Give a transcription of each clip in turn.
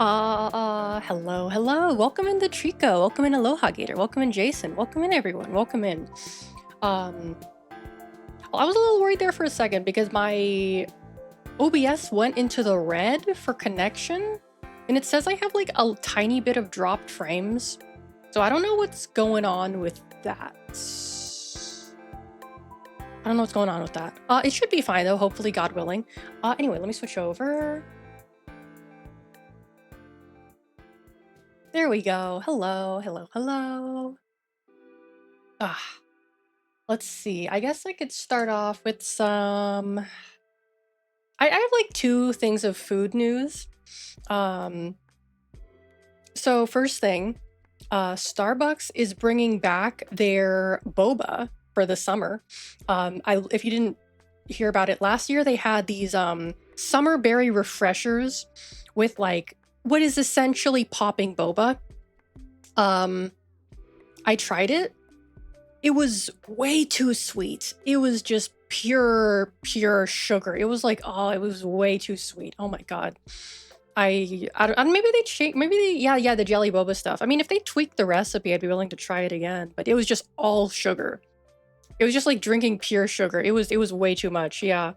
Hello, hello. Welcome in the Trico. Welcome in Aloha Gator. Welcome in Jason. Welcome in everyone. Welcome in. Um, well, I was a little worried there for a second because my OBS went into the red for connection, and it says I have like a tiny bit of dropped frames. So I don't know what's going on with that. I don't know what's going on with that. It should be fine though, hopefully, God willing. Anyway, let me switch over. There we go. Hello, hello, hello. Let's see. I guess I could start off with some. I have like two things of food news. So first thing, Starbucks is bringing back their boba for the summer. If you didn't hear about it last year, they had these summer berry refreshers with like what is essentially popping boba. I tried it. It was way too sweet. It was just pure sugar. It was like, oh, it was way too sweet. Oh my god. I don't, maybe they change. Maybe they, yeah, the jelly boba stuff. I mean, if they tweaked the recipe, I'd be willing to try it again. But it was just all sugar. It was just like drinking pure sugar. It was way too much. Yeah.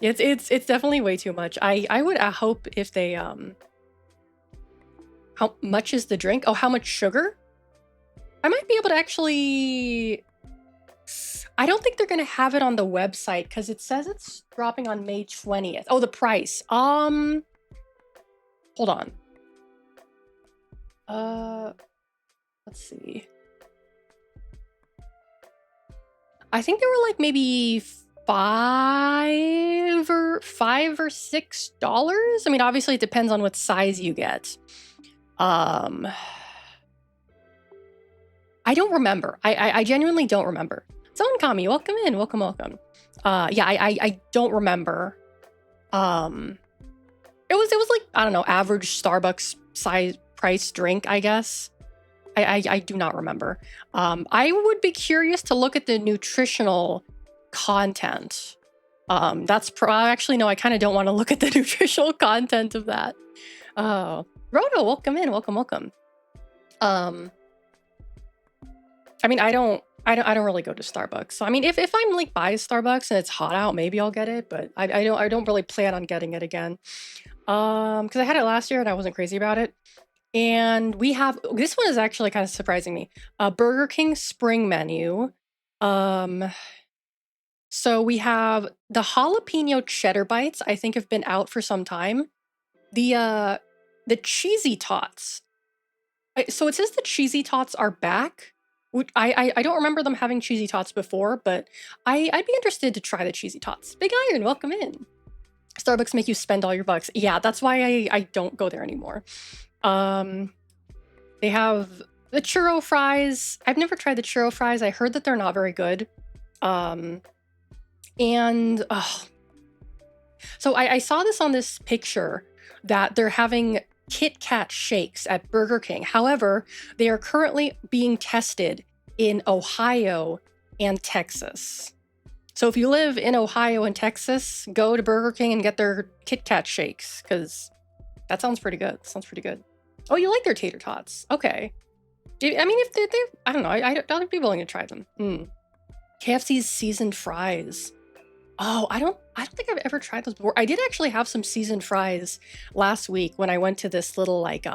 It's definitely way too much. I would hope if they how much is the drink? Oh, how much sugar? I might be able to actually. I don't think they're gonna have it on the website because it says it's dropping on May 20th. Oh, the price. Hold on. Let's see. I think they were like maybe $5 or $6. I mean, obviously it depends on what size you get. I don't remember. I genuinely don't remember. Someone Kami, welcome in. Welcome. Yeah, I don't remember. It was like, I don't know, average Starbucks size price drink, I guess. I do not remember. I would be curious to look at the nutritional content. Actually, no, I kind of don't want to look at the nutritional content of that. Oh, Roto, welcome in. Welcome. I mean, I don't really go to Starbucks. So I mean, if I'm like by Starbucks and it's hot out, maybe I'll get it, but I don't really plan on getting it again. Because I had it last year and I wasn't crazy about it. And we have this one is actually kind of surprising me. A Burger King spring menu. So we have the jalapeno cheddar bites, I think have been out for some time. The cheesy tots. So it says the cheesy tots are back. I don't remember them having cheesy tots before, but I'd be interested to try the cheesy tots. Big Iron, welcome in. Starbucks make you spend all your bucks. Yeah, that's why I don't go there anymore. They have the churro fries. I've never tried the churro fries. I heard that they're not very good. So I saw this on this picture that they're having Kit Kat shakes at Burger King. However, they are currently being tested in Ohio and Texas. So if you live in Ohio and Texas, go to Burger King and get their Kit Kat shakes because that sounds pretty good. Oh, you like their tater tots? Okay. I mean, if they I don't know. I'd be willing to try them. KFC's seasoned fries. Oh, I don't think I've ever tried those before. I did actually have some seasoned fries last week when I went to this little like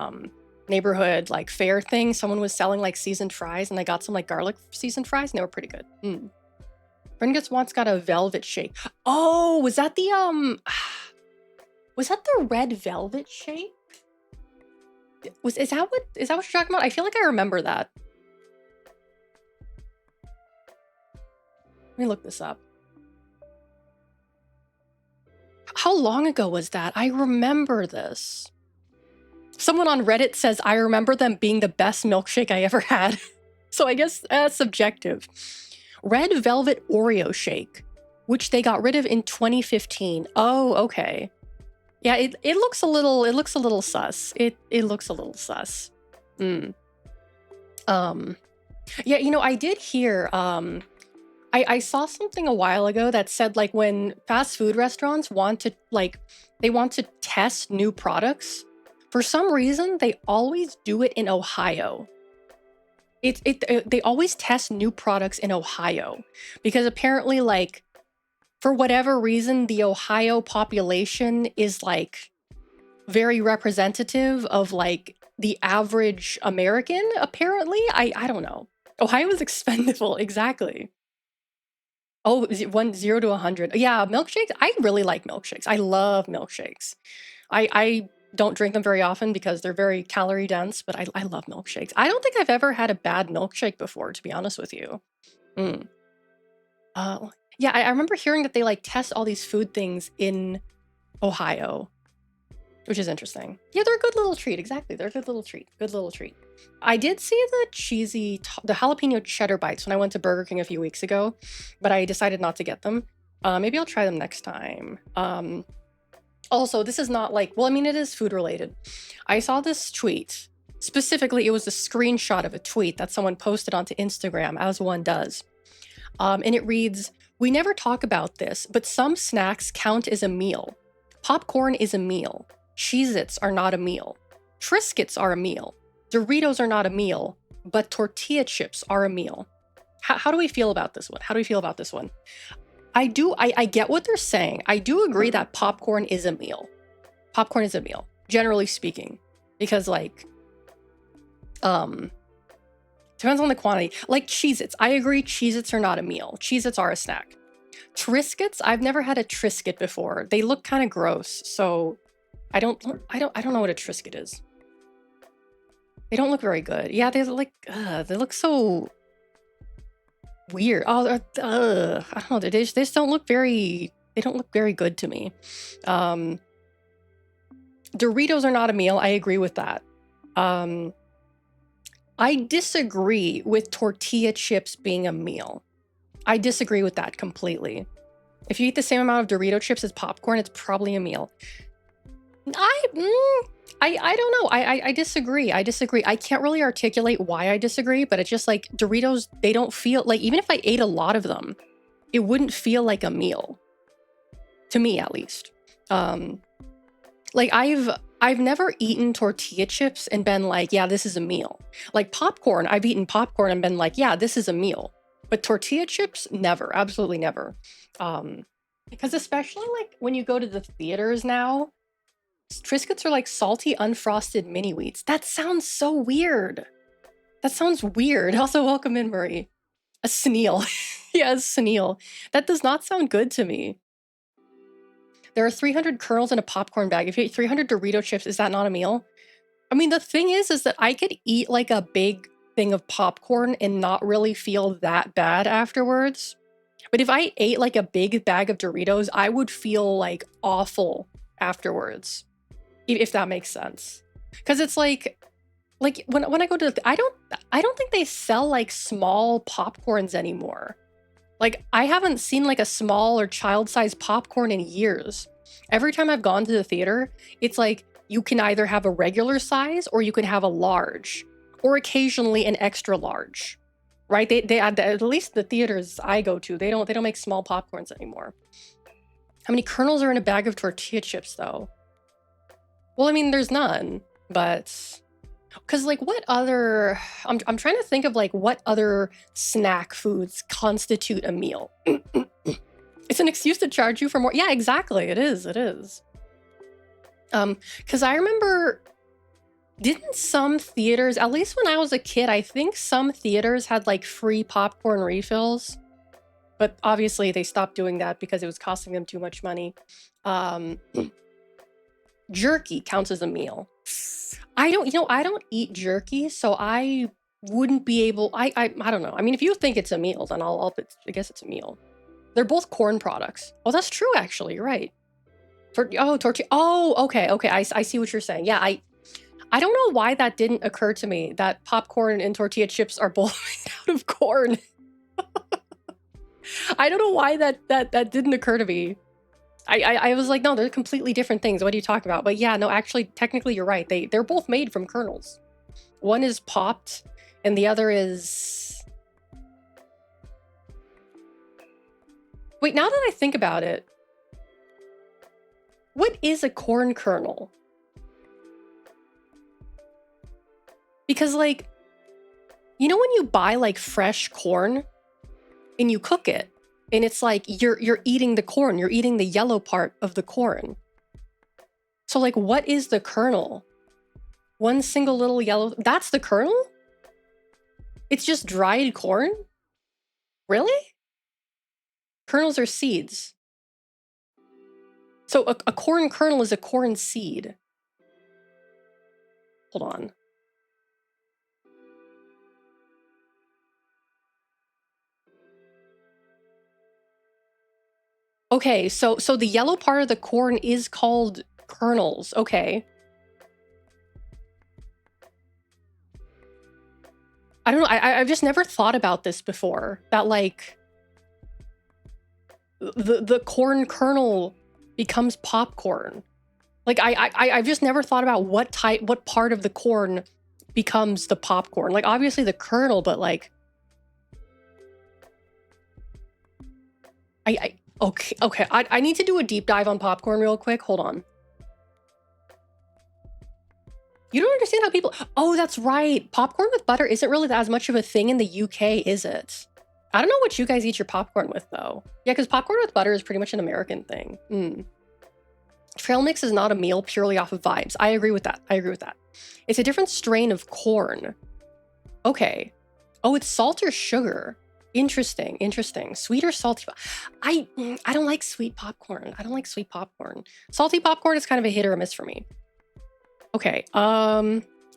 neighborhood like fair thing. Someone was selling like seasoned fries and I got some like garlic seasoned fries and they were pretty good. Friend once got a velvet shake. Oh, was that the red velvet shake? Is that what you're talking about? I feel like I remember that. Let me look this up. How long ago was that? I remember this. Someone on Reddit says, I remember them being the best milkshake I ever had. So I guess that's subjective. Red Velvet Oreo Shake, which they got rid of in 2015. Oh, okay. Yeah, it looks a little sus. It looks a little sus. Yeah, I did hear I saw something a while ago that said like when fast food restaurants want to they want to test new products, for some reason they always do it in Ohio. They always test new products in Ohio because apparently like for whatever reason the Ohio population is like very representative of like the average American apparently. I don't know. Ohio is expendable exactly. Oh, is it 0 to 100? Yeah, milkshakes. I really like milkshakes. I love milkshakes. I don't drink them very often because they're very calorie dense, but I love milkshakes. I don't think I've ever had a bad milkshake before, to be honest with you. Mm. Yeah, I remember hearing that they like test all these food things in Ohio, which is interesting. Yeah, they're a good little treat. Exactly, they're a good little treat. Good little treat. I did see the jalapeno cheddar bites when I went to Burger King a few weeks ago, but I decided not to get them. Maybe I'll try them next time. Also, this is not like, well, I mean, it is food related. I saw this tweet. Specifically, it was a screenshot of a tweet that someone posted onto Instagram, as one does. And it reads, "We never talk about this, but some snacks count as a meal. Popcorn is a meal. Cheez-Its are not a meal. Triscuits are a meal. Doritos are not a meal, but tortilla chips are a meal." How do we feel about this one? How do we feel about this one? I get what they're saying. I do agree that popcorn is a meal. Popcorn is a meal, generally speaking, because like, depends on the quantity. Like Cheez-Its, I agree Cheez-Its are not a meal. Cheez-Its are a snack. Triscuits, I've never had a Triscuit before. They look kind of gross, so I don't know what a Triscuit is. They don't look very good. Yeah, they look so weird. Oh, I don't know. They just don't look very. They don't look very good to me. Doritos are not a meal. I agree with that. I disagree with tortilla chips being a meal. I disagree with that completely. If you eat the same amount of Dorito chips as popcorn, it's probably a meal. I don't know. I disagree. I disagree. I can't really articulate why I disagree, but it's just like Doritos, they don't feel like, even if I ate a lot of them, it wouldn't feel like a meal. To me, at least. Like I've never eaten tortilla chips and been like, yeah, this is a meal. Like popcorn, I've eaten popcorn and been like, yeah, this is a meal. But tortilla chips, never. Absolutely never. Because especially like when you go to the theaters now, Triscuits are like salty, unfrosted mini wheats. That sounds so weird. That sounds weird. Also, welcome in, Marie. A sneal. Yeah, a sneal. That does not sound good to me. There are 300 kernels in a popcorn bag. If you eat 300 Dorito chips, is that not a meal? I mean, the thing is that I could eat like a big thing of popcorn and not really feel that bad afterwards. But if I ate like a big bag of Doritos, I would feel like awful afterwards. If that makes sense. Because it's like when I go to I don't think they sell like small popcorns anymore. Like I haven't seen like a small or child-sized popcorn in years. Every time I've gone to the theater, it's like you can either have a regular size or you can have a large, or occasionally an extra large. Right? They at least the theaters I go to, they don't make small popcorns anymore. How many kernels are in a bag of tortilla chips though? Well, I mean, there's none, but because like what other I'm trying to think of like what other snack foods constitute a meal. It's an excuse to charge you for more. Yeah, exactly. It is. Because I remember, didn't some theaters, at least when I was a kid, I think some theaters had like free popcorn refills, but obviously they stopped doing that because it was costing them too much money. Jerky counts as a meal. I don't eat jerky, so I wouldn't be able. I don't know. I mean, if you think it's a meal, then I guess it's a meal. They're both corn products. Oh, that's true. Actually, you're right. Tortilla. Oh, okay. I see what you're saying. Yeah, I don't know why that didn't occur to me. That popcorn and tortilla chips are both made out of corn. I don't know why that didn't occur to me. I was like, no, they're completely different things. What are you talking about? But yeah, no, actually, technically, you're right. They're both made from kernels. One is popped, and the other is. Wait, now that I think about it, what is a corn kernel? Because like, you know when you buy like fresh corn and you cook it, and it's like you're eating the corn, you're eating the yellow part of the corn. So like, what is the kernel? One single little yellow, that's the kernel? It's just dried corn? Really? Kernels are seeds. So a corn kernel is a corn seed. Hold on. Okay, so the yellow part of the corn is called kernels. Okay. I don't know. I've just never thought about this before. That like the corn kernel becomes popcorn. Like I've just never thought about what part of the corn becomes the popcorn. Like obviously the kernel, but like okay. I need to do a deep dive on popcorn real quick. Hold on. You don't understand how people... Oh, that's right. Popcorn with butter isn't really as much of a thing in the UK, is it? I don't know what you guys eat your popcorn with, though. Yeah, because popcorn with butter is pretty much an American thing. Trail mix is not a meal purely off of vibes. I agree with that. It's a different strain of corn. Okay. Oh, it's salt or sugar. Interesting. Sweet or salty? I don't like sweet popcorn. Salty popcorn is kind of a hit or a miss for me. Okay,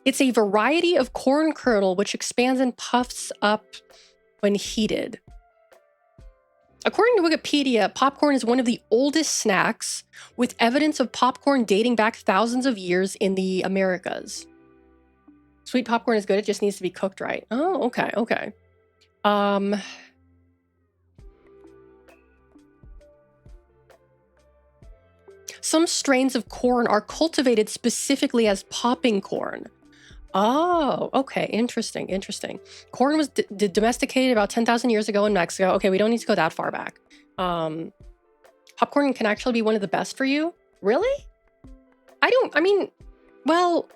it's a variety of corn kernel which expands and puffs up when heated. According to Wikipedia, popcorn is one of the oldest snacks, with evidence of popcorn dating back thousands of years in the Americas. Sweet popcorn is good, it just needs to be cooked right. Oh, okay. Some strains of corn are cultivated specifically as popping corn. Oh, okay. Interesting. Corn was domesticated about 10,000 years ago in Mexico. Okay, we don't need to go that far back. Popcorn can actually be one of the best for you? Really? Well,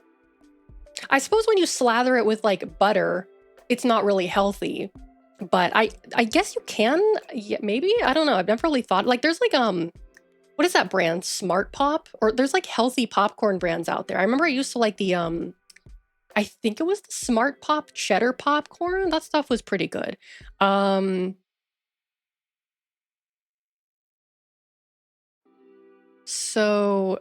I suppose when you slather it with like butter, it's not really healthy. But I guess you can, yeah, maybe? I don't know. I've never really thought, like there's like, what is that brand? Smart Pop? Or there's like healthy popcorn brands out there. I remember I used to like the, I think it was the Smart Pop cheddar popcorn. That stuff was pretty good. So,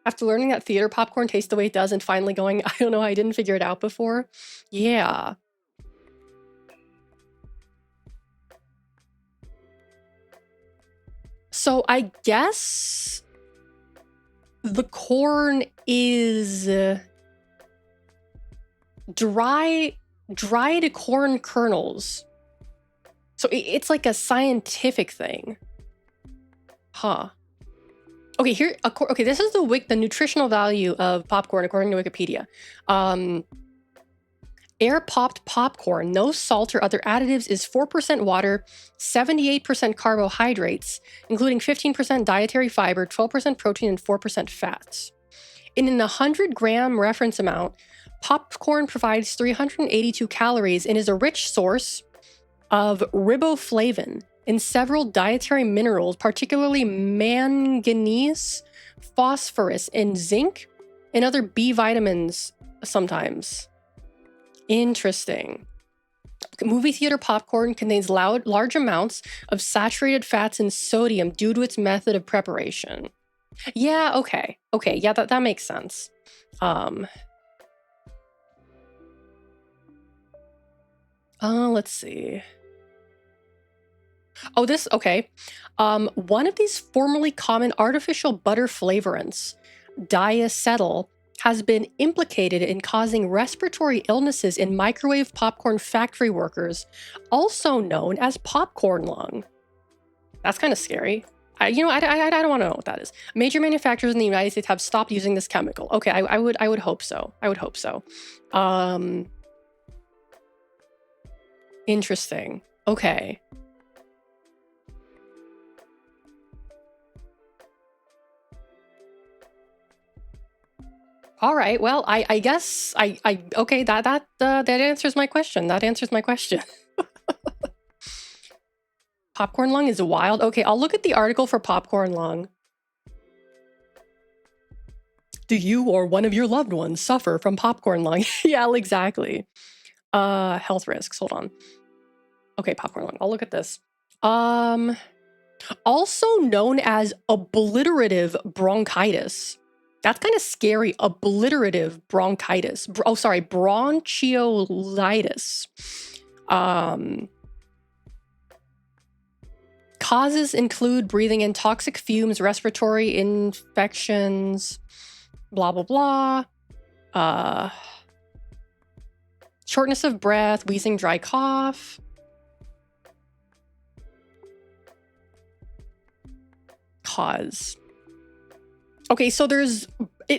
after learning that theater popcorn tastes the way it does and finally going, I don't know, I didn't figure it out before. Yeah. So I guess the corn is dried corn kernels. So it's like a scientific thing. Huh. Okay, this is the nutritional value of popcorn according to Wikipedia. Air-popped popcorn, no salt or other additives, is 4% water, 78% carbohydrates, including 15% dietary fiber, 12% protein, and 4% fats. In an 100-gram reference amount, popcorn provides 382 calories and is a rich source of riboflavin and several dietary minerals, particularly manganese, phosphorus, and zinc, and other B vitamins sometimes. Interesting. Movie theater popcorn contains large amounts of saturated fats and sodium due to its method of preparation. Yeah, okay. Yeah, that makes sense. Let's see. Oh, okay. One of these formerly common artificial butter flavorants, diacetyl, has been implicated in causing respiratory illnesses in microwave popcorn factory workers, also known as popcorn lung. That's kind of scary. I don't want to know what that is. Major manufacturers in the United States have stopped using this chemical. Okay, I would hope so. Interesting. Okay. All right. Well, I guess okay, that answers my question. That answers my question. Popcorn lung is wild. Okay, I'll look at the article for popcorn lung. Do you or one of your loved ones suffer from popcorn lung? Yeah, exactly. Health risks. Hold on. Okay, popcorn lung. I'll look at this. Also known as obliterative bronchitis. That's kind of scary. Obliterative bronchitis. Oh, sorry, bronchiolitis. Causes include breathing in toxic fumes, respiratory infections, blah, blah, blah. Shortness of breath, wheezing, dry cough. Cause. Okay, so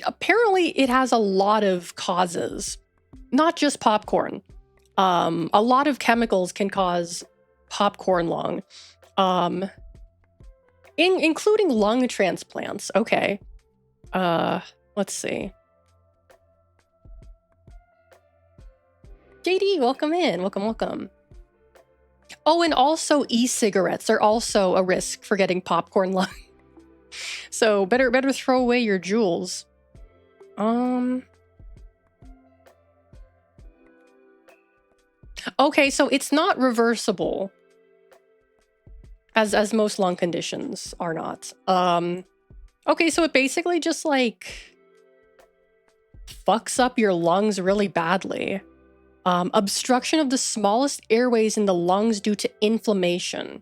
apparently it has a lot of causes, not just popcorn. A lot of chemicals can cause popcorn lung, including lung transplants. Okay. Let's see. JD, welcome in. Welcome. Oh, and also e-cigarettes are also a risk for getting popcorn lung. So better throw away your jewels. Okay, so it's not reversible, as most lung conditions are not. Okay, so it basically just like fucks up your lungs really badly. Obstruction of the smallest airways in the lungs due to inflammation.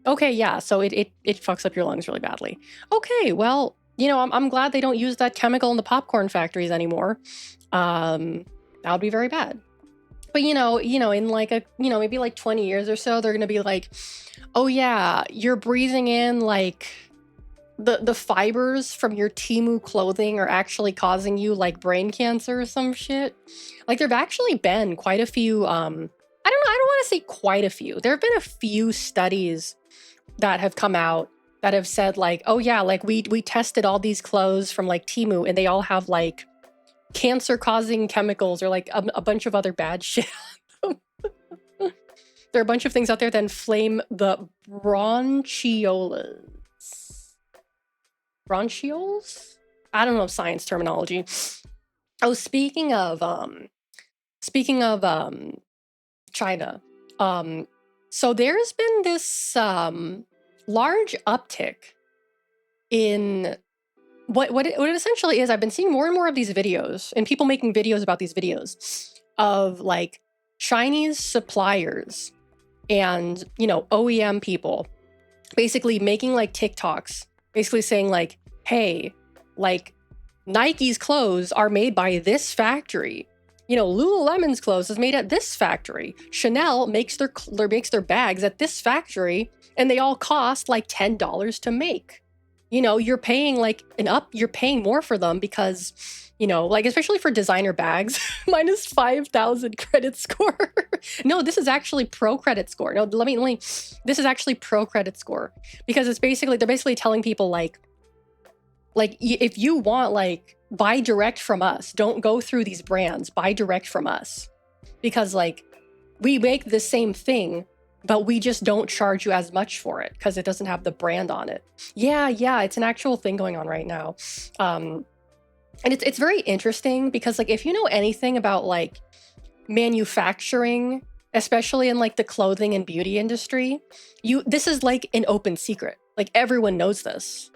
Okay, yeah, so it fucks up your lungs really badly. Okay, well, I'm glad they don't use that chemical in the popcorn factories anymore. That would be very bad. But in like maybe like 20 years or so, they're gonna be like, oh yeah, you're breathing in like the fibers from your Temu clothing are actually causing you like brain cancer or some shit. Like there've actually been quite a few, I don't want to say quite a few. There have been a few studies that have come out that have said like, oh yeah, like we tested all these clothes from like Temu and they all have like cancer causing chemicals or like a bunch of other bad shit. There are a bunch of things out there that inflame the bronchioles. Bronchioles? I don't know science terminology. Oh, speaking of China, so there's been this large uptick in what it essentially is. I've been seeing more and more of these videos and people making videos about these videos of like Chinese suppliers and OEM people basically making like TikToks, basically saying like, hey, like Nike's clothes are made by this factory. Lululemon's clothes is made at this factory. Chanel makes their bags at this factory, and they all cost like $10 to make. You're paying like you're paying more for them because, like especially for designer bags, minus 5,000 credit score. No, this is actually pro credit score. No, let me. This is actually pro credit score because they're basically telling people like if you want like buy direct from us, don't go through these brands, buy direct from us because like we make the same thing, but we just don't charge you as much for it because it doesn't have the brand on it. Yeah, it's an actual thing going on right now. And it's very interesting because like if you know anything about like manufacturing, especially in like the clothing and beauty industry, this is like an open secret. Like everyone knows this.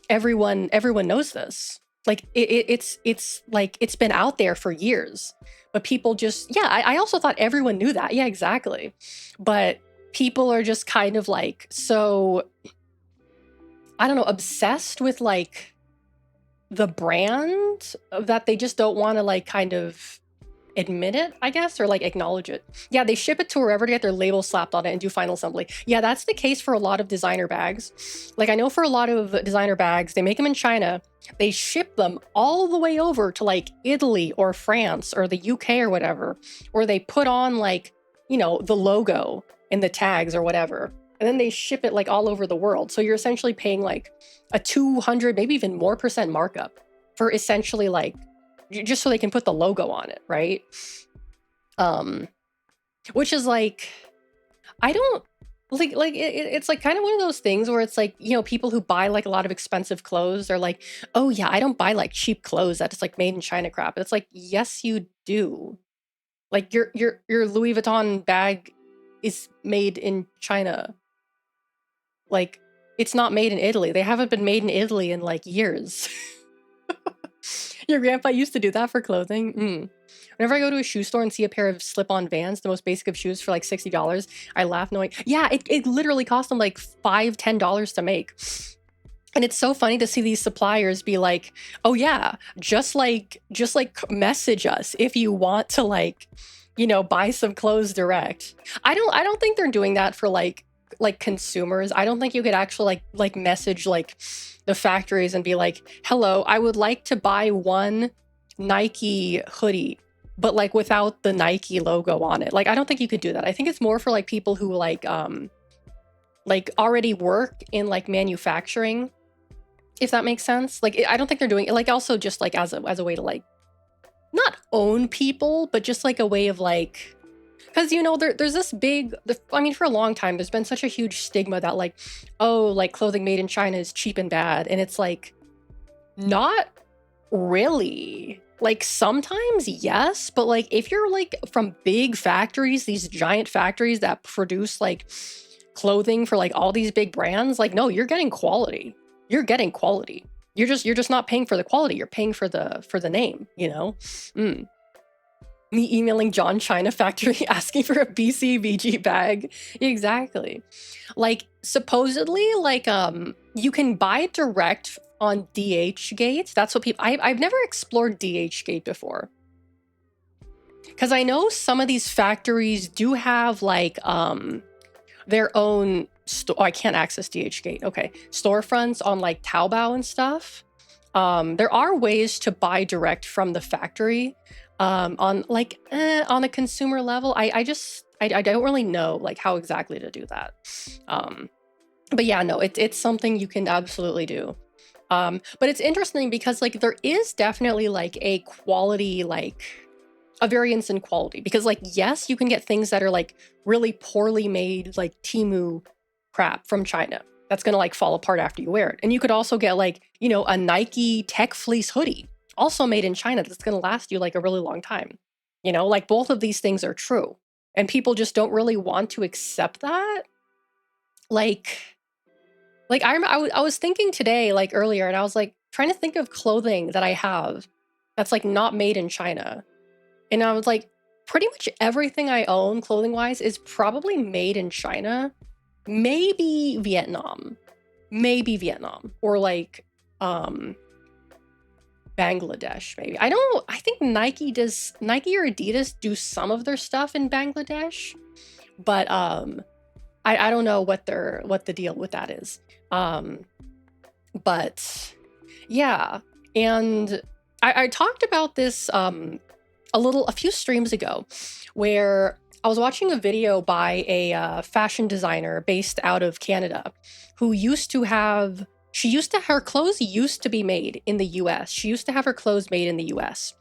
Everyone knows this. Like it's like it's been out there for years, but people just I also thought everyone knew that. Yeah, exactly. But people are just kind of like so I don't know, obsessed with like the brand that they just don't want to like kind of admit it, I guess, or like acknowledge it. Yeah, they ship it to wherever to get their label slapped on it and do final assembly. Yeah, that's the case for a lot of designer bags. Like I know for a lot of designer bags, they make them in China. They ship them all the way over to like Italy or France or the UK or whatever, or they put on like the logo and the tags or whatever. And then they ship it like all over the world. So you're essentially paying like a 200, maybe even more percent markup for essentially like just so they can put the logo on it, right? Which is like, I don't it's like kind of one of those things where it's like, people who buy like a lot of expensive clothes are like, oh yeah, I don't buy like cheap clothes that's like made in China crap. It's like, yes, you do. Like your Louis Vuitton bag is made in China. Like, it's not made in Italy. They haven't been made in Italy in like years. Your grandpa used to do that for clothing. Whenever I go to a shoe store and see a pair of slip-on Vans, the most basic of shoes for like $60, I laugh knowing, yeah, it literally cost them like $5-10 to make. And it's so funny to see these suppliers be like, oh yeah, just like message us if you want to like, buy some clothes direct. I don't think they're doing that for like consumers. I don't think you could actually like message like the factories and be like, hello, I would like to buy one Nike hoodie, but like without the Nike logo on it. Like, I don't think you could do that. I think it's more for like people who like already work in like manufacturing, if that makes sense. Like, I don't think they're doing it like also just like as a way to like not own people, but just like a way of like, because there's this big, I mean, for a long time there's been such a huge stigma that like, oh, like clothing made in China is cheap and bad, and it's like not really. Like, sometimes yes, but like if you're like from big factories, these giant factories that produce like clothing for like all these big brands, like, no, you're getting quality. You're getting quality. You're just not paying for the quality. You're paying for the name, Me emailing John China factory asking for a BCBG bag. Exactly. Like, supposedly, like, you can buy it direct on DHgate. That's what people, I've never explored DHgate before. Because I know some of these factories do have like their own I can't access DHgate. Okay. Storefronts on like Taobao and stuff. There are ways to buy direct from the factory on like on a consumer level. I don't really know like how exactly to do that. But yeah, no, it's something you can absolutely do. But it's interesting because like there is definitely like a quality, like a variance in quality, because like, yes, you can get things that are like really poorly made, like Temu crap from China that's gonna like fall apart after you wear it. And you could also get like, a Nike tech fleece hoodie also made in China that's gonna last you like a really long time. Like both of these things are true. And people just don't really want to accept that. Like I was thinking today, like earlier, and I was like trying to think of clothing that I have that's like not made in China. And I was like, pretty much everything I own clothing wise is probably made in China. Maybe Vietnam, or like Bangladesh, maybe. I think Nike or Adidas do some of their stuff in Bangladesh, but I don't know what the deal with that is. But yeah, and I talked about this a few streams ago, where I was watching a video by a fashion designer based out of Canada who her clothes used to be made in the US. She used to have her clothes made in the US,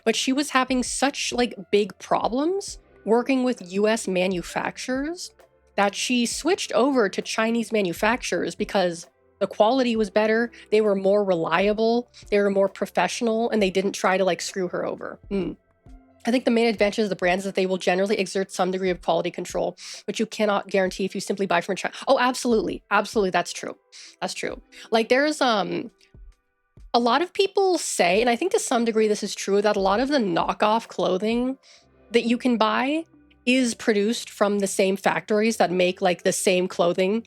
but she was having such like big problems working with US manufacturers that she switched over to Chinese manufacturers because the quality was better, they were more reliable, they were more professional, and they didn't try to like screw her over. I think the main advantage of the brands is that they will generally exert some degree of quality control, which you cannot guarantee if you simply buy from China. Oh, absolutely. Absolutely. That's true. That's true. Like there's a lot of people say, and I think to some degree this is true, that a lot of the knockoff clothing that you can buy is produced from the same factories that make like the same clothing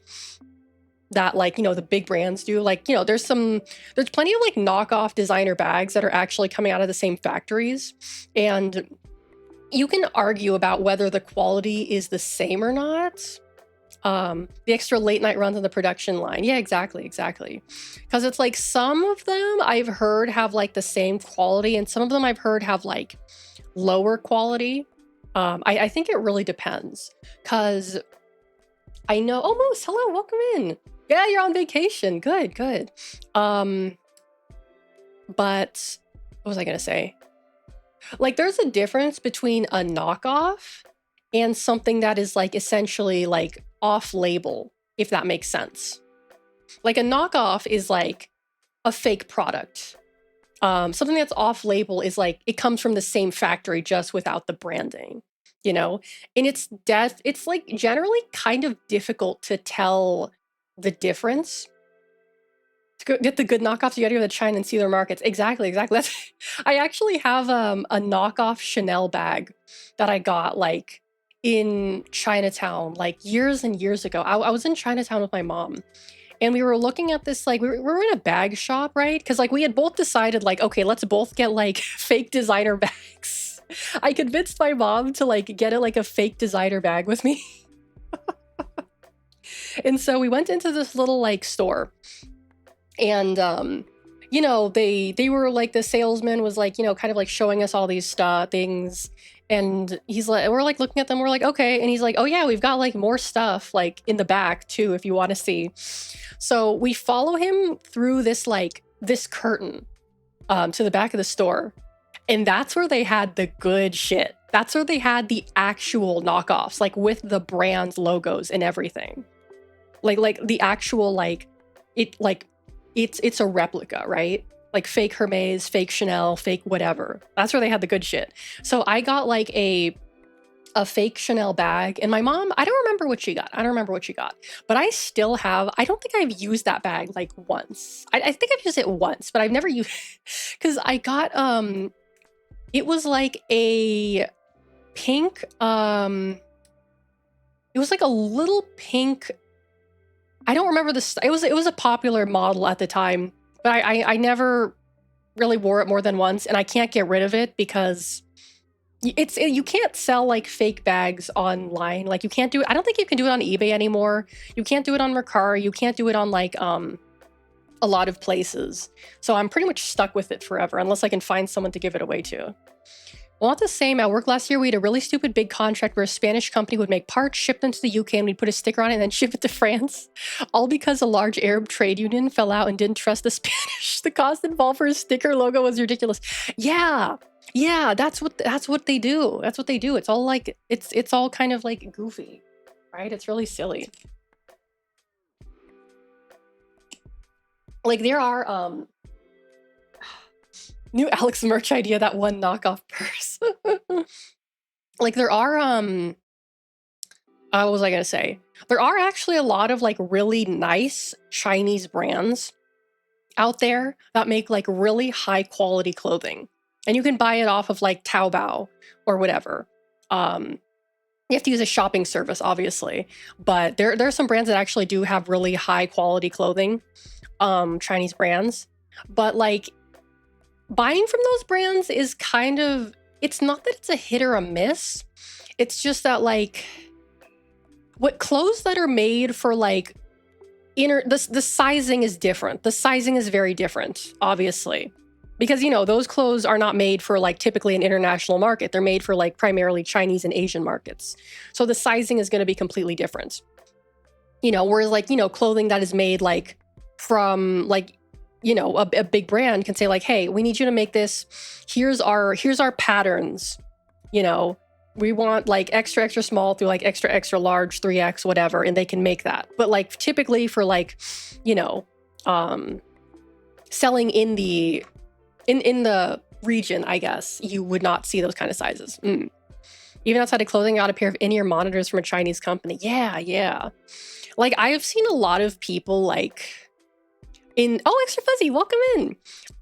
that like, the big brands do. Like, there's plenty of like knockoff designer bags that are actually coming out of the same factories. And you can argue about whether the quality is the same or not. The extra late night runs on the production line. Yeah, exactly. Because it's like some of them I've heard have like the same quality, and some of them I've heard have like lower quality. I think it really depends, because I know. Oh, Moose, hello, welcome in. Yeah, you're on vacation. Good, good. But what was I gonna say? Like, there's a difference between a knockoff and something that is like essentially like off-label, if that makes sense. Like a knockoff is like a fake product. Something that's off-label is like it comes from the same factory just without the branding, you know? And it's like generally kind of difficult to tell the difference. To get the good knockoffs, you gotta go to China and see their markets. Exactly, exactly. That's I actually have a knockoff Chanel bag that I got like in Chinatown like years and years ago. I was in Chinatown with my mom, and we were looking at this like we were in a bag shop, right? Because like we had both decided like, okay, let's both get like fake designer bags. I convinced my mom to like get it like a fake designer bag with me. And so we went into this little like store, and you know, they were like, the salesman was like, you know, kind of like showing us all these things, and he's like, we're like looking at them, we're like, okay, and he's like, oh yeah, we've got like more stuff like in the back too if you want to see. So we follow him through this like this curtain to the back of the store, and that's where they had the good shit. That's where they had the actual knockoffs, like with the brand's logos and everything, like the actual like it like it's a replica, right? Like fake Hermes, fake Chanel, fake whatever. That's where they had the good shit. So I got like a fake Chanel bag, and my mom, I don't remember what she got. I don't remember what she got, but I still have, I don't think I've used that bag like once. I think I've used it once, but I've never used because I got it was like a pink it was like a little pink, I don't remember this. It was a popular model at the time, but I never really wore it more than once, and I can't get rid of it because you can't sell like fake bags online. Like you can't do it. I don't think you can do it on eBay anymore. You can't do it on Mercari. You can't do it on like a lot of places. So I'm pretty much stuck with it forever unless I can find someone to give it away to. Well, not the same. At work last year, we had a really stupid big contract where a Spanish company would make parts, ship them to the UK, and we'd put a sticker on it and then ship it to France. All because a large Arab trade union fell out and didn't trust the Spanish. The cost involved for a sticker logo was ridiculous. Yeah, yeah, that's what they do. That's what they do. It's all like it's all kind of like goofy, right? It's really silly. Like there are new Alex merch idea, that one knockoff purse. Like there are what was I gonna say? There are actually a lot of like really nice Chinese brands out there that make like really high quality clothing, and you can buy it off of like Taobao or whatever. You have to use a shopping service, obviously, but there are some brands that actually do have really high quality clothing, Chinese brands. But like buying from those brands is kind of, it's not that it's a hit or a miss. It's just that like what clothes that are made for like the sizing is different. The sizing is very different, obviously. Because, you know, those clothes are not made for like typically an international market. They're made for like primarily Chinese and Asian markets. So the sizing is going to be completely different. You know, whereas like, you know, clothing that is made like from like, you know, a big brand can say like, hey, we need you to make this. Here's our patterns. You know, we want like extra, extra small through like extra, extra large, 3X, whatever. And they can make that. But like typically for like, you know, selling in the region, I guess, you would not see those kind of sizes. Even outside of clothing, I got a pair of in-ear monitors from a Chinese company. Yeah, yeah. Like I have seen a lot of people like Extra Fuzzy, welcome in.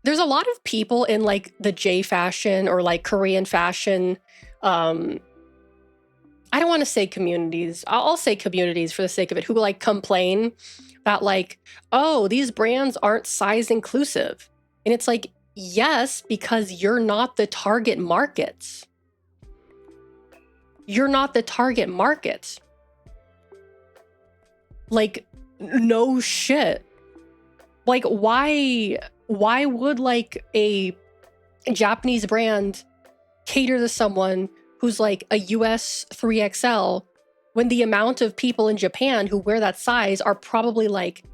There's a lot of people in like the J fashion or like Korean fashion. I don't want to say communities. I'll say communities for the sake of it, who like complain that like, oh, these brands aren't size inclusive. And it's like, yes, because you're not the target market. You're not the target market. Like, no shit. Like, why would like a Japanese brand cater to someone who's like a US 3XL, when the amount of people in Japan who wear that size are probably like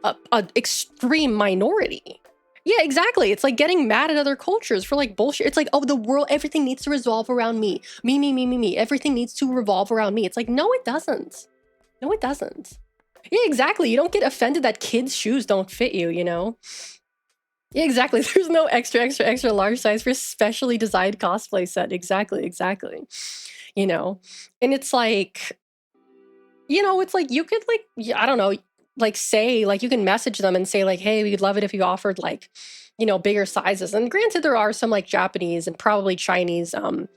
a extreme minority. Yeah, exactly. It's like getting mad at other cultures for like bullshit. It's like, oh, the world, everything needs to revolve around me. Me, me, me, me, me. Everything needs to revolve around me. It's like, no, it doesn't. No, it doesn't. Yeah, exactly. You don't get offended that kids' shoes don't fit you, you know? Yeah, exactly. There's no extra, extra, extra large size for specially designed cosplay set. Exactly, exactly. You know? And it's like, you know, it's like you could like, I don't know, like say, like you can message them and say like, hey, we'd love it if you offered like, you know, bigger sizes. And granted, there are some like Japanese and probably Chinese um,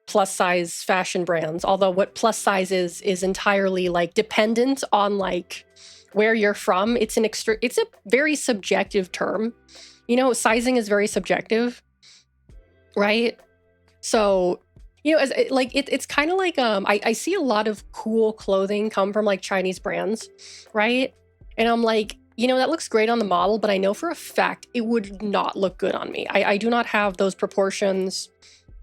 plus size fashion brands. Although what plus size is entirely like dependent on like where you're from. It's a very subjective term. You know, sizing is very subjective, right? So, you know, it's kind of like I see a lot of cool clothing come from like Chinese brands, right? And I'm like, you know, that looks great on the model, but I know for a fact it would not look good on me. I do not have those proportions.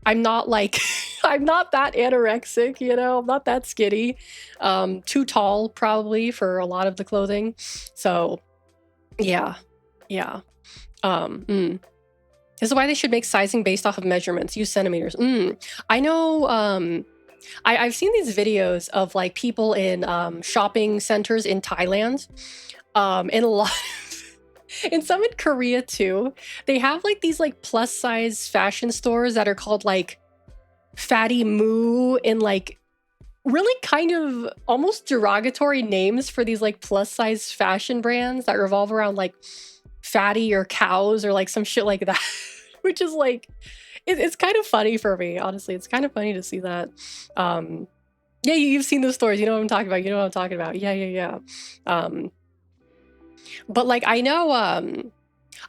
I'm not like I'm not that anorexic, you know, I'm not that skinny. Too tall probably for a lot of the clothing. So yeah. Yeah. This is why they should make sizing based off of measurements. Use centimeters. I know. I've seen these videos of like people in shopping centers in Thailand, and a lot, and some in Korea too. They have like these like plus size fashion stores that are called like Fatty Moo, and like really kind of almost derogatory names for these like plus size fashion brands that revolve around like fatty or cows or like some shit like that. Which is like it's kind of funny for me, honestly. It's kind of funny to see that. Yeah, you've seen those stories, you know what I'm talking about, you know what I'm talking about. Yeah. But like I know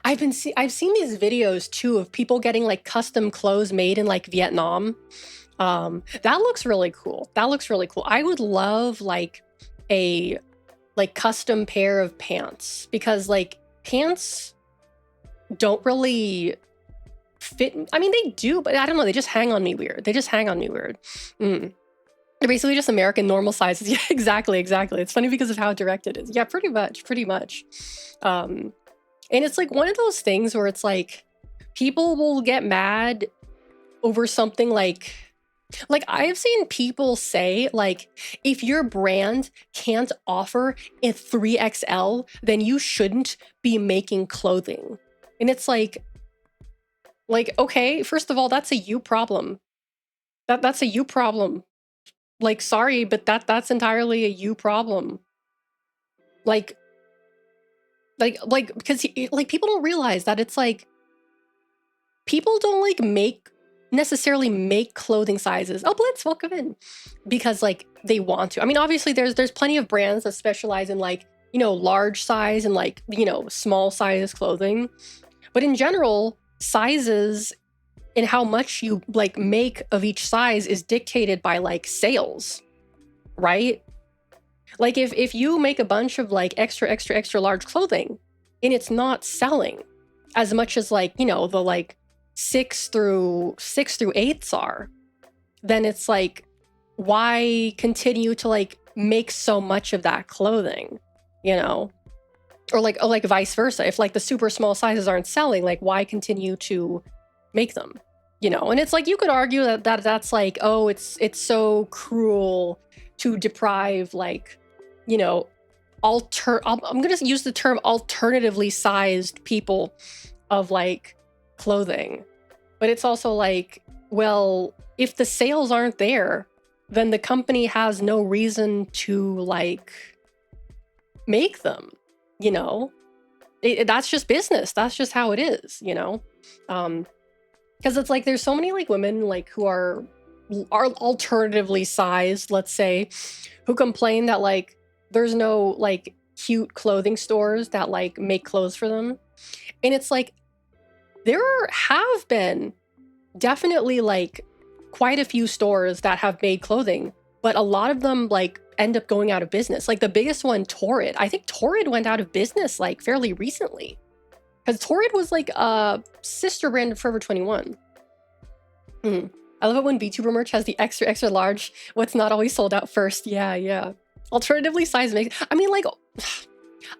I've seen these videos too of people getting like custom clothes made in like Vietnam. That looks really cool. That looks really cool. I would love like a like custom pair of pants, because like pants don't really fit. I mean, they do, but I don't know. They just hang on me weird. They just hang on me weird. They're basically just American normal sizes. Yeah, exactly. It's funny because of how direct it is. Yeah, pretty much. And it's like one of those things where it's like people will get mad over something like I have seen people say like, if your brand can't offer a 3XL, then you shouldn't be making clothing. And it's like, okay, first of all, that's a you problem. That's a you problem. Like, sorry, but that's entirely a you problem. Like because like people don't realize that it's like people don't like necessarily make clothing sizes. Oh, Blitz, welcome in. Because like they want to. I mean, obviously there's plenty of brands that specialize in like, you know, large size and like, you know, small size clothing. But in general, sizes and how much you like make of each size is dictated by like sales, right? Like if you make a bunch of like extra large clothing and it's not selling as much as like, you know, the like 6 through 8s are, then it's like, why continue to like make so much of that clothing, you know? Or like vice versa. If like the super small sizes aren't selling, like why continue to make them? You know, and it's like you could argue that's like, oh, it's so cruel to deprive like, you know, I'm gonna use the term alternatively sized people of like clothing. But it's also like, well, if the sales aren't there, then the company has no reason to like make them, you know? That's just business. That's just how it is, you know? Because it's like there's so many like women like who are alternatively sized, let's say, who complain that like there's no like cute clothing stores that like make clothes for them. And it's like there have been definitely like quite a few stores that have made clothing, but a lot of them like end up going out of business. Like the biggest one, Torrid. I think Torrid went out of business like fairly recently. Because Torrid was like a sister brand of Forever 21. I love it when VTuber merch has the extra, extra large, what's not always sold out first. Yeah, yeah. Alternatively size makes, I mean, like,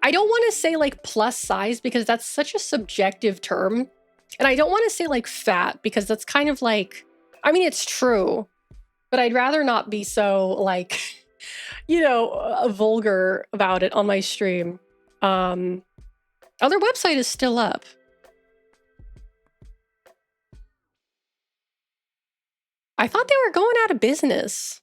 I don't want to say like plus size because that's such a subjective term. And I don't want to say like fat because that's kind of like, I mean, it's true, but I'd rather not be so like, you know, vulgar about it on my stream. Oh, their website is still up. I thought they were going out of business.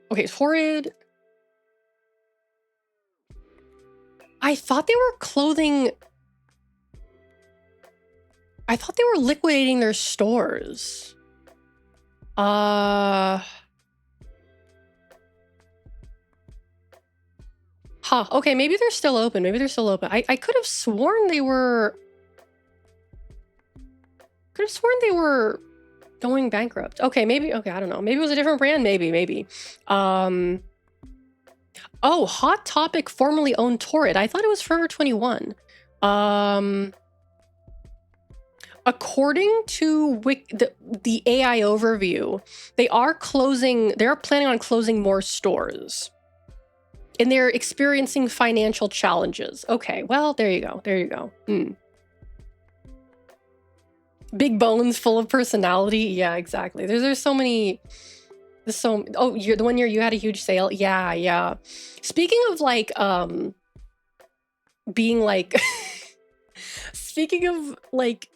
Okay, horrid. I thought they were clothing. I thought they were liquidating their stores. Huh. Okay, maybe they're still open. Maybe they're still open. I could have sworn they were. Could have sworn they were going bankrupt. Okay, maybe. Okay, I don't know. Maybe it was a different brand. Maybe. Oh, Hot Topic formerly owned Torrid. I thought it was Forever 21. According to the AI overview, they are planning on closing more stores. And they're experiencing financial challenges. Okay, well, there you go. There you go. Big bones full of personality. Yeah, exactly. There's so many. Oh, the 1 year you had a huge sale. Yeah. Speaking of like being like speaking of like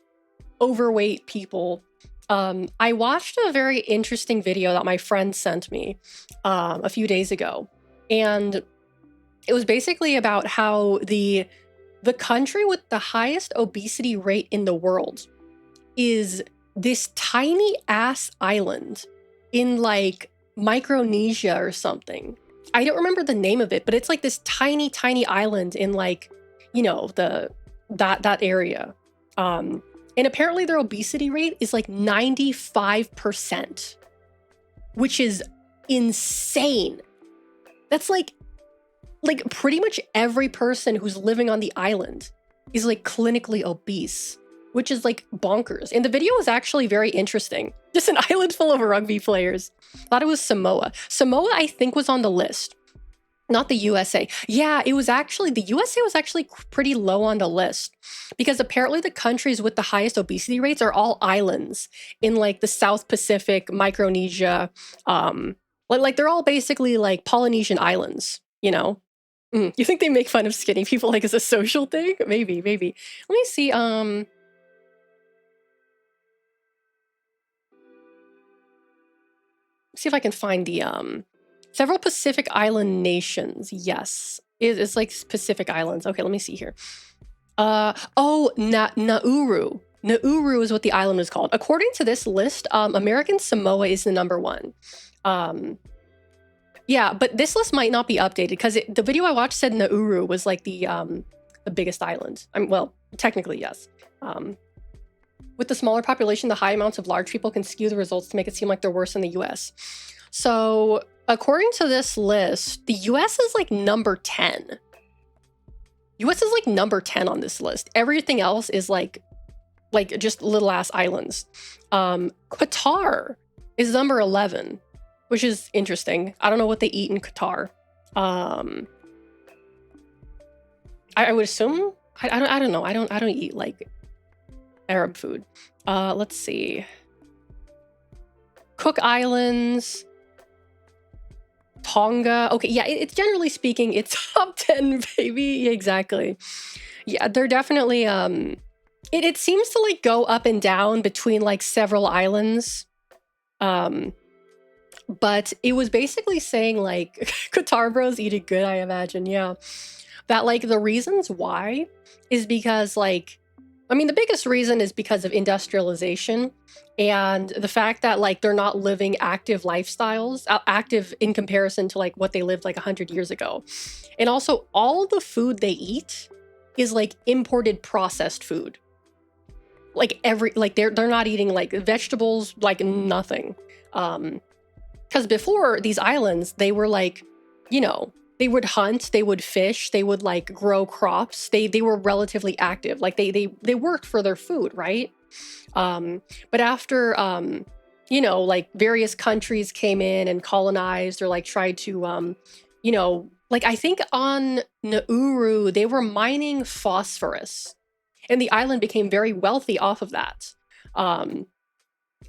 overweight people, I watched a very interesting video that my friend sent me a few days ago, and it was basically about how the country with the highest obesity rate in the world is this tiny ass island in like Micronesia or something. I don't remember the name of it, but it's like this tiny island in like, you know, that area. And apparently their obesity rate is like 95%, which is insane. That's like pretty much every person who's living on the island is like clinically obese, which is like bonkers. And the video was actually very interesting. Just an island full of rugby players. Thought it was Samoa. Samoa, I think, was on the list. Not the USA. Yeah, it was actually, the USA was actually pretty low on the list because apparently the countries with the highest obesity rates are all islands in like the South Pacific, Micronesia. Like they're all basically like Polynesian islands, you know? You think they make fun of skinny people like as a social thing? Maybe. Let me see. See if I can find the several Pacific Island nations. Yes, it's like Pacific Islands. Okay, let me see here. Nauru. Nauru is what the island is called. According to this list, American Samoa is the #1. Yeah, but this list might not be updated because the video I watched said Nauru was like the biggest island. Well, technically yes. With the smaller population, the high amounts of large people can skew the results to make it seem like they're worse than the US. So according to this list, the US is like number 10. US is like number 10 on this list. Everything else is like just little ass islands. Qatar is number 11, which is interesting. I don't know what they eat in Qatar. I would assume, I don't know. I don't eat like Arab food. Let's see. Cook Islands, Tonga. Okay, yeah, it's generally speaking, it's top 10, baby. Yeah, exactly. Yeah, they're definitely, it seems to like go up and down between like several islands. But it was basically saying like Qatar bros eat it good, I imagine. Yeah. That like the reasons why is because like, I mean, the biggest reason is because of industrialization and the fact that like they're not living active lifestyles, active in comparison to like what they lived like 100 years ago. And also all the food they eat is like imported processed food. Like they're not eating like vegetables, like nothing. Because before these islands, they were like you know, they would hunt, they would fish, they would like grow crops. They were relatively active. Like they worked for their food, right? But after like various countries came in and colonized or like tried to like I think on Nauru they were mining phosphorus, and the island became very wealthy off of that. Um,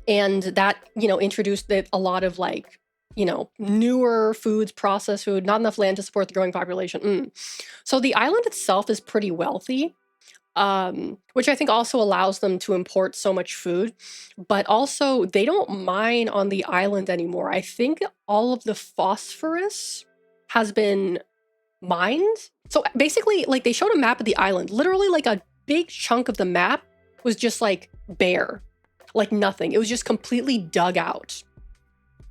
and that introduced a lot of like newer foods, processed food, not enough land to support the growing population. So the island itself is pretty wealthy, which I think also allows them to import so much food. But also, they don't mine on the island anymore. I think all of the phosphorus has been mined. So basically, like they showed a map of the island. Literally, like a big chunk of the map was just like bare, like nothing. It was just completely dug out.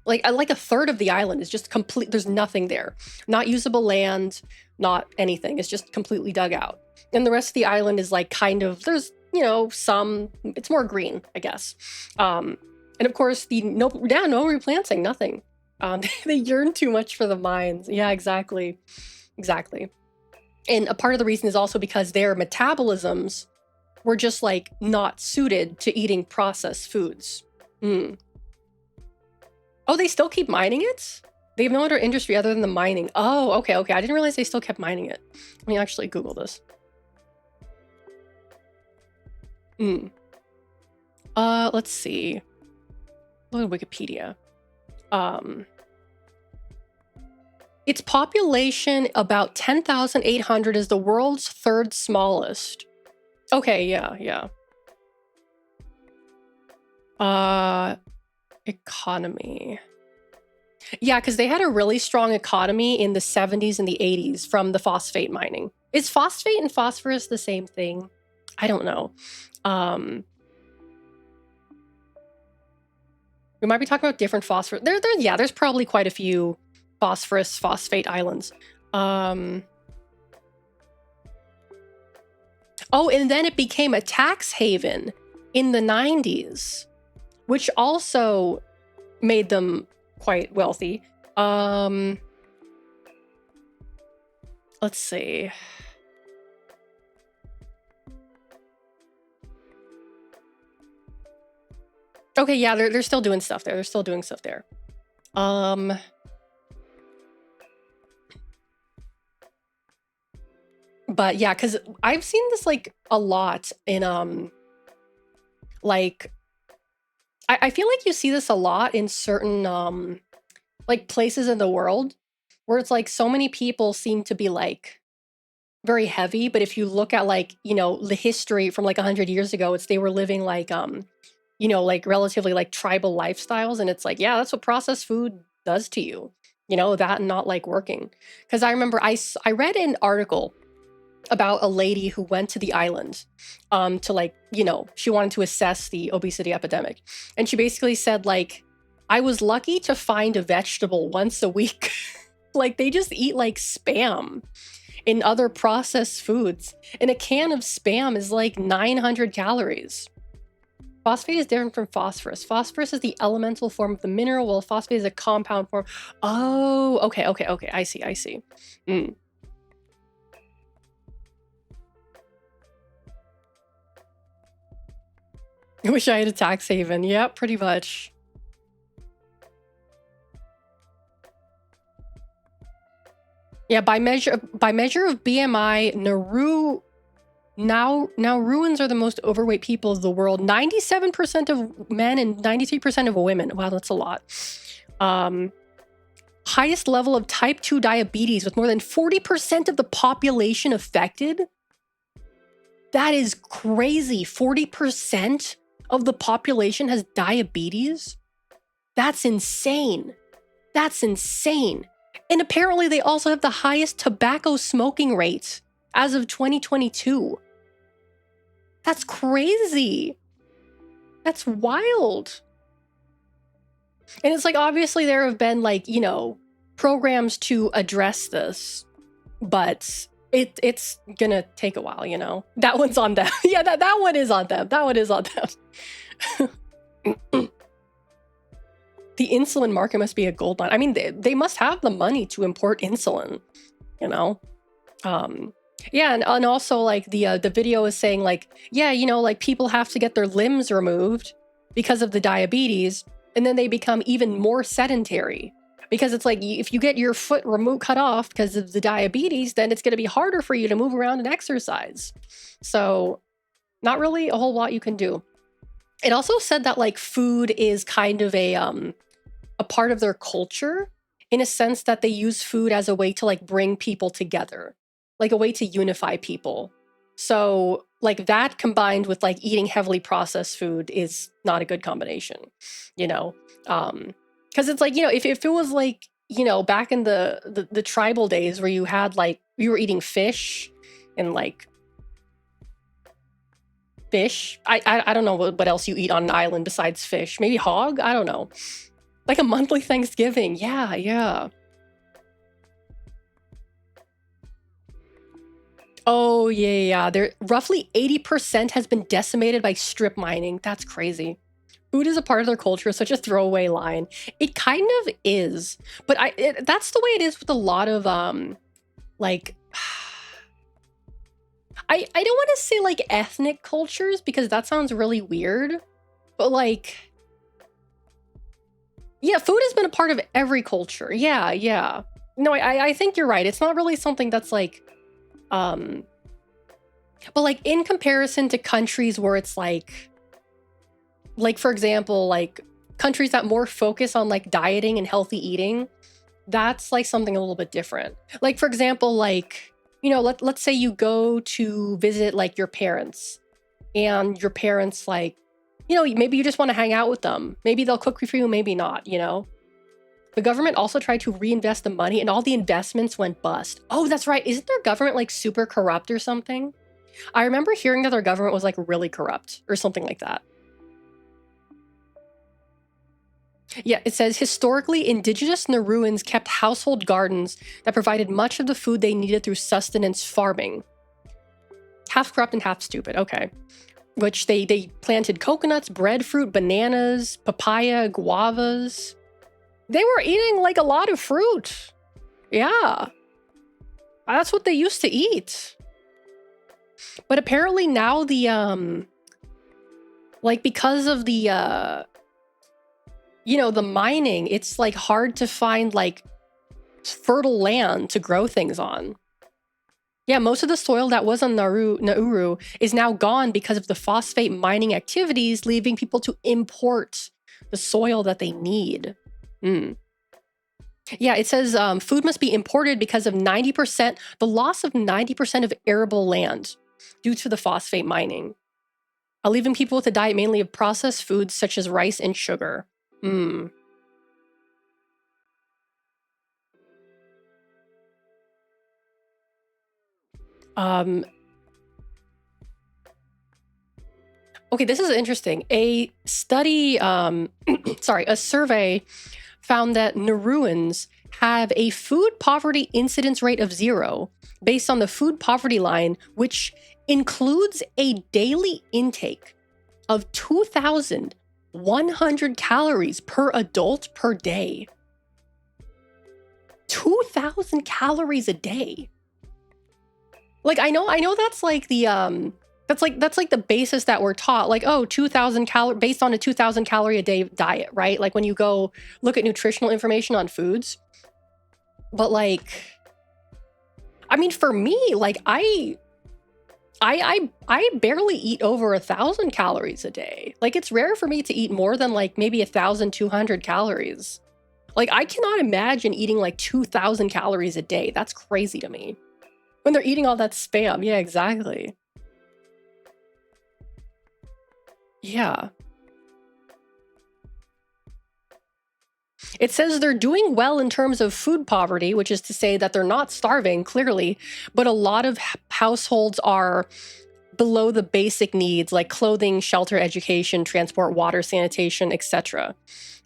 Like a third of the island is just complete. There's nothing there. Not usable land, not anything. It's just completely dug out. And the rest of the island is like kind of, there's, some, it's more green, I guess. And of course, no replanting, nothing. They yearn too much for the mines. Yeah, exactly. Exactly. And a part of the reason is also because their metabolisms were just like not suited to eating processed foods. Oh, they still keep mining it? They have no other industry other than the mining. Oh, okay. I didn't realize they still kept mining it. Let me actually Google this. Let's see. Look at Wikipedia. Its population, about 10,800, is the world's third smallest. Okay, yeah. Economy. Yeah, because they had a really strong economy in the 70s and the 80s from the phosphate mining. Is phosphate and phosphorus the same thing? I don't know. We might be talking about different phosphorus. There's probably quite a few phosphate islands. Oh, and then it became a tax haven in the 90s, which also made them quite wealthy. Let's see. Okay, yeah, they're still doing stuff there. But yeah, because I've seen this like a lot in like I feel like you see this a lot in certain like places in the world where it's like so many people seem to be like very heavy, but if you look at like the history from like 100 years ago, they were living like like relatively like tribal lifestyles, and it's like, yeah, that's what processed food does to you, that and not like working. Because I remember I read an article about a lady who went to the island to like she wanted to assess the obesity epidemic, and she basically said like, I was lucky to find a vegetable once a week. Like they just eat like spam in other processed foods, and a can of spam is like 900 calories. Phosphate is different from phosphorus. Phosphorus is the elemental form of the mineral, while phosphate is a compound form. Oh, okay. I see. I wish I had a tax haven. Yeah, pretty much. Yeah, by measure of BMI, Nauruans are the most overweight people of the world. 97% of men and 93% of women. Wow, that's a lot. Highest level of type 2 diabetes, with more than 40% of the population affected. That is crazy. 40% of the population has diabetes? That's insane. And apparently they also have the highest tobacco smoking rate as of 2022. That's crazy. That's wild. And it's like, obviously there have been like, programs to address this, but it's gonna take a while, That one's on them. Yeah, that one is on them. The insulin market must be a gold mine. I mean, they must have the money to import insulin, you know? Um, yeah, and also like the video is saying like, yeah, like people have to get their limbs removed because of the diabetes, and then they become even more sedentary because it's like if you get your foot cut off because of the diabetes, then it's going to be harder for you to move around and exercise. So, not really a whole lot you can do. It also said that like food is kind of a part of their culture in a sense that they use food as a way to like bring people together, like a way to unify people. So like that combined with like eating heavily processed food is not a good combination, you know? Because it's like, if it was like, back in the tribal days where you had like, you were eating fish and like fish. I don't know what else you eat on an island besides fish. Maybe hog? I don't know. Like a monthly Thanksgiving. Yeah, yeah. Oh, yeah, yeah. There roughly 80% has been decimated by strip mining. That's crazy. Food is a part of their culture, such a throwaway line. It kind of is, but that's the way it is with a lot of like I don't want to say like ethnic cultures because that sounds really weird, but like yeah, food has been a part of every culture. Yeah, yeah. No, I think you're right. It's not really something that's um but like in comparison to countries where it's like for example, like countries that more focus on like dieting and healthy eating, that's like something a little bit different. Like for example, like, let's say you go to visit like your parents and your parents like, maybe you just want to hang out with them. Maybe they'll cook for you, maybe not. The government also tried to reinvest the money and all the investments went bust. Oh, that's right. Isn't their government like super corrupt or something? I remember hearing that their government was like really corrupt or something like that. Yeah, it says historically, indigenous Nauruans kept household gardens that provided much of the food they needed through sustenance farming. Half corrupt and half stupid. Okay. Which they planted coconuts, breadfruit, bananas, papaya, guavas. They were eating like a lot of fruit. Yeah. That's what they used to eat. But apparently now the like because of the the mining, it's like hard to find like fertile land to grow things on. Yeah, most of the soil that was on Nauru is now gone because of the phosphate mining activities, leaving people to import the soil that they need. Yeah, it says food must be imported because of the loss of 90% of arable land due to the phosphate mining, leaving people with a diet mainly of processed foods such as rice and sugar. Okay, this is interesting. A study, a survey found that Nauruans have a food poverty incidence rate of 0 based on the food poverty line, which includes a daily intake of 2,100 calories per adult per day. 2,000 calories a day. Like I know that's like the that's like the basis that we're taught, like, oh, 2,000 calories based on a 2,000 calorie a day diet, right? Like when you go look at nutritional information on foods. But like, I mean, for me, like I barely eat over 1,000 calories a day. Like it's rare for me to eat more than like maybe 1,200 calories. Like I cannot imagine eating like 2,000 calories a day. That's crazy to me. When they're eating all that spam. Yeah, exactly. Yeah. It says they're doing well in terms of food poverty, which is to say that they're not starving, clearly, but a lot of households are below the basic needs like clothing, shelter, education, transport, water, sanitation, etc.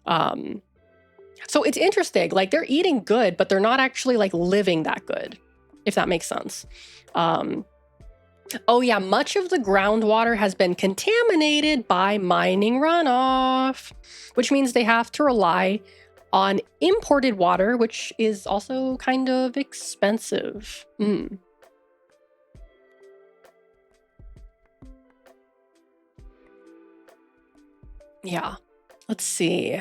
So it's interesting. Like they're eating good, but they're not actually like living that good, if that makes sense. Oh yeah, much of the groundwater has been contaminated by mining runoff, which means they have to rely on imported water, which is also kind of expensive. Yeah. Let's see.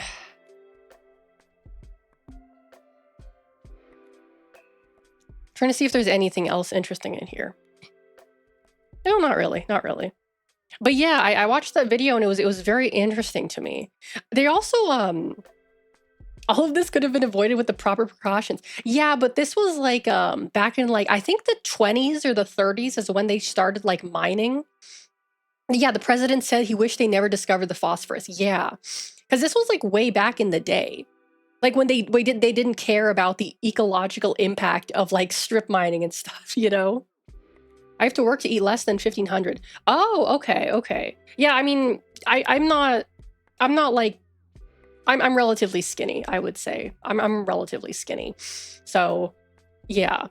Trying to see if there's anything else interesting in here. No, not really. Not really. But yeah, I watched that video and it was very interesting to me. They also all of this could have been avoided with the proper precautions. Yeah, but this was like back in like I think the 20s or the 30s is when they started like mining. Yeah, the president said he wished they never discovered the phosphorus. Yeah. Cuz this was like way back in the day. Like when they didn't care about the ecological impact of like strip mining and stuff, you know? I have to work to eat less than 1,500. Oh, okay, okay. Yeah, I mean, I'm not like I'm relatively skinny, I would say. I'm relatively skinny. So, yeah.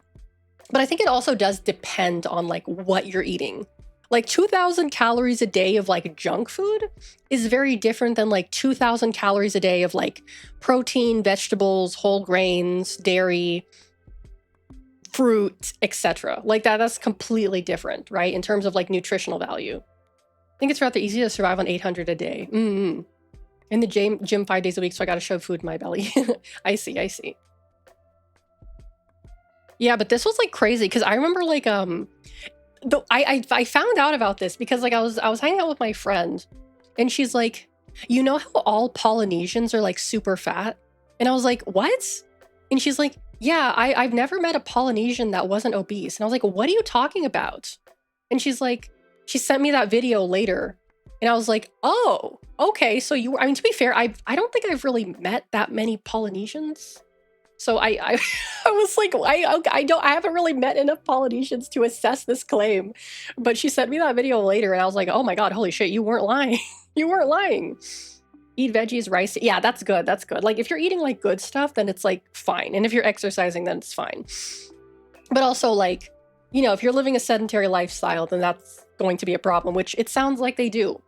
But I think it also does depend on like what you're eating. Like 2,000 calories a day of like junk food is very different than like 2,000 calories a day of like protein, vegetables, whole grains, dairy, fruit, etc. Like that's completely different, right? In terms of like nutritional value. I think it's rather easy to survive on 800 a day. In the gym 5 days a week, so I gotta shove food in my belly. I see, I see. Yeah, but this was like crazy because I remember like I found out about this because like I was hanging out with my friend and she's like, you know how all Polynesians are like super fat? And I was like, what? And she's like, yeah, I've never met a Polynesian that wasn't obese. And I was like, what are you talking about? And she's like, she sent me that video later. And I was like, oh, okay. So I mean, to be fair, I don't think I've really met that many Polynesians. So I was like, I haven't really met enough Polynesians to assess this claim. But she sent me that video later and I was like, oh my God, holy shit, you weren't lying. You weren't lying. Eat veggies, rice. Yeah, that's good. That's good. Like if you're eating like good stuff, then it's like fine. And if you're exercising, then it's fine. But also like, you know, if you're living a sedentary lifestyle, then that's going to be a problem, which it sounds like they do.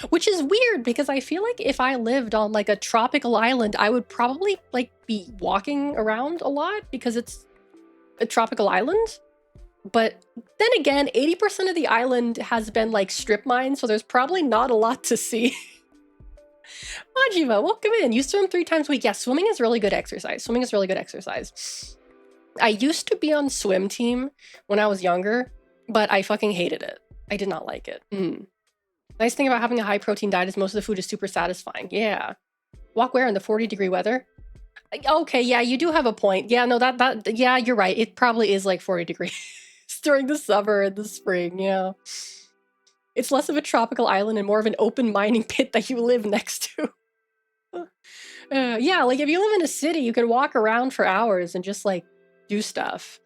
Which is weird because I feel like if I lived on like a tropical island, I would probably like be walking around a lot because it's a tropical island. But then again, 80% of the island has been like strip mined, so there's probably not a lot to see. Majiva, welcome in. You swim 3 times a week. Yeah, swimming is really good exercise. Swimming is really good exercise. I used to be on swim team when I was younger, but I fucking hated it. I did not like it. Nice thing about having a high protein diet is most of the food is super satisfying. Yeah. Walk where in the 40-degree weather? Okay, yeah, you do have a point. Yeah, no, yeah, you're right. It probably is like 40 degrees during the summer and the spring, yeah. It's less of a tropical island and more of an open mining pit that you live next to. Yeah, like if you live in a city, you can walk around for hours and just like do stuff.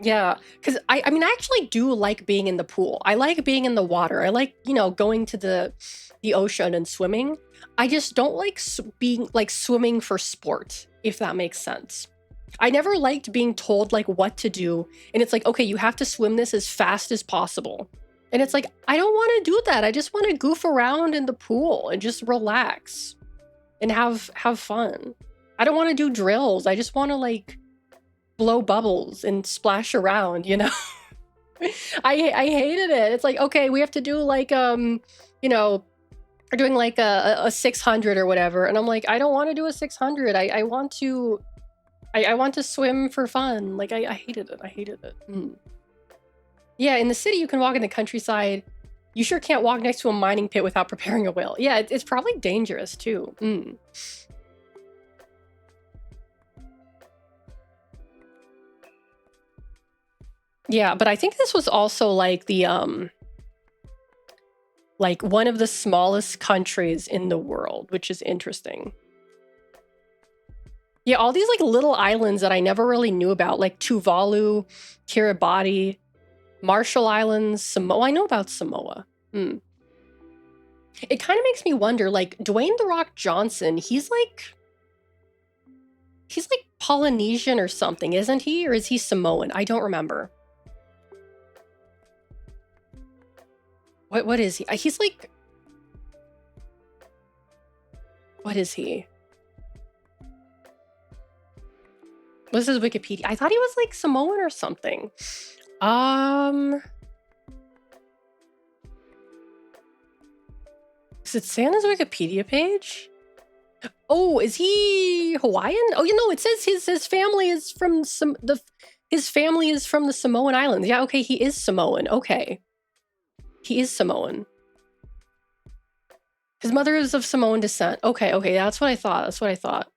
Yeah, because I mean, I actually do like being in the pool. I like being in the water. I like, you know, going to the ocean and swimming. I just don't like being like swimming for sport, if that makes sense. I never liked being told like what to do. And it's like, okay, you have to swim this as fast as possible. And it's like, I don't want to do that. I just want to goof around in the pool and just relax and have fun. I don't want to do drills. I just want to like blow bubbles and splash around, you know. I hated it. It's like, okay, we have to do like you know, we're doing like a 600 or whatever, and I'm like, I don't want to do a 600. I want to swim for fun. Like I hated it. I hated it. Yeah, in the city you can walk in the countryside. You sure can't walk next to a mining pit without preparing a whale. Yeah, it's probably dangerous too. Yeah, but I think this was also like the like one of the smallest countries in the world, which is interesting. Yeah, all these like little islands that I never really knew about, like Tuvalu, Kiribati, Marshall Islands, Samoa. I know about Samoa. It kind of makes me wonder, like Dwayne "The Rock" Johnson, he's like Polynesian or something, isn't he? Or is he Samoan? I don't remember. What is he? He's like, what is he? What's his Wikipedia? I thought he was like Samoan or something. Does it say on his Wikipedia page? Oh, is he Hawaiian? Oh, you know, it says his family is from his family is from the Samoan Islands. Yeah, okay, he is Samoan. Okay. He is Samoan. His mother is of Samoan descent. Okay, okay, that's what I thought. That's what I thought.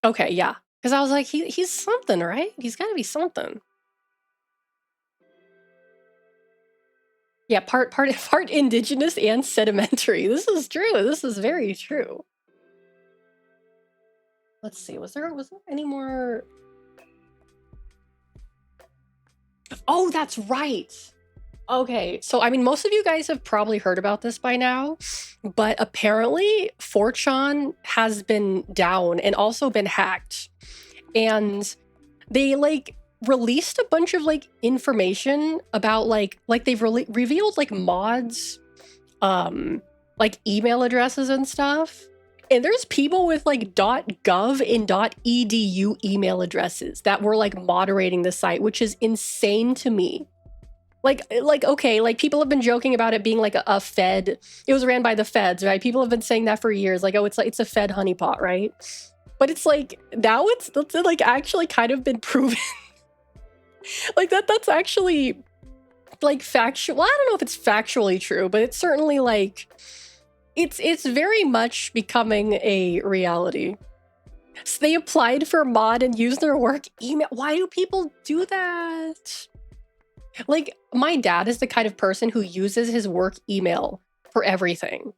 Okay, yeah. Because I was like, he's something, right? He's got to be something. Yeah, part indigenous and sedimentary. This is true. This is very true. Let's see. Was there any more? Oh, that's right. Okay, so I mean, most of you guys have probably heard about this by now, but apparently 4chan has been down and also been hacked. And they like released a bunch of like information about like they've revealed like mods, like email addresses and stuff. And there's people with like .gov and .edu email addresses that were like moderating the site, which is insane to me. Like okay, like people have been joking about it being like a Fed. It was ran by the Feds, right? People have been saying that for years. Like, oh, it's a Fed honeypot, right? But it's like now it's like actually kind of been proven. Like that's actually like factual. Well, I don't know if it's factually true, but it's certainly like it's very much becoming a reality. So they applied for mod and used their work email. Why do people do that? Like, my dad is the kind of person who uses his work email for everything,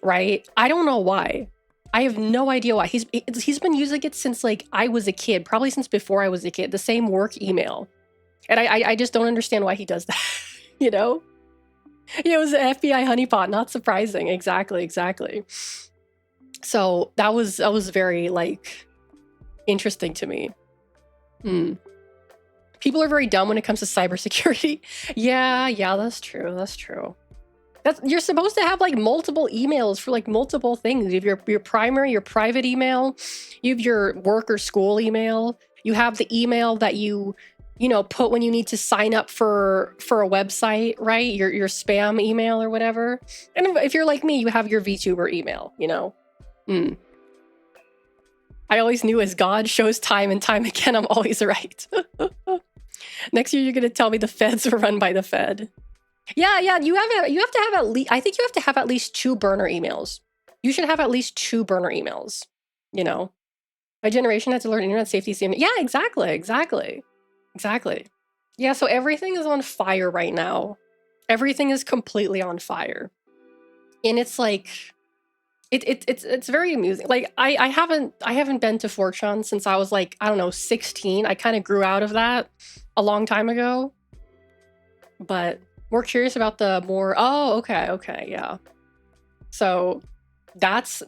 right? I don't know why. I have no idea why. He's been using it since like I was a kid, probably since before I was a kid, the same work email. And I just don't understand why he does that, you know? Yeah, it was an FBI honeypot, not surprising. Exactly. So that was very like interesting to me. People are very dumb when it comes to cybersecurity. Yeah, that's true. You're supposed to have like multiple emails for like multiple things. You have your primary, your private email, you have your work or school email, you have the email that you put when you need to sign up for a website, right? Your spam email or whatever. And if you're like me, you have your VTuber email, I always knew as God shows time and time again, I'm always right. Next year, you're going to tell me the feds were run by the Fed. Yeah, you have to have at least, I think you have to have at least 2 burner emails. You should have at least 2 burner emails, My generation had to learn internet safety. Yeah, exactly. Yeah, so everything is on fire right now. Everything is completely on fire. And it's like, it's very amusing. Like I haven't been to 4chan since I was like, I don't know, 16. I kind of grew out of that a long time ago. But we're curious about the more, oh, okay, yeah. So that's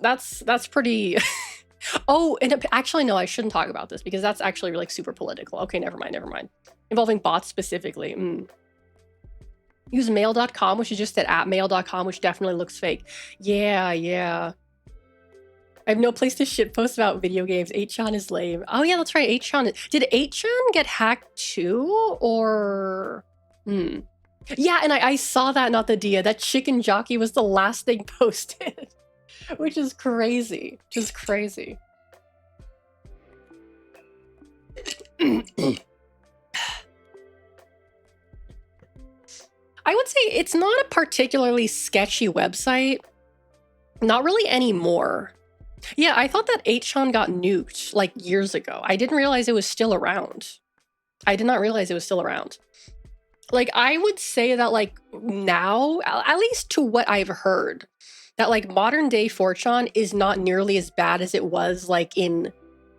pretty oh, and actually no, I shouldn't talk about this because that's actually like super political. Okay, never mind. Involving bots specifically. Use mail.com, which is just at mail.com, which definitely looks fake. Yeah. I have no place to shitpost about video games. 8chan is lame. Oh yeah, that's right. 8chan. Did 8chan get hacked too? Or yeah, and I saw that, not the Dia. That chicken jockey was the last thing posted. Which is crazy. I would say it's not a particularly sketchy website. Not really anymore. Yeah, I thought that 8chan got nuked like years ago. I didn't realize it was still around. Like, I would say that like now, at least to what I've heard, that like modern day 4chan is not nearly as bad as it was like in,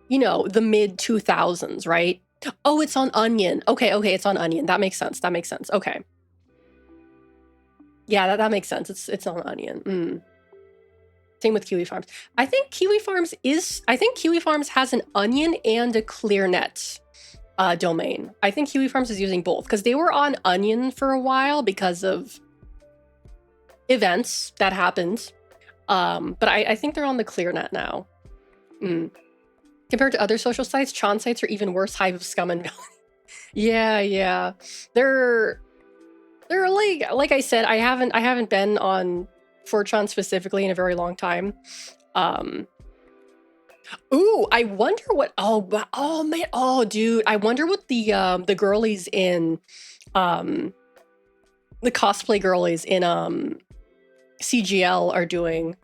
the mid 2000s, right? Oh, it's on Onion. Okay, it's on Onion. That makes sense. Okay. Yeah, that makes sense. It's on Onion. Same with Kiwi Farms. I think Kiwi Farms has an Onion and a ClearNet. domain. I think Kiwi Farms is using both because they were on Onion for a while because of events that happened. But I think they're on the ClearNet now. Compared to other social sites, Chon sites are even worse. Hive of scum and villainy. Yeah. They're like I said, I haven't been on 4chan specifically in a very long time. Ooh, I wonder what dude, I wonder what the girlies in the cosplay girlies in CGL are doing.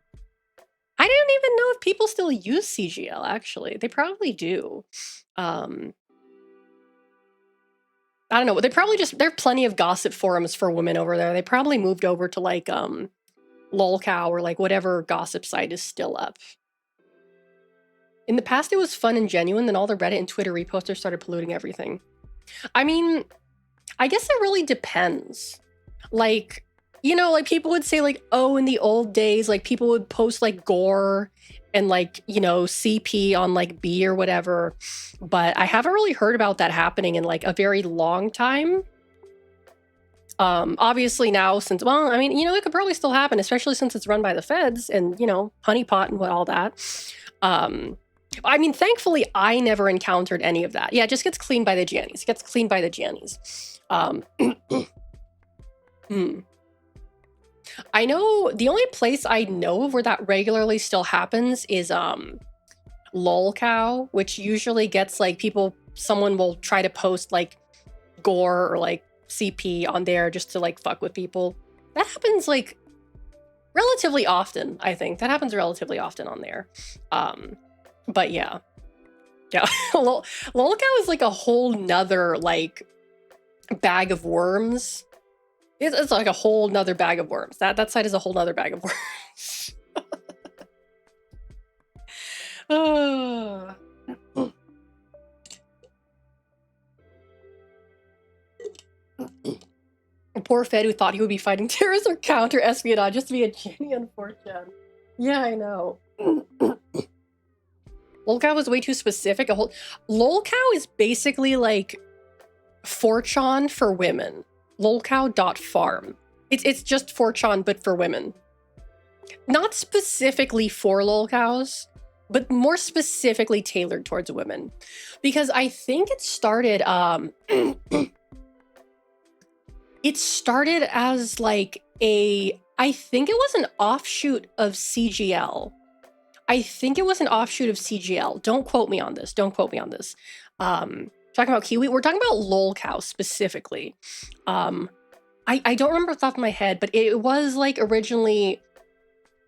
I didn't even know if people still use CGL, actually. They probably do. I don't know. They probably there are plenty of gossip forums for women over there. They probably moved over to like lolcow or like whatever gossip site is still up. In the past, it was fun and genuine, then all the Reddit and Twitter reposters started polluting everything. I mean, I guess it really depends. Like, you know, like people would say like, oh, in the old days, like people would post like gore and like, you know, CP on like B or whatever. But I haven't really heard about that happening in like a very long time. Obviously now since, well, I mean, you know, it could probably still happen, especially since it's run by the feds and, you know, honeypot and all that. I mean, thankfully, I never encountered any of that. Yeah, it just gets cleaned by the Jannies. It gets cleaned by the Jannies. I know the only place I know of where that regularly still happens is lolcow, which usually gets like someone will try to post like gore or like CP on there just to like fuck with people. That happens like relatively often, I think. That happens relatively often on there. But yeah. lolcow is like a whole nother like bag of worms. It's like a whole nother bag of worms. That side is a whole nother bag of worms. A poor Fed who thought he would be fighting terrorism or counter espionage just to be a genie on 4chan. Yeah, I know. lolcow was way too specific. lolcow is basically like 4chan for women. lolcow.farm. It's just 4chan, but for women. Not specifically for lolcows, but more specifically tailored towards women. Because I think it started, it started as like I think it was an offshoot of CGL. Don't quote me on this. Talking about Kiwi, we're talking about lolcow specifically. I don't remember off the top of my head, but it was like originally,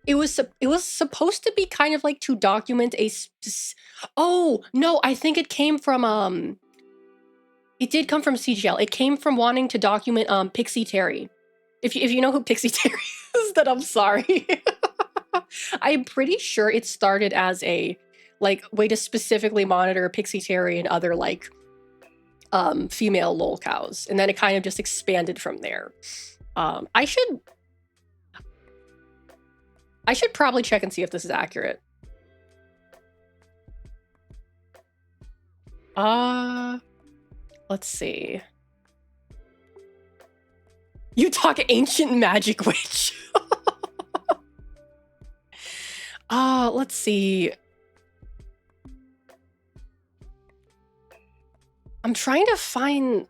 it was supposed to be kind of like to document oh no, I think it came from it did come from CGL. It came from wanting to document Pixie Terry. If you know who Pixie Terry is, then I'm sorry. I'm pretty sure it started as a like way to specifically monitor Pixie Terry and other like female lolcows, and then it kind of just expanded from there. I should probably check and see if this is accurate. Let's see. You talk ancient magic witch. Let's see. I'm trying to find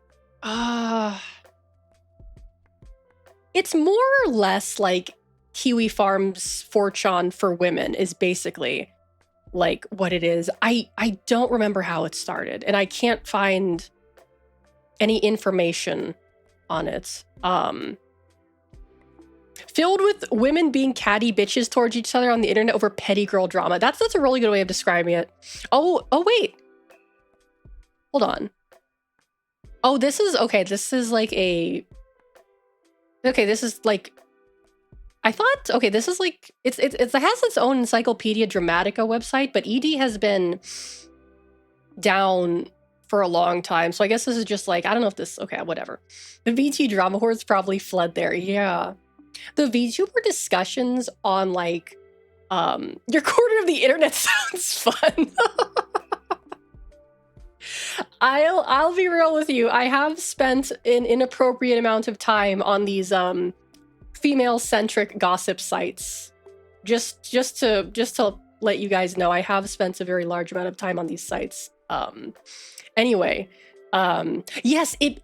it's more or less like Kiwi Farms 4chan for women is basically like what it is. I don't remember how it started, and I can't find any information on it. Filled with women being catty bitches towards each other on the internet over petty girl drama. That's a really good way of describing it. Oh wait. Hold on. Oh, this is okay. This is like a. Okay, this is like. I thought. Okay, this is like it has its own Encyclopedia Dramatica website, but ED has been down for a long time, so I guess this is just like I don't know if this. Okay, whatever. The VT drama hordes probably fled there. Yeah, the VTuber discussions on like your corner of the internet sounds fun. I'll be real with you. I have spent an inappropriate amount of time on these female-centric gossip sites. Just to let you guys know, I have spent a very large amount of time on these sites. Anyway, yes, it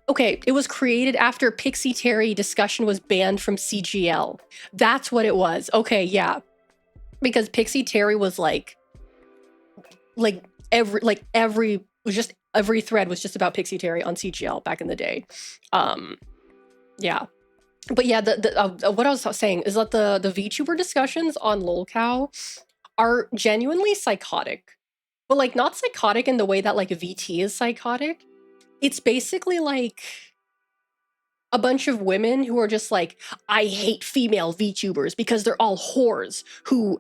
was created after Pixie Terry discussion was banned from CGL. That's what it was. Okay, yeah. Because Pixie Terry was every thread was just about Pixie Terry on CGL back in the day. Yeah. But yeah, what I was saying is that the VTuber discussions on LolCow are genuinely psychotic. But like not psychotic in the way that like VT is psychotic. It's basically like a bunch of women who are just like, I hate female VTubers because they're all whores who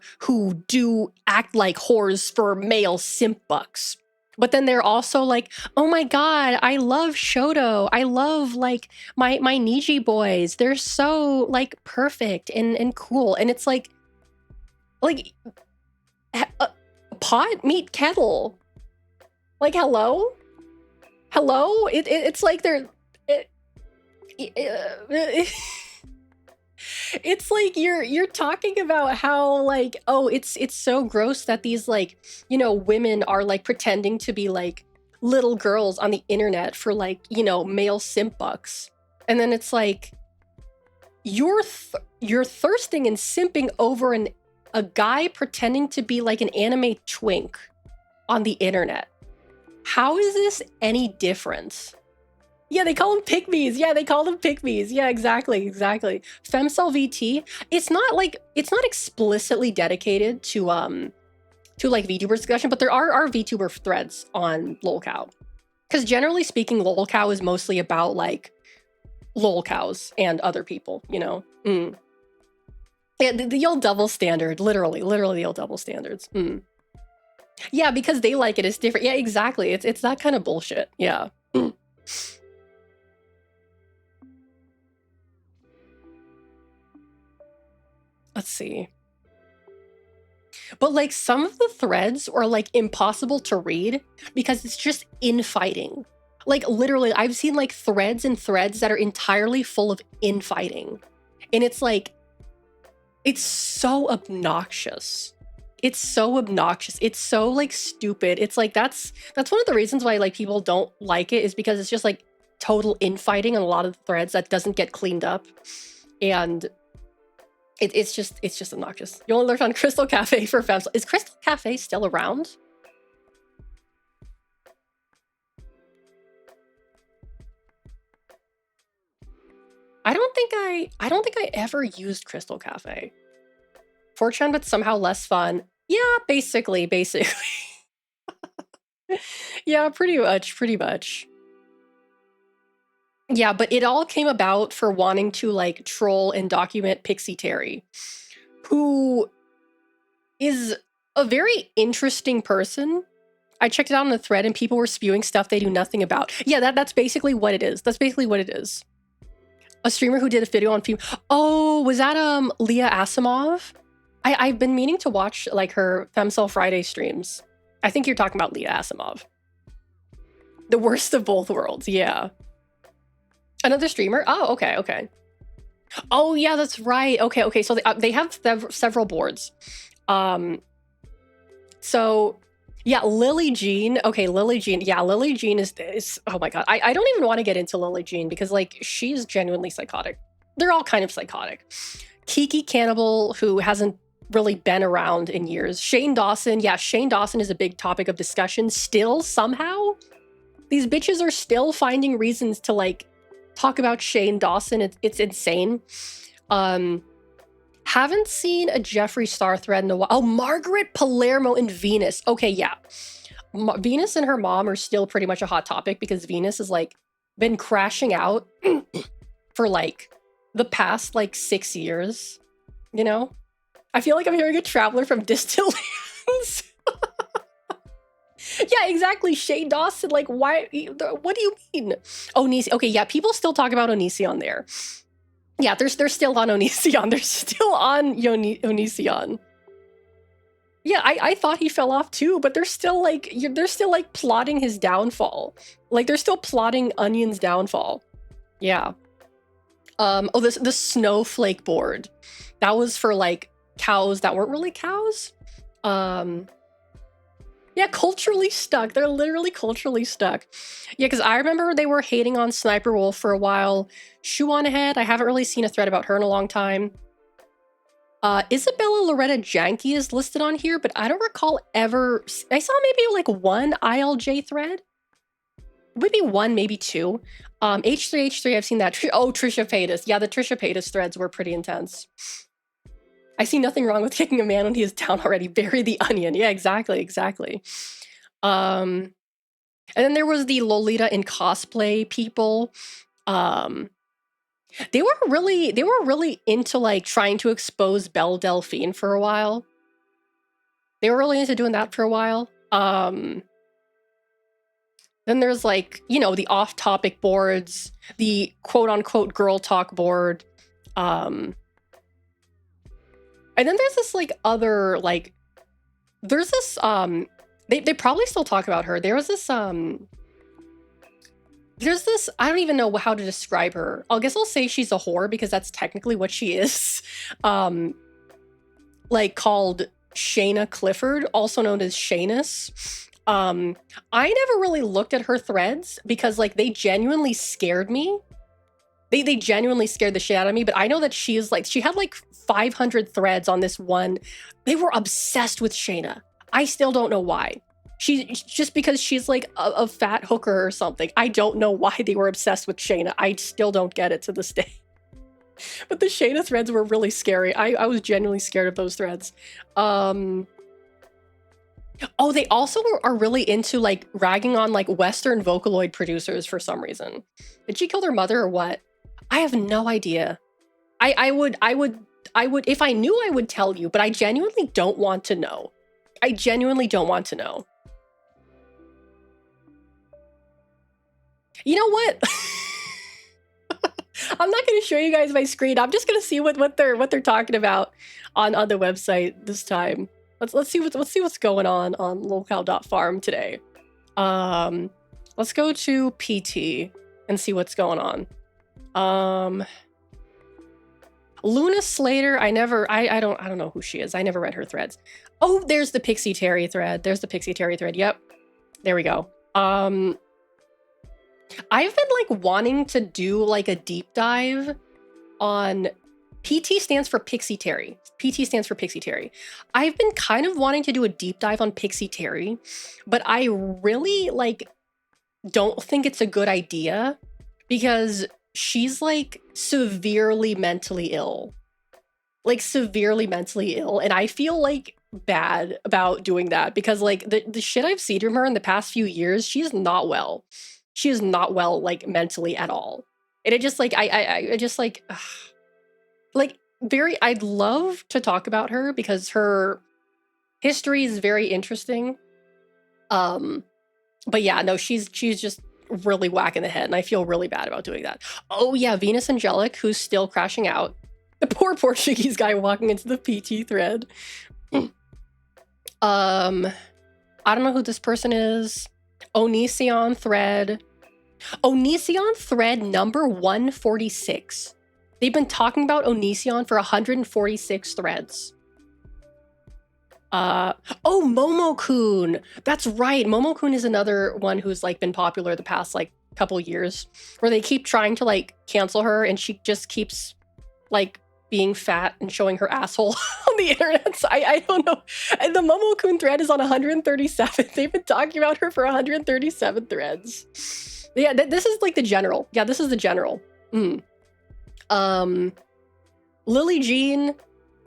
do act like whores for male simp bucks. But then they're also like, oh my god, I love Shoto. I love like my Niji boys. They're so like perfect and cool. And it's like pot meet kettle. Like hello? It's like they're it's like you're talking about how like, oh, it's so gross that these like, you know, women are like pretending to be like little girls on the internet for like, you know, male simp bucks. And then it's like you're thirsting and simping over a guy pretending to be like an anime twink on the internet. How is this any different? Yeah, they call them pygmies. Yeah, they call them pygmies. Yeah, exactly. Femcel VT, it's not explicitly dedicated to like VTuber discussion, but there are VTuber threads on LolCow. Because generally speaking, LolCow is mostly about like LolCows and other people, you know? Yeah, the old double standard, literally the old double standards. Yeah, because they like it, it's different. Yeah, exactly. It's that kind of bullshit. Yeah. Let's see. But like some of the threads are like impossible to read because it's just infighting. Like literally, I've seen like threads and threads that are entirely full of infighting. And it's like, it's so obnoxious. It's so obnoxious. It's so like stupid. It's like, that's one of the reasons why like people don't like it, is because it's just like total infighting on a lot of the threads that doesn't get cleaned up. And it's just obnoxious. You only learn on Crystal Cafe for femmes. Is Crystal Cafe still around? I don't think I ever used Crystal Cafe. 4chan, but somehow less fun. Yeah, basically. Yeah, pretty much. Yeah, but it all came about for wanting to like troll and document Pixie Terry, who is a very interesting person. I checked it out on the thread and people were spewing stuff they do nothing about. Yeah, that's basically what it is. That's basically what it is. A streamer who did a video on female. Oh, was that Leah Asimov? I've been meaning to watch like her Femcel Friday streams. I think you're talking about Leah Asimov. The worst of both worlds, yeah. Another streamer? Oh, okay. Oh, yeah, that's right. Okay. So they have several boards. So yeah, Lily Jean. Okay, Lily Jean. Yeah, Lily Jean is oh my god. I don't even want to get into Lily Jean because like she's genuinely psychotic. They're all kind of psychotic. Kiki Cannibal, who hasn't really been around in years. Shane Dawson. Yeah, Shane Dawson is a big topic of discussion still somehow. These bitches are still finding reasons to like talk about Shane Dawson. It's insane. Haven't seen a Jeffree Star thread in a while. Oh, Margaret Palermo and Venus. Okay, yeah. Venus and her mom are still pretty much a hot topic because Venus has like been crashing out for like the past like 6 years, you know? I feel like I'm hearing a traveler from distant lands. Yeah, exactly. Shane Dawson, like, why? What do you mean? Onision. Okay, yeah, people still talk about Onision there. Yeah, they're still on Onision. They're still on Onision. Yeah, I thought he fell off too, but they're still like plotting his downfall. Like they're still plotting Onion's downfall. Yeah. Oh, this snowflake board. That was for like cows that weren't really cows. Yeah, culturally stuck. They're literally culturally stuck. Yeah, because I remember they were hating on Sniper Wolf for a while. Shoe on ahead. I haven't really seen a thread about her in a long time. Isabella Loretta Janke is listed on here, but I don't recall ever. I saw maybe like one ILJ thread. Maybe one, maybe two. H3H3, I've seen that. Oh, Trisha Paytas. Yeah, the Trisha Paytas threads were pretty intense. I see nothing wrong with kicking a man when he is down already. Bury the onion. Yeah, exactly. And then there was the Lolita in cosplay people. They were really into like trying to expose Belle Delphine for a while. They were really into doing that for a while. Then there's like, you know, the off-topic boards, the quote-unquote girl talk board. And then there's this like other like there's this they probably still talk about her. There's this I don't even know how to describe her. I guess I'll say she's a whore because that's technically what she is. Like called Shayna Clifford, also known as Shayness. I never really looked at her threads because like they genuinely scared me. They genuinely scared the shit out of me, but I know that she had like 500 threads on this one. They were obsessed with Shayna. I still don't know why. Just because she's like a fat hooker or something. I don't know why they were obsessed with Shayna. I still don't get it to this day. But the Shayna threads were really scary. I was genuinely scared of those threads. Oh, they also are really into like ragging on like Western Vocaloid producers for some reason. Did she kill their mother or what? I have no idea. I would, if I knew, I would tell you, but I genuinely don't want to know. I genuinely don't want to know. You know what? I'm not going to show you guys my screen. I'm just going to see what they're talking about on the website this time. Let's see what's going on locale.farm today. Let's go to PT and see what's going on. Luna Slater, I don't know who she is. I never read her threads. Oh, there's the Pixie Terry thread. Yep. There we go. I've been like wanting to do like a deep dive on PT stands for Pixie Terry. PT stands for Pixie Terry. I've been kind of wanting to do a deep dive on Pixie Terry, but I really like don't think it's a good idea because she's like severely mentally ill. And I feel like bad about doing that because like the shit I've seen from her in the past few years, she is not well. She is not well like mentally at all. And it just like I just like ugh. Like I'd love to talk about her because her history is very interesting. But yeah, no, she's just really whack in the head and I feel really bad about doing that. Oh yeah, Venus Angelic, who's still crashing out. The poor Portuguese guy walking into the PT thread. I don't know who this person is. Onision thread number 146. They've been talking about Onision for 146 threads. Oh, Momo-kun. That's right. Momo-kun is another one who's like been popular the past like couple years where they keep trying to like cancel her and she just keeps like being fat and showing her asshole on the internet. So I don't know. And the Momo-kun thread is on 137. They've been talking about her for 137 threads. Yeah, this is like the general. Yeah, this is the general. Lily Jean,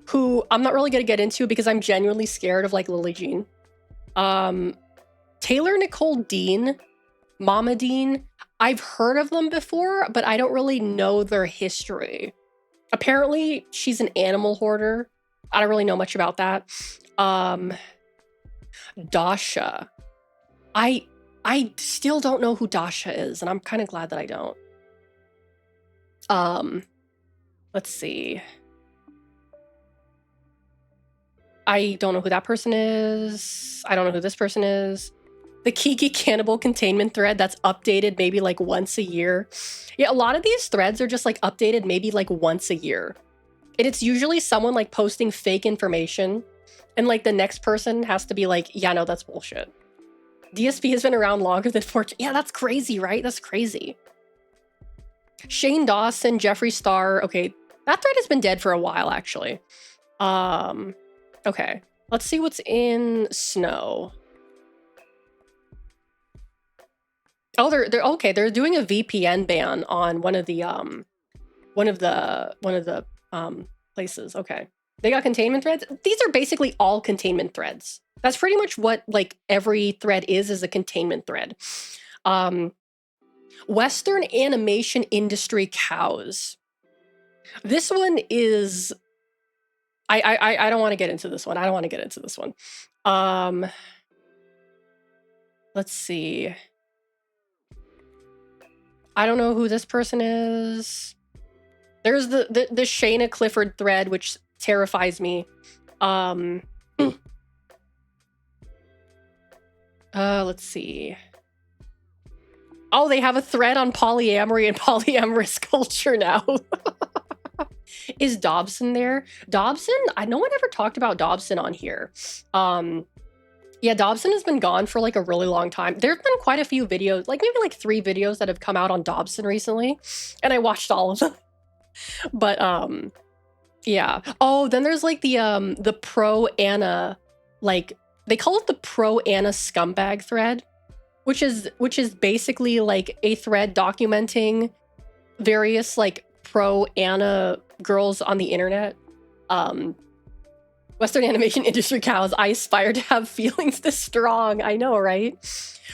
who I'm not really gonna get into because I'm genuinely scared of like Lily Jean. Taylor Nicole Dean, Mama Dean, I've heard of them before, but I don't really know their history. Apparently, she's an animal hoarder. I don't really know much about that. Dasha. I still don't know who Dasha is, and I'm kind of glad that I don't. Let's see. I don't know who that person is. I don't know who this person is. The Kiki Cannibal containment thread that's updated maybe like once a year. Yeah, a lot of these threads are just like updated maybe like once a year. And it's usually someone like posting fake information. And like the next person has to be like, yeah, no, that's bullshit. DSP has been around longer than 14. Yeah, that's crazy, right? That's crazy. Shane Dawson, Jeffree Star. Okay, that thread has been dead for a while, actually. Okay, let's see what's in Snow. Oh, they're okay. They're doing a VPN ban on one of the places. Okay, they got containment threads. These are basically all containment threads. That's pretty much what like every thread is a containment thread. Western animation industry cows. This one is. I don't want to get into this one. I don't want to get into this one. Let's see. I don't know who this person is. There's the Shayna Clifford thread, which terrifies me. Let's see. Oh, they have a thread on polyamory and polyamorous culture now. Is Dobson there? Dobson? No one ever talked about Dobson on here. Yeah, Dobson has been gone for like a really long time. There have been quite a few videos, like maybe like 3 videos that have come out on Dobson recently, and I watched all of them. But yeah. Oh, then there's like the pro Anna, like they call it the pro Anna scumbag thread, which is basically like a thread documenting various like pro Anna girls on the internet. Western animation industry cows. I aspire to have feelings this strong. I know, right?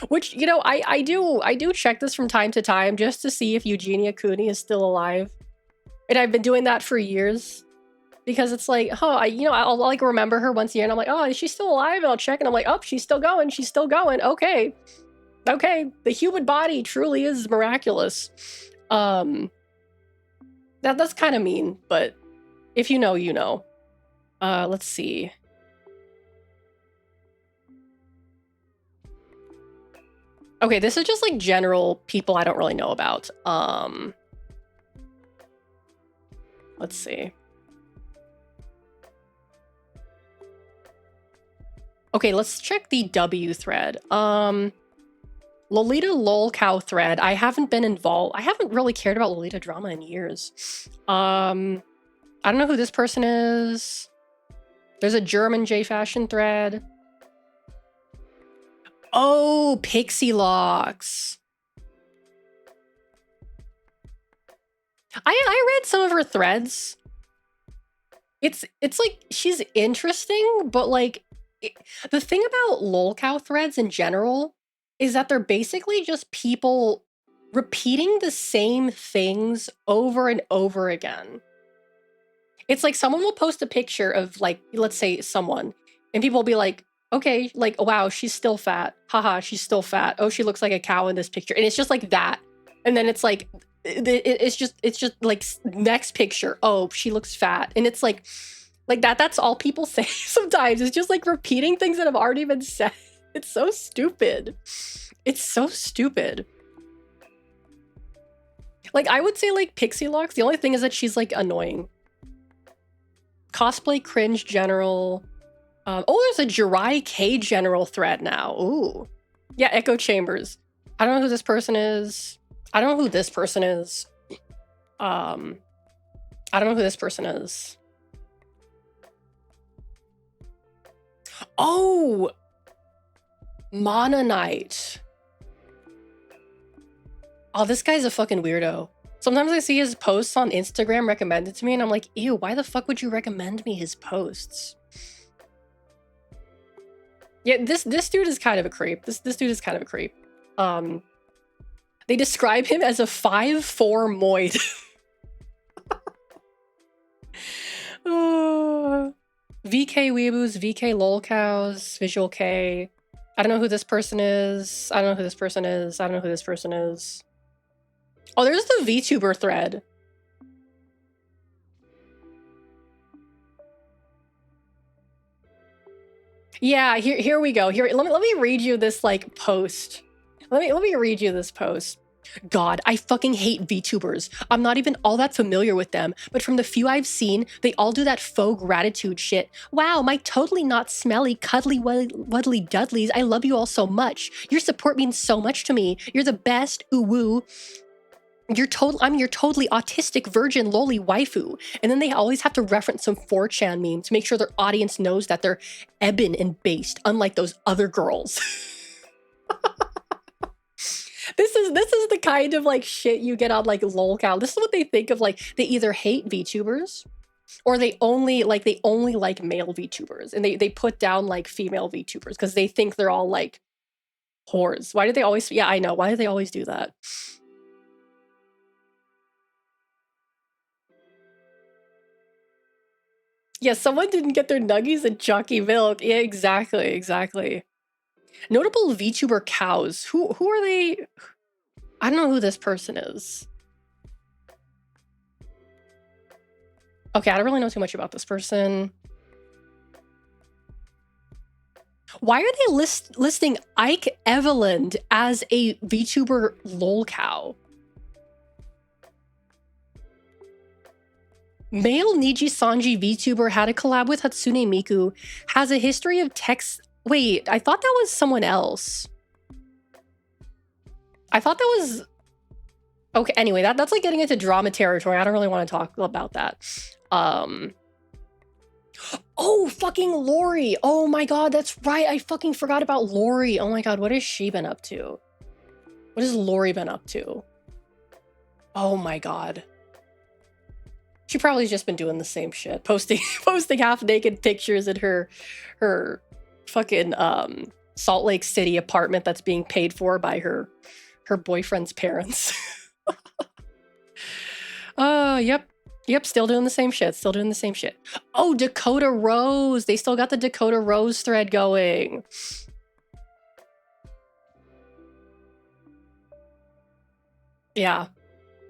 Which, you know, I do check this from time to time just to see if Eugenia Cooney is still alive. And I've been doing that for years because it's like, oh, I'll like remember her once a year and I'm like, oh, is she still alive? And I'll check and I'm like, oh, she's still going. She's still going. Okay. The human body truly is miraculous. That's kind of mean, but if you know, you know. Let's see. Okay, this is just like general people I don't really know about. Let's see. Okay, let's check the W thread. Lolita lol cow thread. I haven't been involved. I haven't really cared about Lolita drama in years. I don't know who this person is. There's a German J fashion thread. Oh, Pixie Locks. I read some of her threads. It's like she's interesting, but like the thing about lolcow threads in general is that they're basically just people repeating the same things over and over again. It's like someone will post a picture of like, let's say someone, and people will be like, okay, like, wow, she's still fat. Haha, she's still fat. Oh, she looks like a cow in this picture. And it's just like that. And then it's like, it's just like next picture. Oh, she looks fat. And it's like that. That's all people say sometimes. It's just like repeating things that have already been said. It's so stupid. It's so stupid. Like, I would say like Pixie Locks. The only thing is that she's like annoying. Cosplay cringe general. Oh, there's a Jirai K general thread now. Ooh. Yeah, Echo Chambers. I don't know who this person is. I don't know who this person is. I don't know who this person is. Oh! Mononite. Oh, this guy's a fucking weirdo. Sometimes I see his posts on Instagram recommended to me and I'm like, ew, why the fuck would you recommend me his posts? Yeah, this dude is kind of a creep. This dude is kind of a creep. They describe him as a 5'4" moid. VK Weeboos, VK Lolcows, Visual K. I don't know who this person is. I don't know who this person is. I don't know who this person is. Oh, there's the VTuber thread. Yeah, here we go. Here, let me read you this like post. Let me read you this post. God, I fucking hate VTubers. I'm not even all that familiar with them, but from the few I've seen, they all do that faux gratitude shit. Wow, my totally not smelly, cuddly, wuddly dudleys. I love you all so much. Your support means so much to me. You're the best. Ooh woo. I'm your totally autistic virgin loli waifu. And then they always have to reference some 4chan meme to make sure their audience knows that they're ebon and based, unlike those other girls. This is the kind of like shit you get on like lolcow. This is what they think of, like they either hate VTubers or they only like male VTubers, and they put down like female VTubers because they think they're all like whores. Why do they always, yeah, I know, why do they always do that? Yeah, someone didn't get their nuggies and chalky milk. Yeah, exactly. Notable VTuber cows. Who are they? I don't know who this person is. Okay, I don't really know too much about this person. Why are they listing Ike Eveland as a VTuber lolcow? Male Niji Sanji VTuber had a collab with Hatsune Miku, has a history of text. Wait, I thought that was someone else. I thought that was... Okay, anyway, that's like getting into drama territory. I don't really want to talk about that. Oh, fucking Lori. Oh my god, that's right. I fucking forgot about Lori. Oh my god, what has she been up to? What has Lori been up to? Oh my god. She probably just been doing the same shit. Posting half-naked pictures in her fucking Salt Lake City apartment that's being paid for by her boyfriend's parents. Yep, still doing the same shit. Oh, Dakota Rose. They still got the Dakota Rose thread going. Yeah.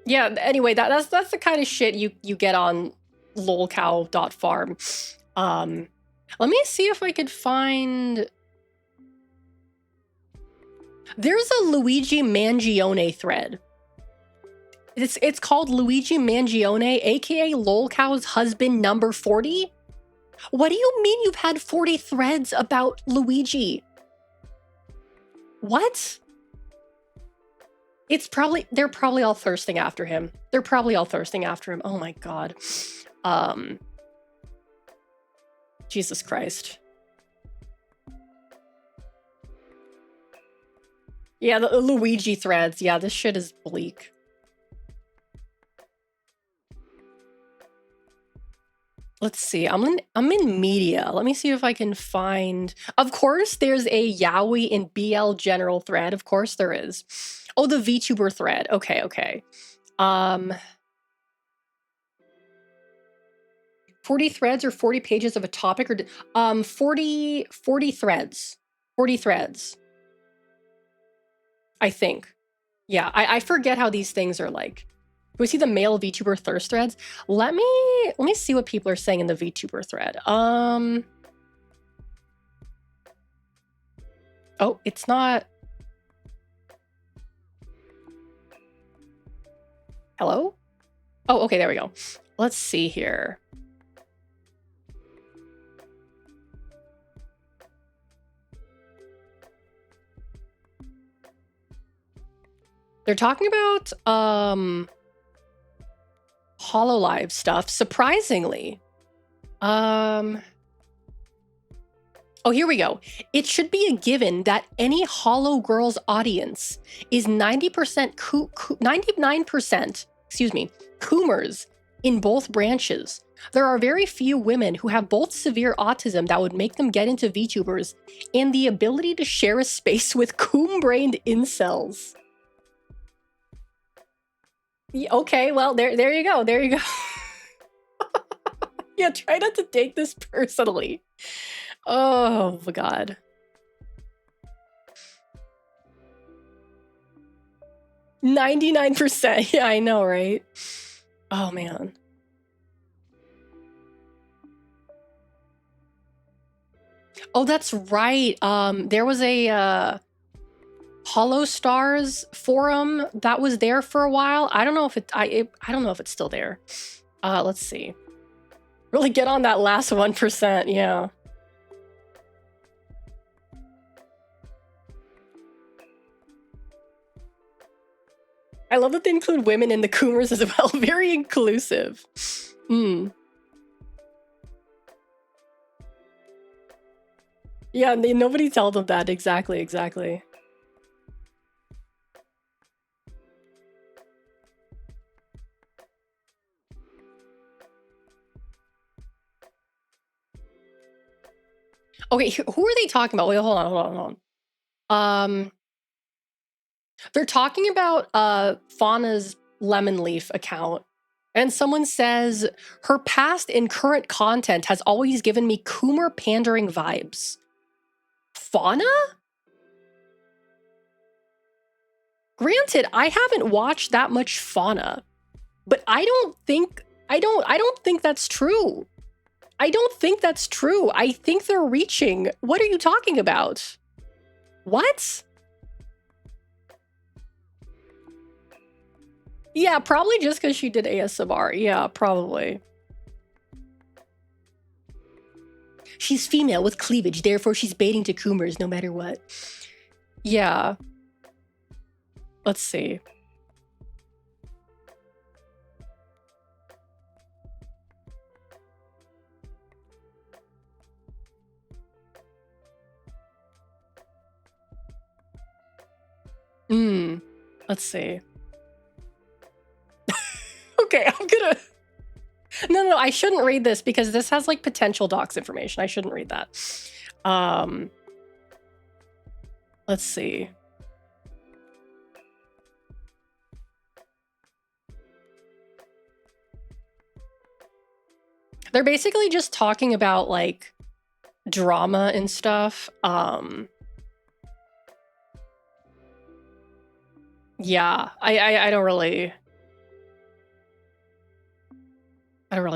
Anyway, that's the kind of shit you get on lolcow.farm. Let me see if I could find... There's a Luigi Mangione thread. It's called Luigi Mangione, aka lolcow's husband number 40. What do you mean you've had 40 threads about Luigi? What? They're probably all thirsting after him. Oh my god. Jesus Christ. Yeah, the Luigi threads. Yeah, this shit is bleak. Let's see. I'm in media. Let me see if I can find... Of course, there's a Yaoi and BL general thread. Of course there is. Oh, the VTuber thread. Okay. 40 threads or 40 pages of a topic, or 40 threads. 40 threads. I think. Yeah, I forget how these things are like. Do we see the male VTuber thirst threads? Let me see what people are saying in the VTuber thread. Oh, it's not... Hello? Oh, okay, there we go. Let's see here. They're talking about HoloLive stuff, surprisingly. Oh, here we go. It should be a given that any Holo Girls audience is 99%, Coomers in both branches. There are very few women who have both severe autism that would make them get into VTubers and the ability to share a space with coom-brained incels. Okay, well, there you go. Yeah, try not to take this personally. Oh my god. %. Yeah, I know, right? Oh man. Oh, that's right. There was a Hollow Stars forum that was there for a while. I don't know if I don't know if it's still there. Let's see. Really get on that last 1%, yeah. I love that they include women in the Coomers as well. Very inclusive. Yeah, nobody tells them that. Exactly. Okay, who are they talking about? Wait, hold on. They're talking about Fauna's Lemon Leaf account, and someone says her past and current content has always given me Coomer pandering vibes. Fauna? Granted, I haven't watched that much Fauna, but I don't think that's true. I don't think that's true. I think they're reaching. What are you talking about? What? Yeah, probably just because she did ASMR. Yeah, probably. She's female with cleavage, therefore she's baiting to Coomers no matter what. Yeah. Let's see. Let's see. Okay, I'm gonna... No, I shouldn't read this because this has like potential docs information. I shouldn't read that. Let's see. They're basically just talking about like drama and stuff. Yeah, I don't really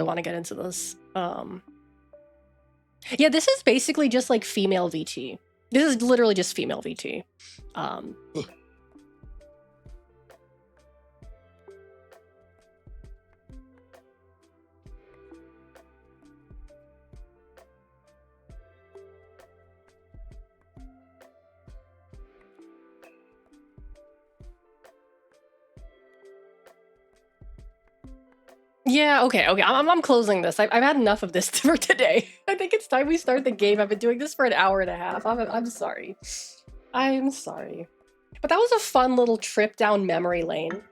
want to get into this. Yeah, this is basically just like female VT. This is literally just female VT. Yeah, okay. I'm closing this. I've had enough of this for today. I think it's time we start the game. I've been doing this for an hour and a half. I'm sorry. I'm sorry. But that was a fun little trip down memory lane.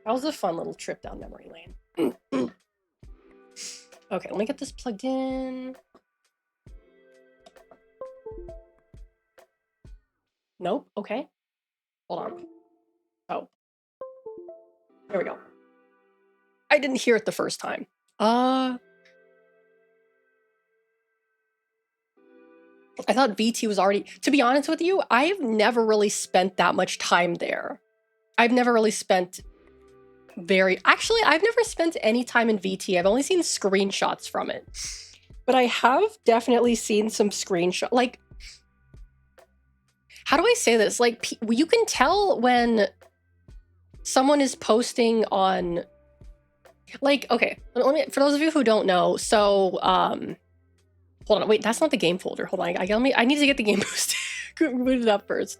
Okay, let me get this plugged in. Nope. Okay. Hold on. Oh. There we go. I didn't hear it the first time. I thought VT was already... To be honest with you, I've never really spent that much time there. I've never really spent Actually, I've never spent any time in VT. I've only seen screenshots from it. But I have definitely seen some screenshots. Like, how do I say this? Like, you can tell when someone is posting on... Like, okay, for those of you who don't know, so, hold on, wait, that's not the game folder. Hold on, I need to get the game booted up first.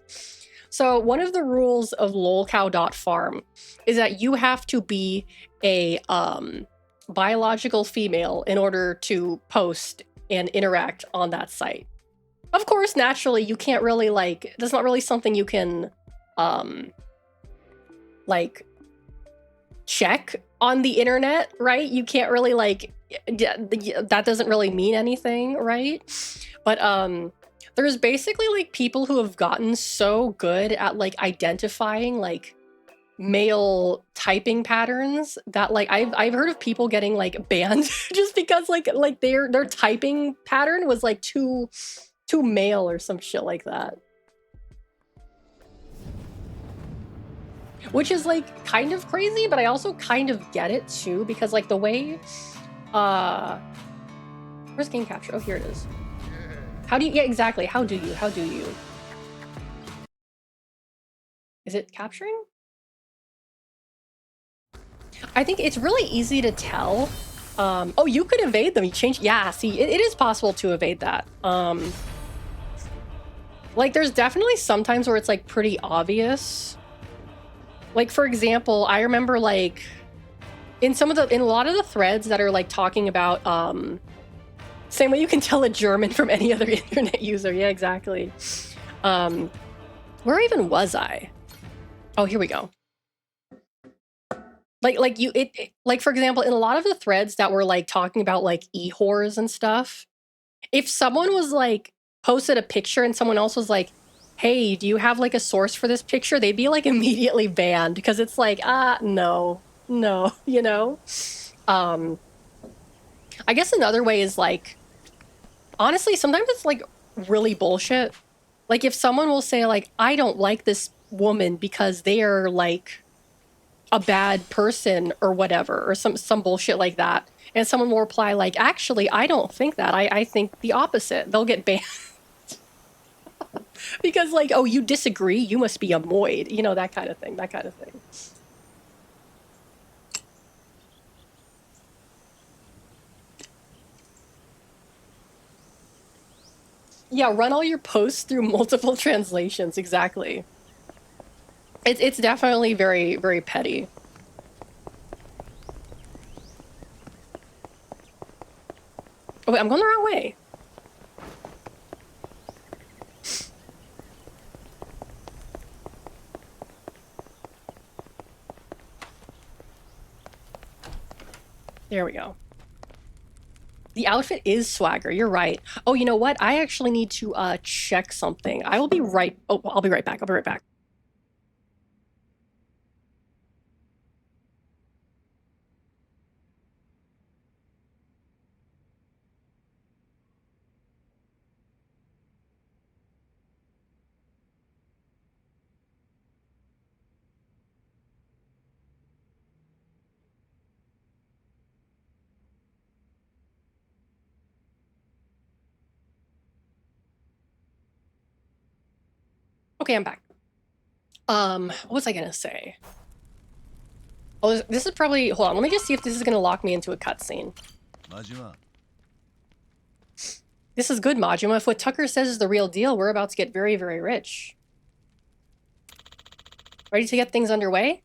So one of the rules of lolcow.farm is that you have to be a biological female in order to post and interact on that site. Of course, naturally, you can't really, like, that's not really something you can, like, check on the internet, right? You can't really, like, that doesn't really mean anything, right? But there's basically like people who have gotten so good at like identifying like male typing patterns that like I've heard of people getting like banned just because like their typing pattern was like too male or some shit like that. Which is like kind of crazy, but I also kind of get it too, because like the way where's game capture? Oh, here it is. How do you, yeah, exactly. How do you? How do you? Is it capturing? I think it's really easy to tell. Oh, you could evade them. You change. Yeah, see, it is possible to evade that. Like, there's definitely sometimes where it's like pretty obvious. Like, for example, I remember like in a lot of the threads that are like talking about same way you can tell a German from any other internet user. Yeah, exactly. Where even was I? Oh, here we go. Like for example, in a lot of the threads that were like talking about like e-whores and stuff, if someone was like posted a picture and someone else was like, hey, do you have like a source for this picture? They'd be like immediately banned because it's like, no, you know? I guess another way is like, honestly, sometimes it's like really bullshit. Like if someone will say like, I don't like this woman because they are like a bad person or whatever, or some bullshit like that. And someone will reply like, actually, I don't think that. I think the opposite. They'll get banned. Because like, oh, you disagree? You must be a moid. You know, that kind of thing. That kind of thing. Yeah, run all your posts through multiple translations. Exactly. It's definitely very, very petty. Oh, wait, I'm going the wrong way. There we go. The outfit is swagger. You're right. Oh, you know what? I actually need to check something. I will be right. Oh, I'll be right back. I'll be right back. Okay, I'm back. What was I gonna say? Oh, this is probably. Hold on. Let me just see if this is gonna lock me into a cutscene. This is good, Majima. If what Tucker says is the real deal, we're about to get very, very rich. Ready to get things underway?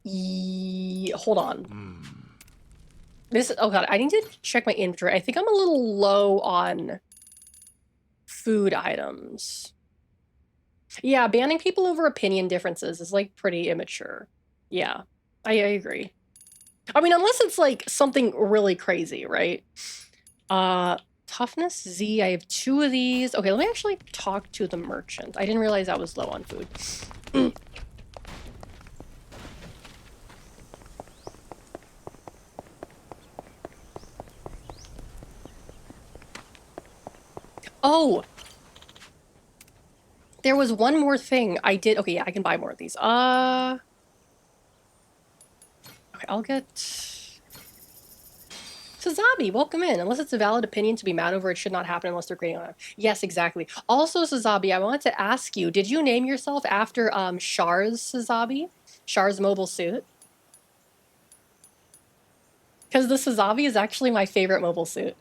Hold on. Oh god, I need to check my inventory. I think I'm a little low on food items. Yeah, banning people over opinion differences is like pretty immature. Yeah, I agree. I mean, unless it's like something really crazy, right? Toughness Z, I have 2 of these. Okay, let me actually talk to the merchant. I didn't realize I was low on food. Oh! There was one more thing I did. Okay, yeah, I can buy more of these. Okay, I'll get... Sazabi, welcome in. Unless it's a valid opinion to be mad over, it should not happen unless they're grading on it. Yes, exactly. Also, Sazabi, I wanted to ask you, did you name yourself after Char's Sazabi? Char's mobile suit? Because the Sazabi is actually my favorite mobile suit.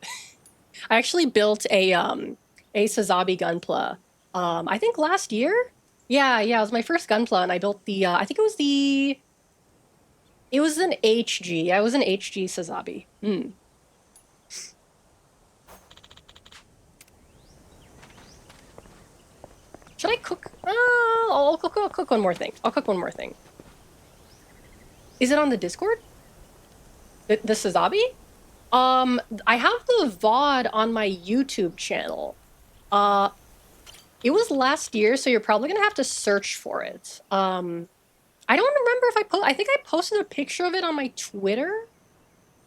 I actually built a Sazabi Gunpla, I think last year? Yeah, it was my first Gunpla, and I built the, I think it was the... It was an HG. I was an HG Sazabi. Should I cook? I'll cook one more thing. I'll cook one more thing. Is it on the Discord? The Sazabi? I have the VOD on my YouTube channel. It was last year, so you're probably gonna have to search for it. I don't remember if I think I posted a picture of it on my Twitter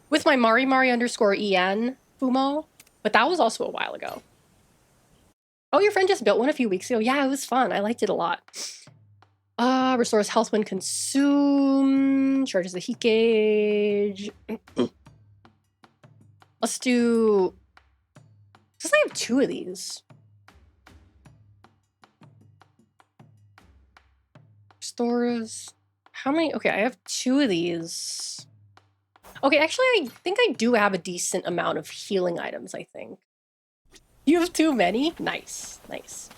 with my Mari_en Fumo, but that was also a while ago. Oh, your friend just built one a few weeks ago. Yeah, it was fun. I liked it a lot. Restores health when consumed. Charges the heat gauge. Let's do Says I have 2 of these. Stores. How many? Okay, I have 2 of these. Okay, actually, I think I do have a decent amount of healing items, I think. You have too many? Nice, nice.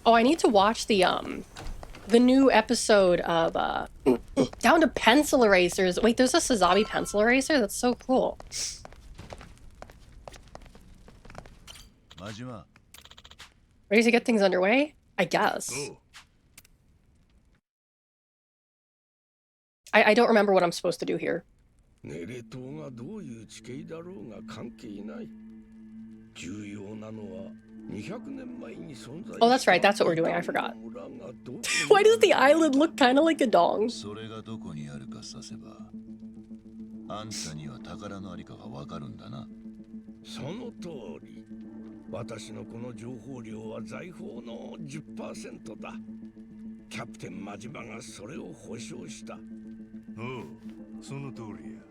Oh, I need to watch the new episode of Down to Pencil Erasers. Wait, there's a Sazabi pencil eraser? That's so cool. Ready to get things underway? I guess. I don't remember what I'm supposed to do here. Oh, that's right. That's what we're doing. I forgot. Why does the island look kind of like a dong? あんたには宝のありかがわかるんだな。その通り。私のこの情報量は財宝の 10% だ。キャプテンマジマがそれを保証した。おう、その通りや。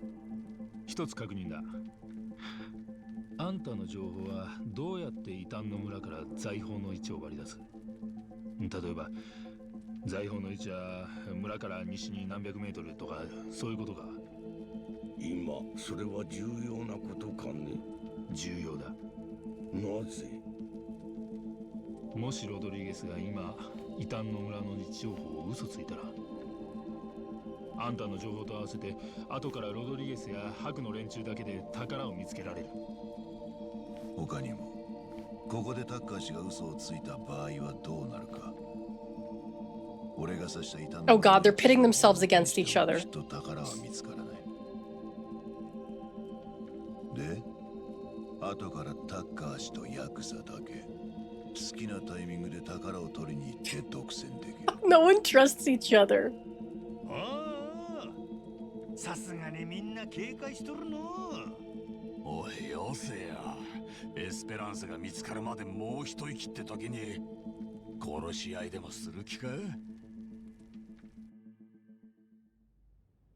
一つ確認だ。あんたの情報はどうやって異端の村から財宝の位置を割り出す？例えば、財宝の位置は村から西に何百メートルとかそういうことか。今それは重要なことかね。重要だ。なぜ？もしロドリゲスが今異端の村の位置情報を嘘ついたら、あんたの情報と合わせて後からロドリゲスやハクの連中だけで宝を見つけられる。他にもここでタッカー氏が嘘をついた場合はどうなるか。俺が刺した異端の Oh god, they're pitting themselves against each other. きっと宝は見つからない。で、後からタッカー氏とヤクザだけ好きなタイミングで宝を取りに行って独占できる。No one trusts each other. ああ、さすがにみんな警戒しとるの。おいよせや。エスペランスが見つかるまでもう一息って時に殺し合いでもする気か？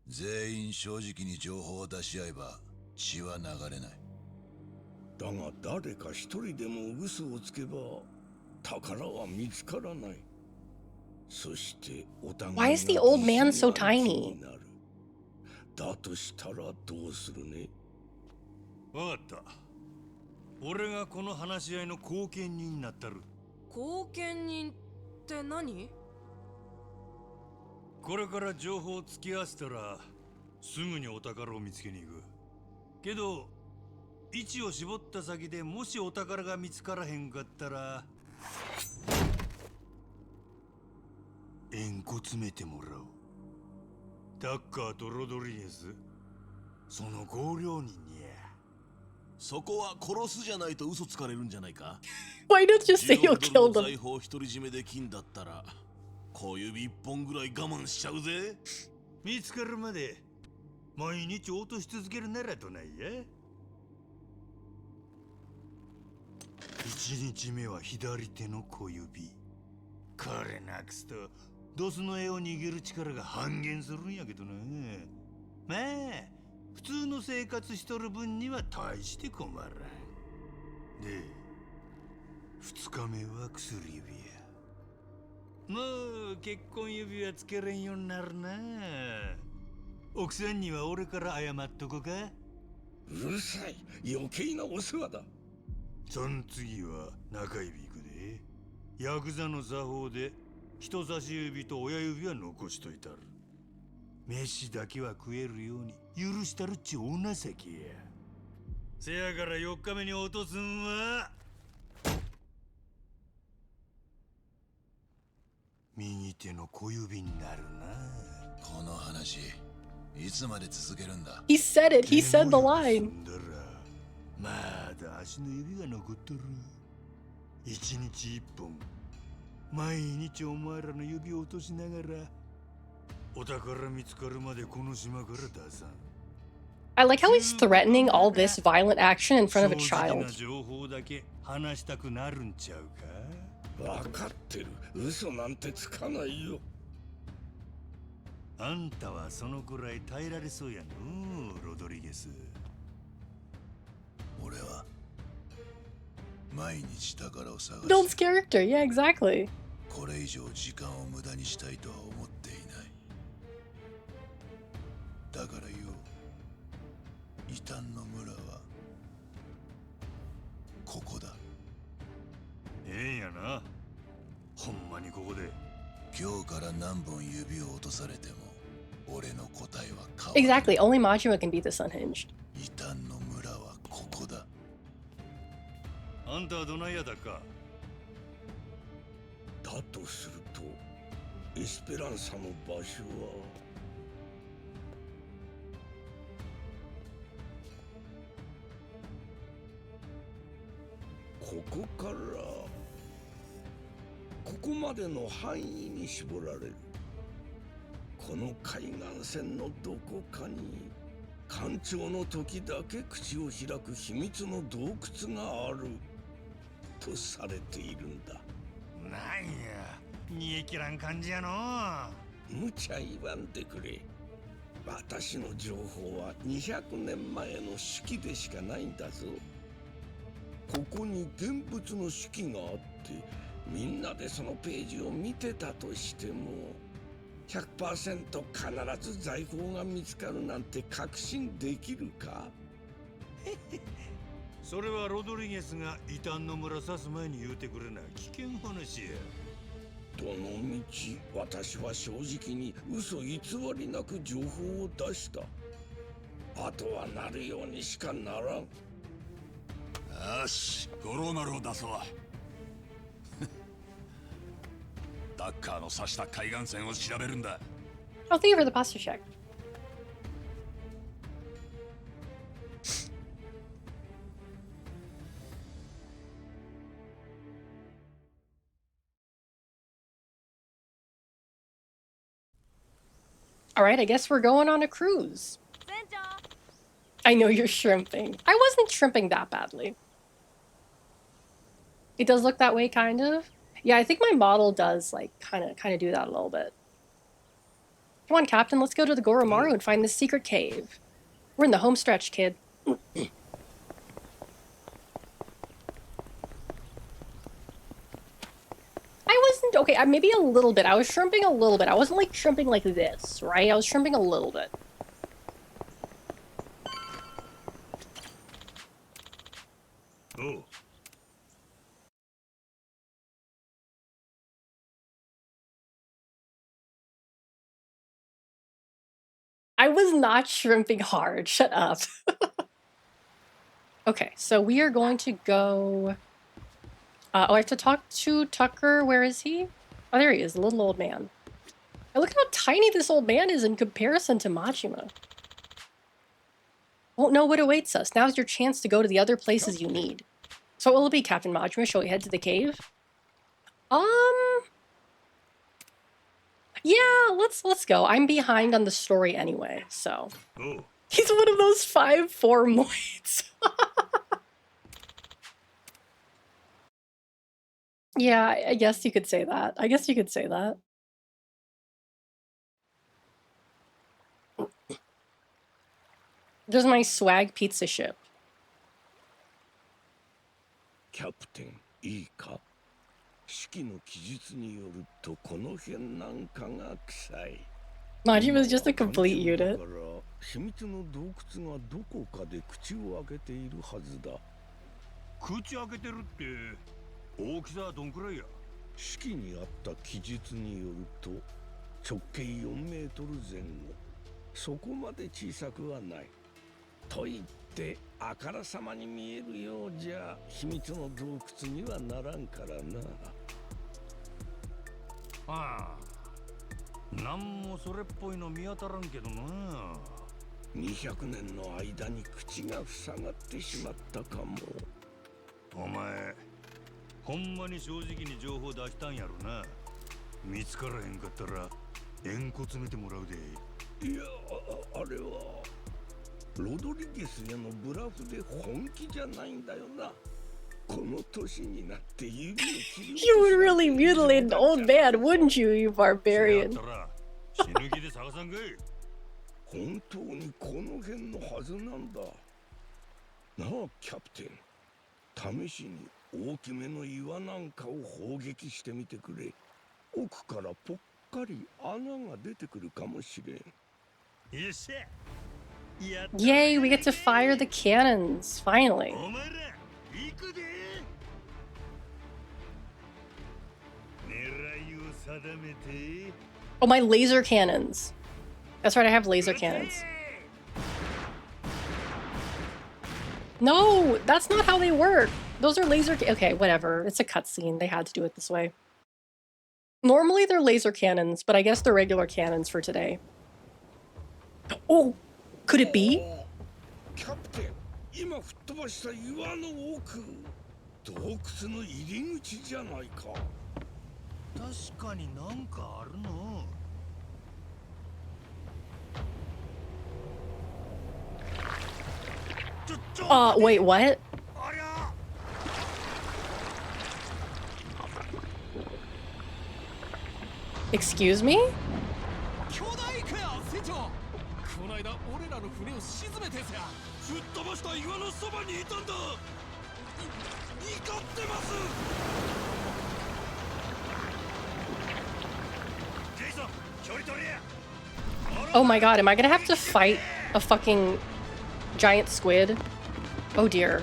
全員正直に情報を出し合えば血は流れない。だが誰か一人でも嘘をつけば宝は見つからない。そしてお互い Why is the old man so tiny? だとしたらどうするね？わかった。俺がこの話し合いの後見人になったる。後見人って何？これから情報を突き合わせたらすぐにお宝を見つけに行く。けど位置を絞った先でもしお宝が見つからへんかったら円こ詰めてもらおう。タッカーとロドリゲス、その合両人にや。そこは殺すじゃないと嘘つかれるんじゃないか。 Why don't you say you'll kill 財 them? 宝独り占めできんだったら小指一本ぐらい我慢しちゃうぜ。見つかるまで毎日落とし続けるならどないや。1日目は左手の小指。これなくすとドスの絵を握る力が半減するんやけどな。まあ普通の生活しとる分には大して困らん。で2日目は薬指や。もう結婚指輪つけれんようになるな。奥さんには俺から謝っとこか。うるさい、余計なお世話だ。そん次は中指いくで。ヤクザの作法で人差し指と親指は残しといたる。飯だけは食えるように許したるっちお情けや。せやから4日目に落とすんは右手の小指になるな。この話いつまで続けるんだ？ He said it. He said the line. まだ足の指が残っとる。一日一本毎日お前らの指を落としながらお宝見つかるまでこの島から出さん。 I like how he's threatening all this violent action in front of a 正直な child. 情報だけ話したくなるんちゃうか。分かってる。嘘なんてつかないよ。あんたはそのくらい耐えられそうやのロドリゲス。俺は毎日宝を探 Builds し character. Yeah, exactly. これ以上時間を無駄にしたいとは思っていない。だからよ、異端の村はここだ。ええんやな。ほんまにここで。今日から何本指を落とされても俺の答えは変わらない。 Exactly. Only Majima can beat this unhinged. 異端の村はここだ。あんたはどないやだか。だとするとエスペランサの場所はここからここまでの範囲に絞られる。この海岸線のどこかに干潮の時だけ口を開く秘密の洞窟があるとされているんだ。なんや、煮え切らん感じやの。無茶言わんでくれ。私の情報は200年前の手記でしかないんだぞ。ここに現物の手記があってみんなでそのページを見てたとしても 100% 必ず財宝が見つかるなんて確信できるか？それはロドリゲスが異端の村指す前に言うてくれない危険話や。どのみち私は正直に嘘偽りなく情報を出した。あとはなるようにしかならん。よし、五郎丸を出そう。ダッカーの指した海岸線を調べるんだ。Oh, thank you for the posture check. All right, I guess we're going on a cruise. I know you're shrimping. I wasn't shrimping that badly. It does look that way, kind of. Yeah, I think my model does, like, kind of do that a little bit. Come on, Captain, let's go to the Goromaru and find this secret cave. We're in the home stretch, kid. I wasn't... Okay, maybe a little bit. I was shrimping a little bit. I wasn't, like, shrimping like this, right? I was shrimping a little bit. Oh. I was not shrimping hard. Shut up. Okay, so we are going to go... oh, I have to talk to Tucker. Where is he? Oh, there he is, the little old man. And look how tiny this old man is in comparison to Majima. Won't know what awaits us. Now's your chance to go to the other places you need. So what will it be, Captain Majima? Shall we head to the cave? Yeah, let's go. I'm behind on the story anyway, so. Oh. He's one of those 5'4" moids. Yeah, I guess you could say that. I guess you could say that. There's my swag pizza ship. キャプテン、いいか？式の記述によるとこの辺なんかが臭い。Majima's just a complete unit. だから秘密の洞窟がどこかで口を開けているはずだ。口開けてるって大きさはどんくらいや？式にあった記述によると直径4メートル前後。そこまで小さくはない。と言ってあからさまに見えるようじゃ秘密の洞窟にはならんからな。ああ、なんもそれっぽいの見当たらんけどな。200年の間に口が塞がってしまったかも。お前ほんまに正直に情報出したんやろな。見つからへんかったら円骨詰めてもらうで。いや、あれはロドリゲスへのブラフで本気じゃないんだよな。この年になって指を切る。You would really mutilate an old man, wouldn't you, you barbarian? そやったら死ぬ気で探さんかい。本当にこの辺のはずなんだ。なあ、キャプテン。試しに大きめの岩なんかを砲撃してみてくれ。奥からぽっかり穴が出てくるかもしれん。よっしゃ。やった。 Yay, we get to fire the cannons, finally. お前ら行くで。狙いを定めて。 Oh, my laser cannons. That's right, I have laser cannons. No, that's not how they work. Those are laser. Okay, whatever. It's a cutscene. They had to do it this way. Normally they're laser cannons, but I guess they're regular cannons for today. Oh, could it be? キャプテン、今吹っ飛ばした岩の奥、洞窟の入り口じゃないか。確かになんかあるの。 Wait, what? Excuse me? 巨大かよ船長。この間俺らの船を沈めてさ。吹っ飛ばした岩のそばにいたんだ。怒ってます。ジェイソン、距離取れや。 Oh my god, am I gonna have to fight a fucking giant squid? Oh dear.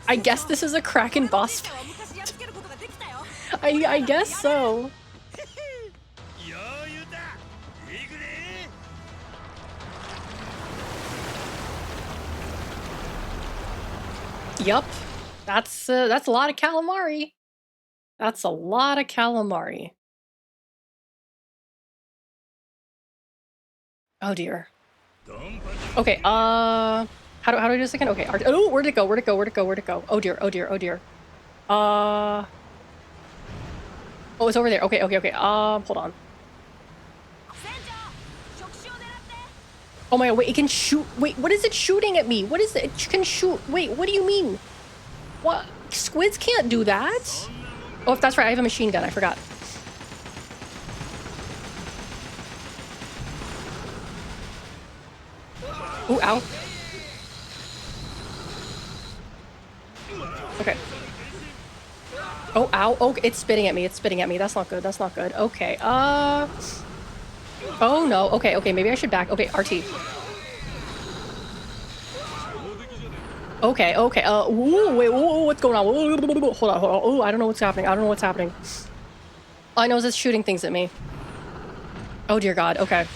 I guess this is a Kraken boss fight. I guess so. 余裕だ。行くで。 Yup. That's a lot of calamari. That's a lot of calamari. Oh dear. Okay, how do I do this again? Okay, oh, where'd it go? Where'd it go? Where'd it go? Where'd it go? Oh dear, oh dear, oh dear. Oh, it's over there. Okay, okay, okay. Hold on. Oh my god, wait, it can shoot. Wait, what is it shooting at me? What is it? It can shoot. Wait, what do you mean? What? Squids can't do that? Oh, if that's right, I have a machine gun. I forgot. Ooh, ow. Okay. Oh, ow. Oh, it's spitting at me. It's spitting at me. That's not good. That's not good. Okay. Oh, no. Okay, okay. Maybe I should back. Okay, RT. Okay, okay. Ooh, wait, ooh, what's going on? Ooh, hold on, hold on. Oh, I don't know what's happening. I don't know what's happening. All I know is it's shooting things at me. Oh, dear God. Okay.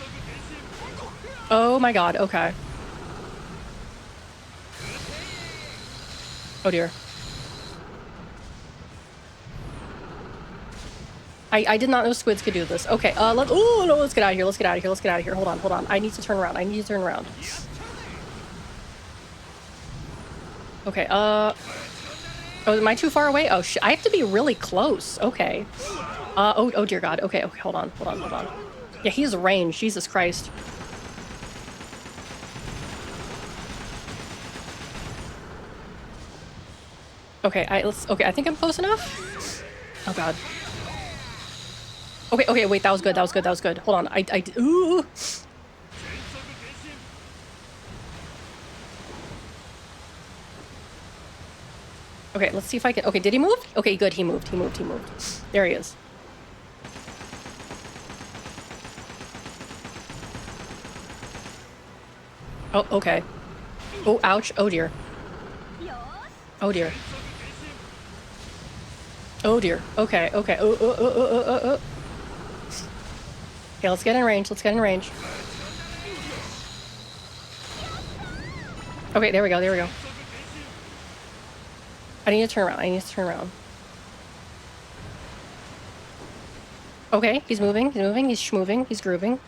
Oh, my God. Okay. Oh dear. I did not know squids could do this. Okay, let's get out of here. Let's get out of here. Let's get out of here. Hold on, hold on. I need to turn around. I need to turn around. Okay, oh, am I too far away? Oh shit, I have to be really close. Okay. Oh dear God. Okay, okay, hold on, hold on, hold on. Yeah, he's range. Jesus Christ. Okay, I think I'm close enough. Oh God. Okay, okay, wait, that was good, that was good, that was good. Hold on, ooh. Okay, let's see if I can, okay, did he move? Okay, good, he moved. There he is. Oh, okay. Oh, ouch, oh dear. Oh dear. Oh dear. Okay, okay. Okay, let's get in range. Let's get in range. Okay, there we go. There we go. I need to turn around. I need to turn around. Okay, he's moving. He's moving. He's schmoving. He's grooving.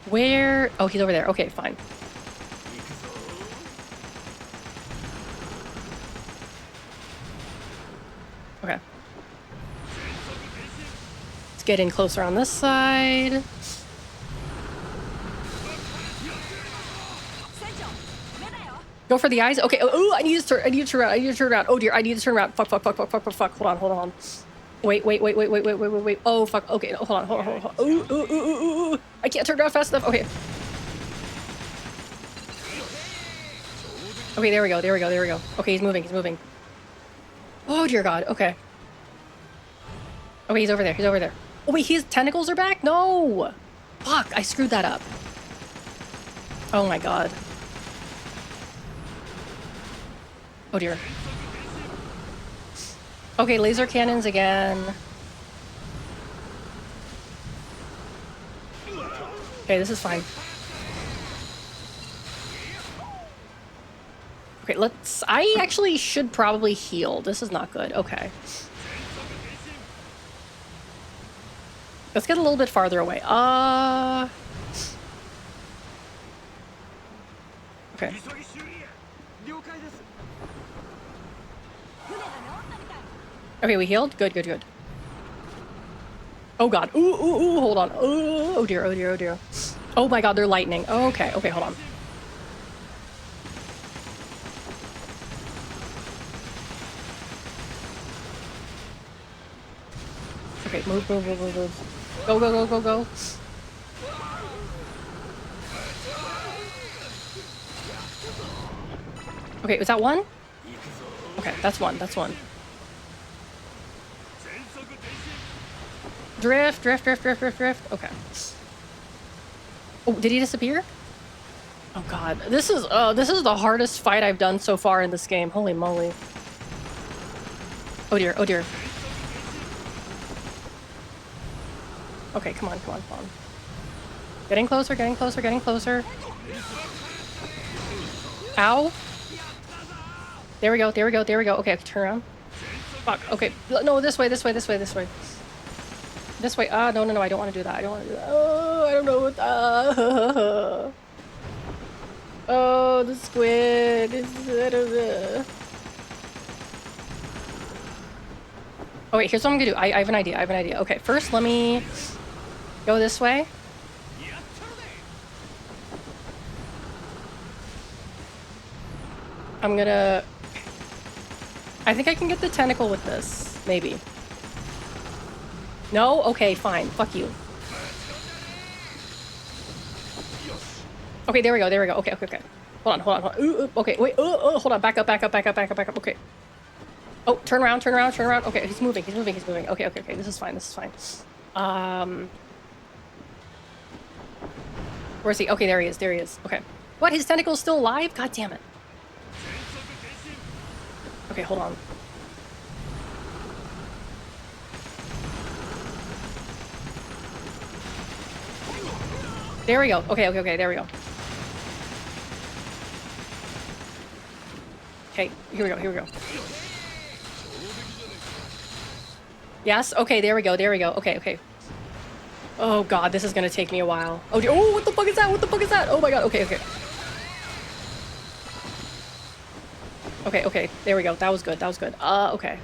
Where? Oh, he's over there. Okay, fine. Okay. Let's get in closer on this side. Go for the eyes. Okay. Oh, I need to turn around. I need to turn around. Oh dear, I need to turn around. Fuck. Hold on. Wait. Oh, fuck. Okay, hold on. Ooh. I can't turn around fast enough. Okay. Okay, there we go. Okay, he's moving. Oh, dear God. Okay. Okay, he's over there. Oh, wait, his tentacles are back? No! Fuck, I screwed that up. Oh, my God. Oh, dear. Okay, laser cannons again. Okay, this is fine. Okay, let's... I actually should probably heal. This is not good. Okay. Let's get a little bit farther away. Okay. Okay, we healed? Good. Oh, God. Ooh, hold on. Oh, dear. Oh, my God, they're lightning. Okay, hold on. Okay, move. Go. Okay, was that one? Okay, that's one. Drift. Okay. Oh, did he disappear? Oh, God. This is the hardest fight I've done so far in this game. Holy moly. Oh, dear. Okay, come on. Getting closer. Ow. There we go. Okay, turn around. Fuck, okay. No, this way. This way. No, I don't want to do that. Oh, I don't know what oh, the squid. Oh, wait, here's what I'm gonna do. I have an idea. Okay, first let me go this way. I think I can get the tentacle with this. Maybe. No? Okay, fine. Fuck you. Okay, there we go. Okay. Hold on. Ooh, okay, wait. Hold on. Back up. Okay. Oh, turn around. Okay, he's moving. Okay. This is fine. Where's he? Okay, there he is. Okay. What? His tentacle's still alive? God damn it. Okay, hold on. There we go. Okay, there we go. Okay, here we go. Yes? Okay, there we go. Okay. Oh, God, this is gonna take me a while. Oh, what the fuck is that? Oh, my God. Okay. Okay, there we go. That was good. Okay.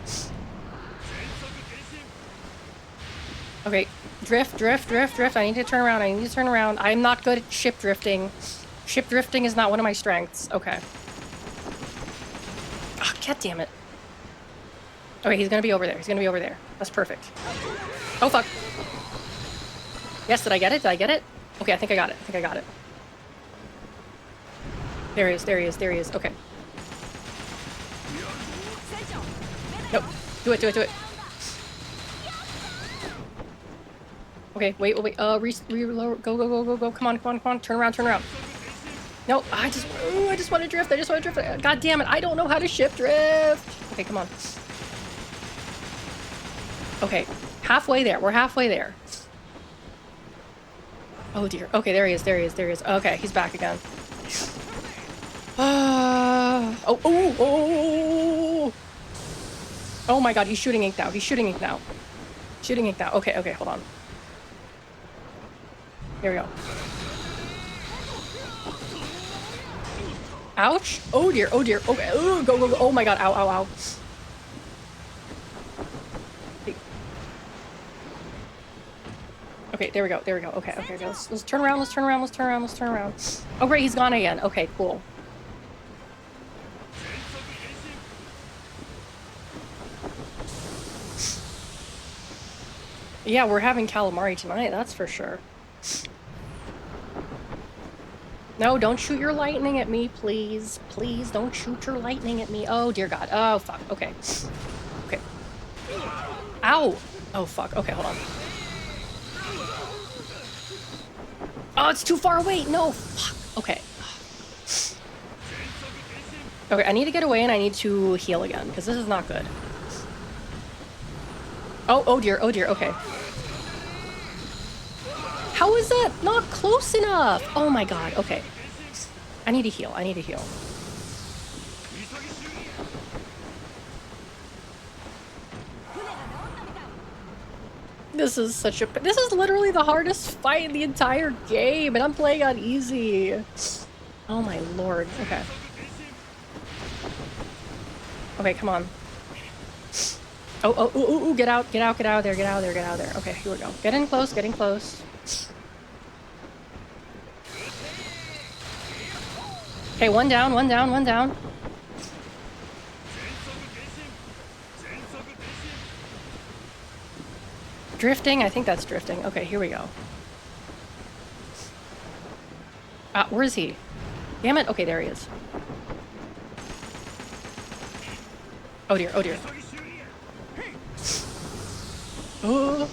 Okay, drift. I need to turn around. I'm not good at ship drifting. Ship drifting is not one of my strengths. Okay. Oh, God damn it. Okay, he's gonna be over there. That's perfect. Oh, fuck. Yes, did I get it? Okay, I think I got it. There he is. Okay. Nope. Do it. Okay, wait. Reload. Go. Come on. Turn around. No, I just want to drift. God damn it. I don't know how to ship drift. Okay, come on. Okay, halfway there. We're halfway there. Oh, dear. Okay, there he is. Okay, he's back again. Oh my God, he's shooting ink now. Okay, hold on. Here we go. Ouch. Oh dear. Okay. Go. Oh my God. Ow. Okay, there we go. Okay. Let's turn around. Oh, great. He's gone again. Okay, cool. Yeah, we're having calamari tonight, that's for sure. No, don't shoot your lightning at me, please. Please don't shoot your lightning at me. Oh, dear God. Oh, fuck. Okay. Okay. Ow! Oh, fuck. Okay, hold on. Oh, it's too far away! No! Fuck. Okay. Okay, I need to get away and I need to heal again, because this is not good. Oh dear, oh dear, okay. How is that not close enough? Oh my God, okay. I need to heal, I need to heal. This is such a... This is literally the hardest fight in the entire game, and I'm playing on easy. Oh my lord, okay. Okay, come on. Oh, get out of there, get out of there, get out of there. Okay, here we go. Get in close, get in close. Okay, one down, one down, one down. Drifting? I think that's drifting. Okay, here we go. Where is he? Damn it. Okay, there he is. Oh dear, oh dear. Oh.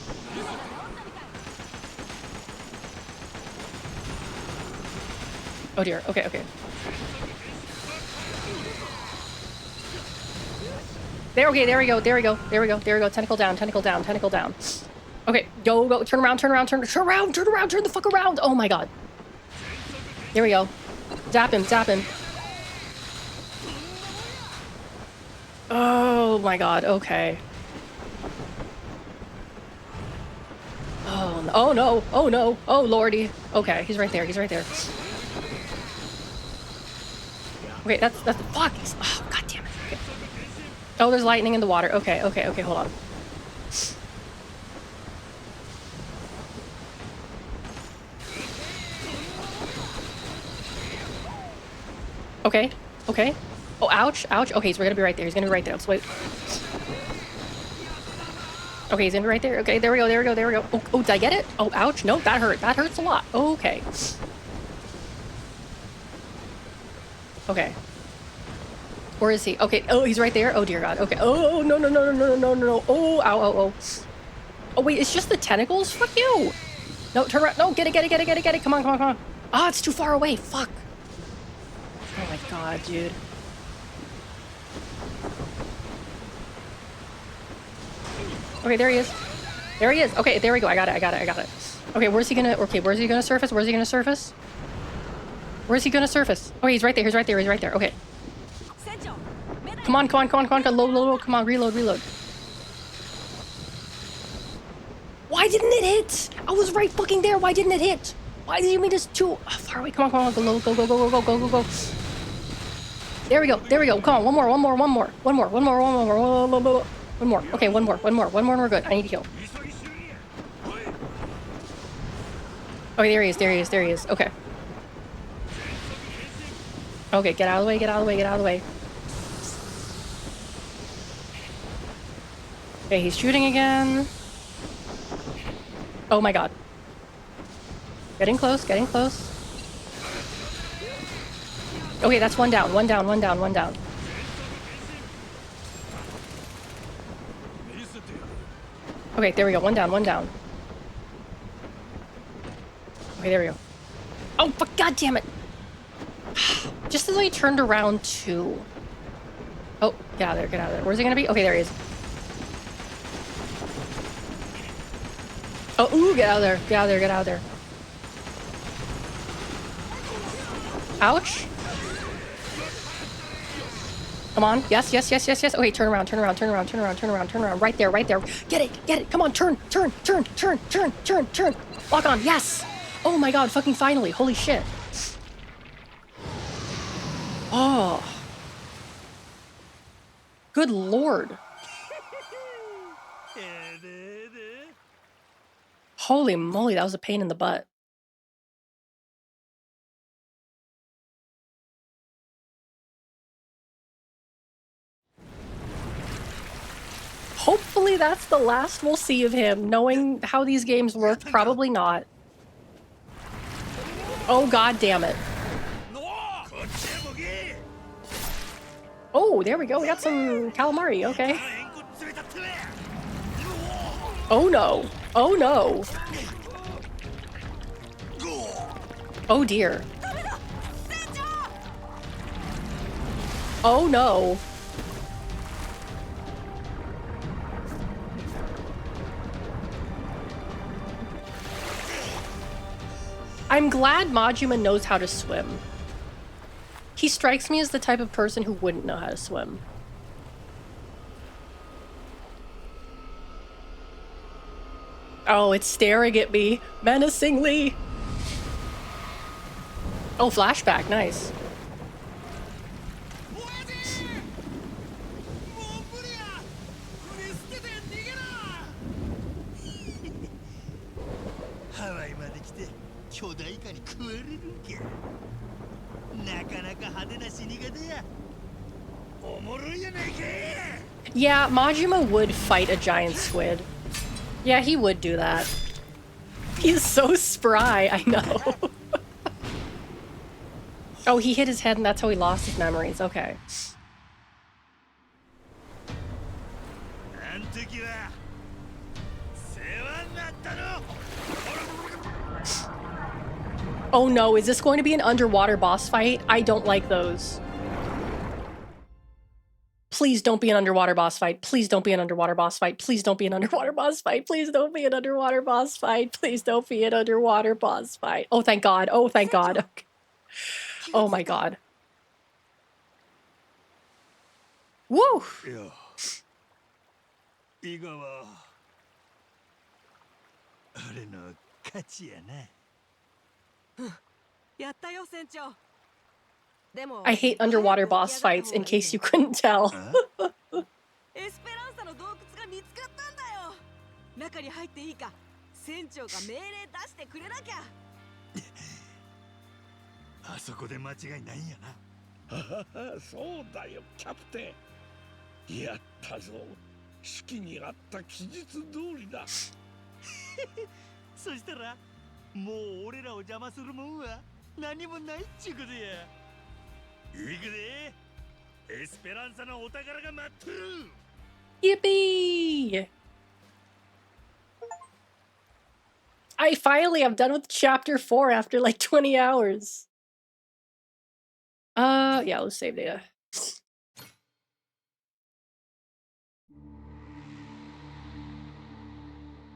Oh dear, okay, okay. There, okay, there we go, there we go, there we go, there we go. Tentacle down, tentacle down, tentacle down. Okay, go, turn around, turn around, turn around, turn around, turn the fuck around. Oh my God. There we go. Zap him, zap him. Oh my God, okay. Oh no, oh no, oh no, oh lordy. Okay, he's right there, he's right there. Okay, that's fuck. Oh, God damn it. Okay. Oh, there's lightning in the water. Okay, okay, okay, hold on. Okay, okay. Oh, ouch, ouch. Okay, so we're gonna be right there. He's gonna be right there. Let's wait. Okay, he's gonna be right there. Okay, there we go, there we go, there we go. Oh, did I get it? Oh, ouch. No, that hurt. That hurts a lot. Okay. Okay. Where is he? Okay. Oh, he's right there. Oh, dear God. Okay. Oh, no, no, no, no, no, no, no, no. Oh, ow, ow, oh. Oh, wait, it's just the tentacles? Fuck you. No, turn around. No, get it, get it, get it, get it, get it. Come on, come on, come on. Ah, it's too far away. Fuck. Oh my God, dude. Okay, there he is. There he is. Okay, there we go. I got it, I got it, I got it. Okay, where's he gonna... Okay, where's he gonna surface? Where's he gonna surface? Where's he gonna surface? Oh, he's right there, he's right there, he's right there. Okay. Come on, come on, come on, come on, come on. Load, load, load. Come on, reload, reload. Why didn't it hit? I was right fucking there. Why didn't it hit? Why did you mean this too far away? Come on, come on, go, go, go, go, go, go, go, go. There we go, there we go. Come on, one more, one more, one more, one more, one more, one more, one more, one more. Okay, one more, one more, one more, and we're good. I need to heal. Okay, there he is, there he is, there he is. Okay. Okay, get out of the way, get out of the way, get out of the way. Okay, he's shooting again. Oh my God. Getting close, getting close. Okay, that's one down, one down, one down, one down. Okay, there we go, one down, one down. Okay, there we go. Oh, fuck, God damn it. Just as I turned around too. Oh, get out of there, get out of there. Where's he gonna be? Okay, there he is. Oh, ooh, get out of there, get out of there, get out of there. Ouch. Come on. Yes, yes, yes, yes, yes. Okay, turn around, turn around, turn around, turn around, turn around, turn around. Right there, right there. Get it, get it. Come on, turn, turn, turn, turn, turn, turn, turn. Lock on. Yes. Oh my God, fucking finally. Holy shit. Oh. Good Lord. Holy moly, that was a pain in the butt. Hopefully that's the last we'll see of him. Knowing how these games work, probably not. Oh, god damn it. Oh, there we go. We got some calamari. Okay. Oh no. Oh no. Oh dear. Oh no. I'm glad Majima knows how to swim. He strikes me as the type of person who wouldn't know how to swim. Oh, it's staring at me menacingly. Oh, flashback. Nice. Yeah, Majima would fight a giant squid. Yeah, he would do that. He's so spry, I know. Oh, he hit his head and that's how he lost his memories. Okay. Oh no, is this going to be an underwater boss fight? I don't like those. Please don't be an underwater boss fight. Please don't be an underwater boss fight. Please don't be an underwater boss fight. Please don't be an underwater boss fight. Please don't be an underwater boss fight. Oh, thank God. Oh, thank God. Okay. Oh my God. Woo! 伊賀は俺の勝ちやな。やったよ船長。でも I hate underwater boss fights, in case you couldn't tell. エスペランサの洞窟が見つかったんだよ。中に入っていいか船長が命令出してくれなきゃ。あそこで間違いないんやな。そうだよキャプテン。やったぞ。式にあった記述通りだ。そしたらもう俺らを邪魔するもんは何もないっちゅうことや。行くで。エスペランサのお宝が待ってる。Yippee! I finally am done with chapter 4 after like 20 hours. Yeah, let's save data.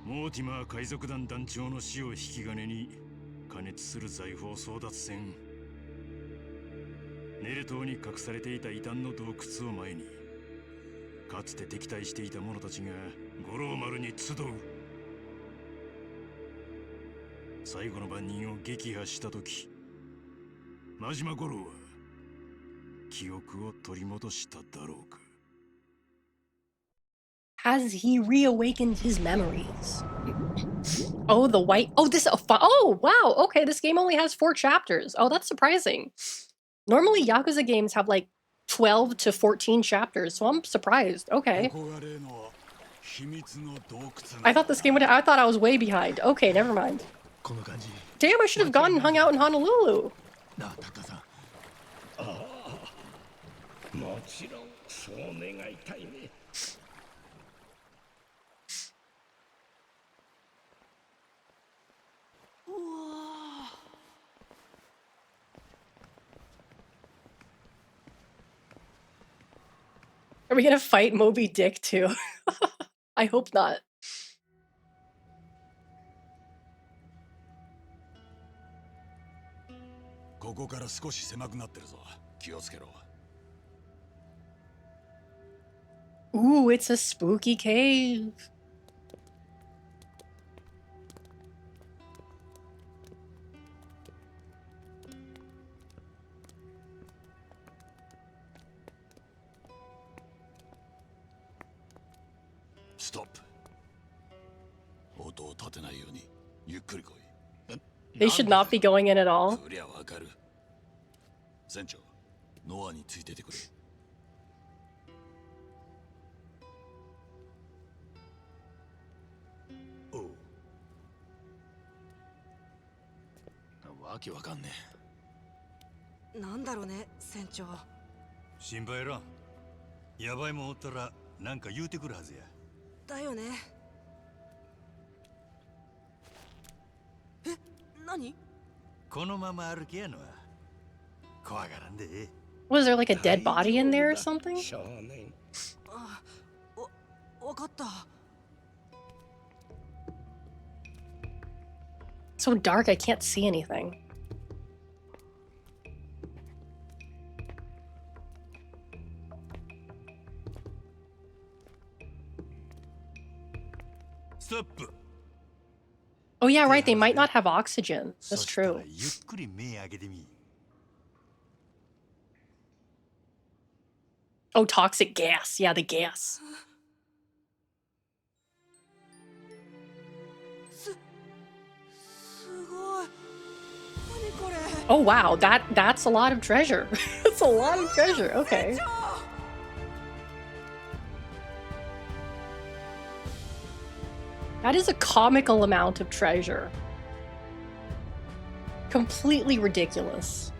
モーティマー海賊団団長の死を引き金に加熱する財宝争奪戦。ネル島に隠されていた異端の洞窟を前にかつて敵対していた者たちが五郎丸に集う。最後の番人を撃破した時、真島五郎は記憶を取り戻しただろうか。Has he reawakened his memories? Oh, the white. Oh, this. Oh, wow. Okay, this game only has 4 chapters. Oh, that's surprising. Normally, Yakuza games have like 12 to 14 chapters, so I'm surprised. Okay. I thought this game would. I thought I was way behind. Okay, never mind. Damn, I should have gone and hung out in Honolulu. もちろんそう願いたいね。Are we gonna fight Moby Dick too? I hope not. ここから少し狭くなってるぞ。気をつけろ。Ooh, it's a spooky cave. Stop. 音を立てないようにゆっくり来い。They should not be going in at all. そりゃわかる。船長、ノアについててくれ。わけわかんねなんだろうね、船長。心配いらん。やばいもんおったらなんか言うてくるはずや。だよね。え、何？このまま歩きやのは怖がらんでええ。 Was there like a dead body in there or something? 少年。あ、わかった。So dark, I can't see anything. Stop. Oh yeah, right. They might not have oxygen. That's そしたら true. ゆっくり目開けてみ。 Oh, toxic gas. Yeah, the gas. すごい。何これ。 Oh wow, that's a lot of treasure. That's a lot of treasure. Okay. 船長 That is a comical amount of treasure. Completely ridiculous.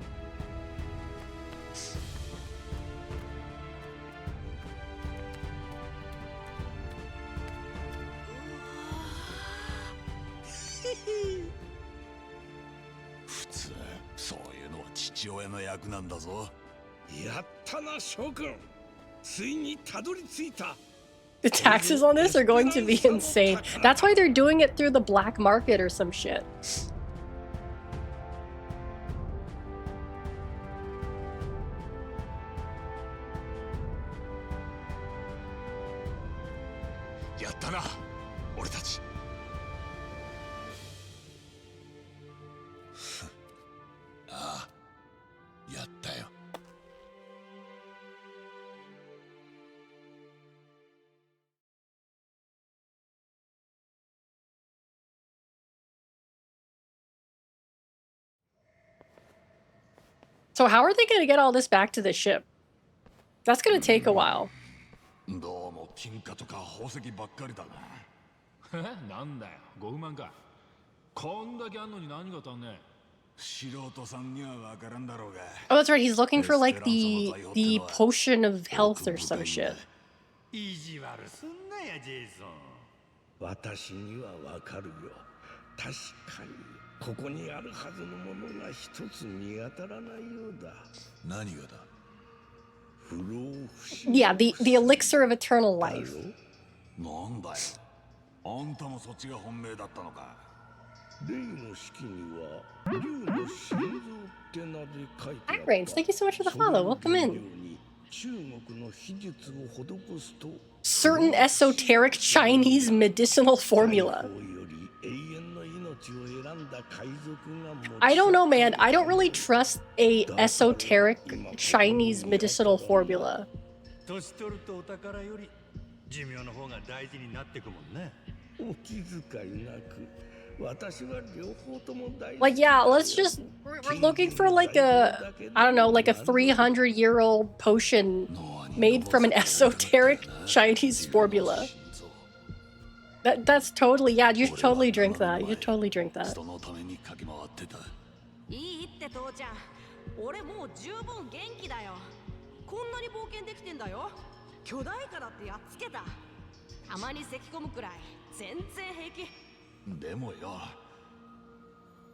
The taxes on this are going to be insane. That's why they're doing it through the black market or some shit. So how are they going to get all this back to the ship? That's going to take a while. どうも金貨とか宝石ばっかりだな。なんだよ、ご不満か。こんだけあんのに何が足んねえ。素人さんにはわからんだろうが。 Oh, that's right. He's looking for like the potion of health or some shit. 意地悪すんなや、ジェイソン。私にはわかるよ。確かにここにあるはずのものが一つ見当たらないようだ。何がだ。 Yeah, the elixir of eternal life. なんだよ。あんたもそっちが本命だったのか。例の式には竜の心臓って名で書いてあった。 Irons, thank you so much for the follow. Welcome in. 中国の秘術を施すと Certain esoteric Chinese medicinal formula. I don't know, man. I don't really trust a esoteric Chinese medicinal formula. 年取るとお宝より寿命の方が大事になってくもんね。お気遣いなく。私は両方とも大事。 Like, yeah, we're looking for like a, I don't know, like a 300-year-old potion made from an esoteric Chinese formula. That's totally, yeah, you should totally drink that. You should totally drink that. いいって父ちゃん。俺もう十分元気だよ。こんなに冒険できてんだよ。巨大化だってやっつけた。たまに咳込むくらい全然平気。でもよ、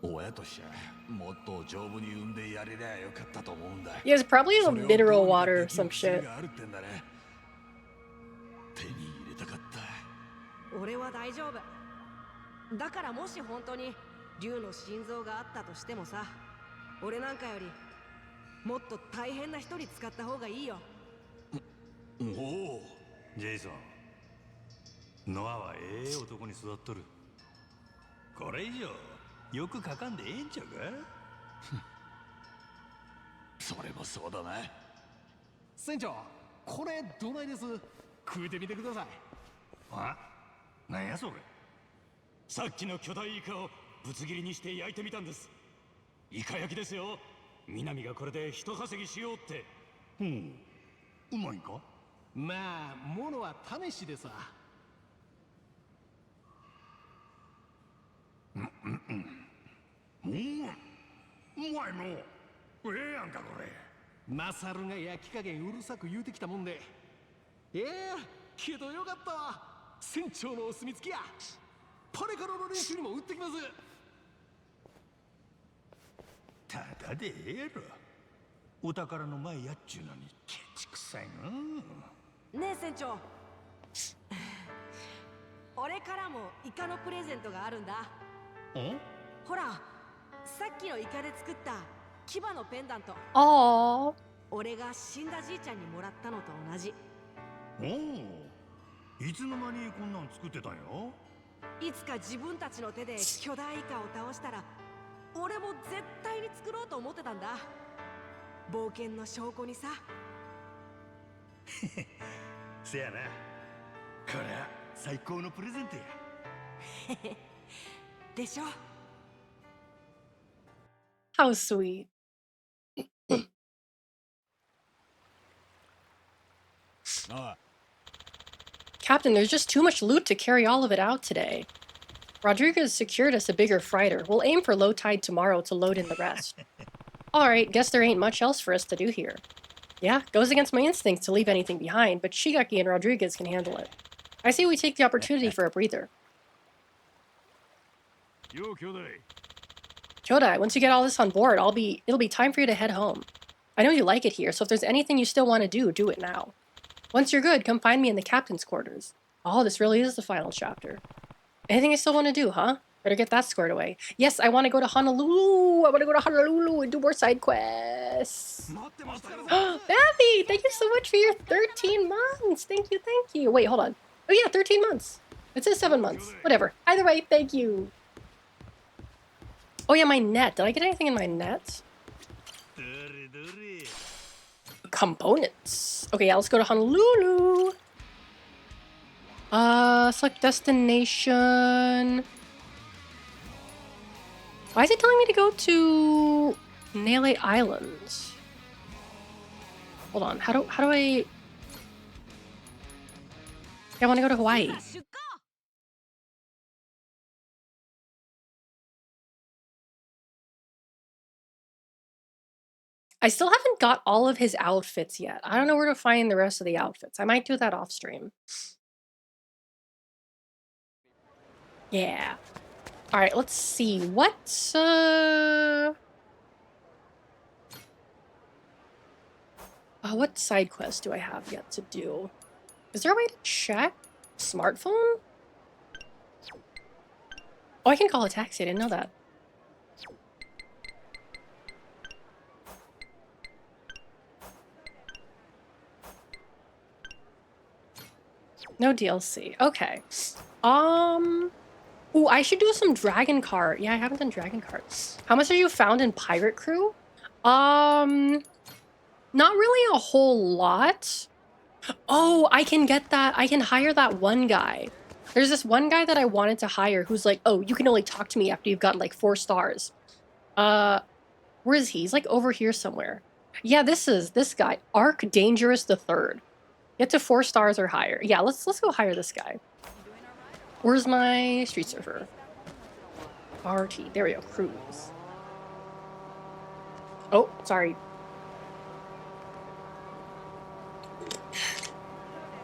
親としてもっと丈夫に産んでやれりゃよかったと思うんだ。 Yeah, it's probably a mineral water or some shit. があるってんだね。手に入れたかった。俺は大丈夫。だからもし本当に竜の心臓があったとしてもさ、俺なんかよりもっと大変な人に使った方がいいよ。おお、ジェイソン。ノアはええ男に育っとる。これ以上よくかかんでええんちゃうか。それもそうだな。船長、これどないです。食うてみてください。あ、なんやそれ。さっきの巨大イカをぶつ切りにして焼いてみたんです。イカ焼きですよ。南がこれで一稼ぎしようって。うまいか。まあ、ものは試しでさ。前もええやんかこれ。マサルが焼き加減うるさく言うてきたもんで。いやけどよかったわ。船長のお墨付きや。これからの練習にも打ってきます。ただでええやろ。お宝の前やっちゅうのにケチくさいな。ねえ船長、俺からもイカのプレゼントがあるんだ。ん？ほら、さっきのイカで作った牙のペンダント。あー。俺が死んだじいちゃんにもらったのと同じ。おお、いつの間にこんなん作ってたんよ。いつか自分たちの手で巨大イカを倒したら、俺も絶対に作ろうと思ってたんだ。冒険の証拠にさ。せやな。こりゃ最高のプレゼントや。でしょ。 How sweet. Captain, there's just too much loot to carry all of it out today. Rodriguez secured us a bigger freighter. We'll aim for low tide tomorrow to load in the rest. Alright, guess there ain't much else for us to do here. Yeah, goes against my instincts to leave anything behind, but Shigaki and Rodriguez can handle it. I say we take the opportunity for a breather. Yo, Kyodai. Kyodai, once you get all this on board, it'll be time for you to head home. I know you like it here, so if there's anything you still want to do, do it now. Once you're good, come find me in the captain's quarters. Oh, this really is the final chapter. Anything you still want to do, huh? Better get that squared away. Yes, I want to go to Honolulu! I want to go to Honolulu and do more side quests! Babby, thank you so much for your 13 months! Thank you, thank you! Wait, hold on. Oh yeah, 13 months! It says 7 months. Whatever. Either way, thank you! Oh yeah, my net. Did I get anything in my net? Components. Okay, yeah, let's go to Honolulu. Select destination. Why is it telling me to go to Nale Islands? Hold on. How do I? I want to go to Hawaii. I still haven't got all of his outfits yet. I don't know where to find the rest of the outfits. I might do that off stream. Yeah. All right, let's see. What side quest do I have yet to do? Is there a way to check? Smartphone? Oh, I can call a taxi. I didn't know that. No DLC. Okay. Ooh, I should do some Dragon Cart. Yeah, I haven't done Dragon Cart. How much have you found in Pirate Crew? Not really a whole lot. Oh, I can get that. I can hire that one guy. There's this one guy that I wanted to hire who's like, oh, you can only talk to me after you've got like 4 stars. Where is he? He's like over here somewhere. Yeah, this guy. Arc Dangerous the Third. Get to 4 stars or higher. Yeah, let's go hire this guy. Where's my street surfer? RT. There we go. Cruise. Oh, sorry.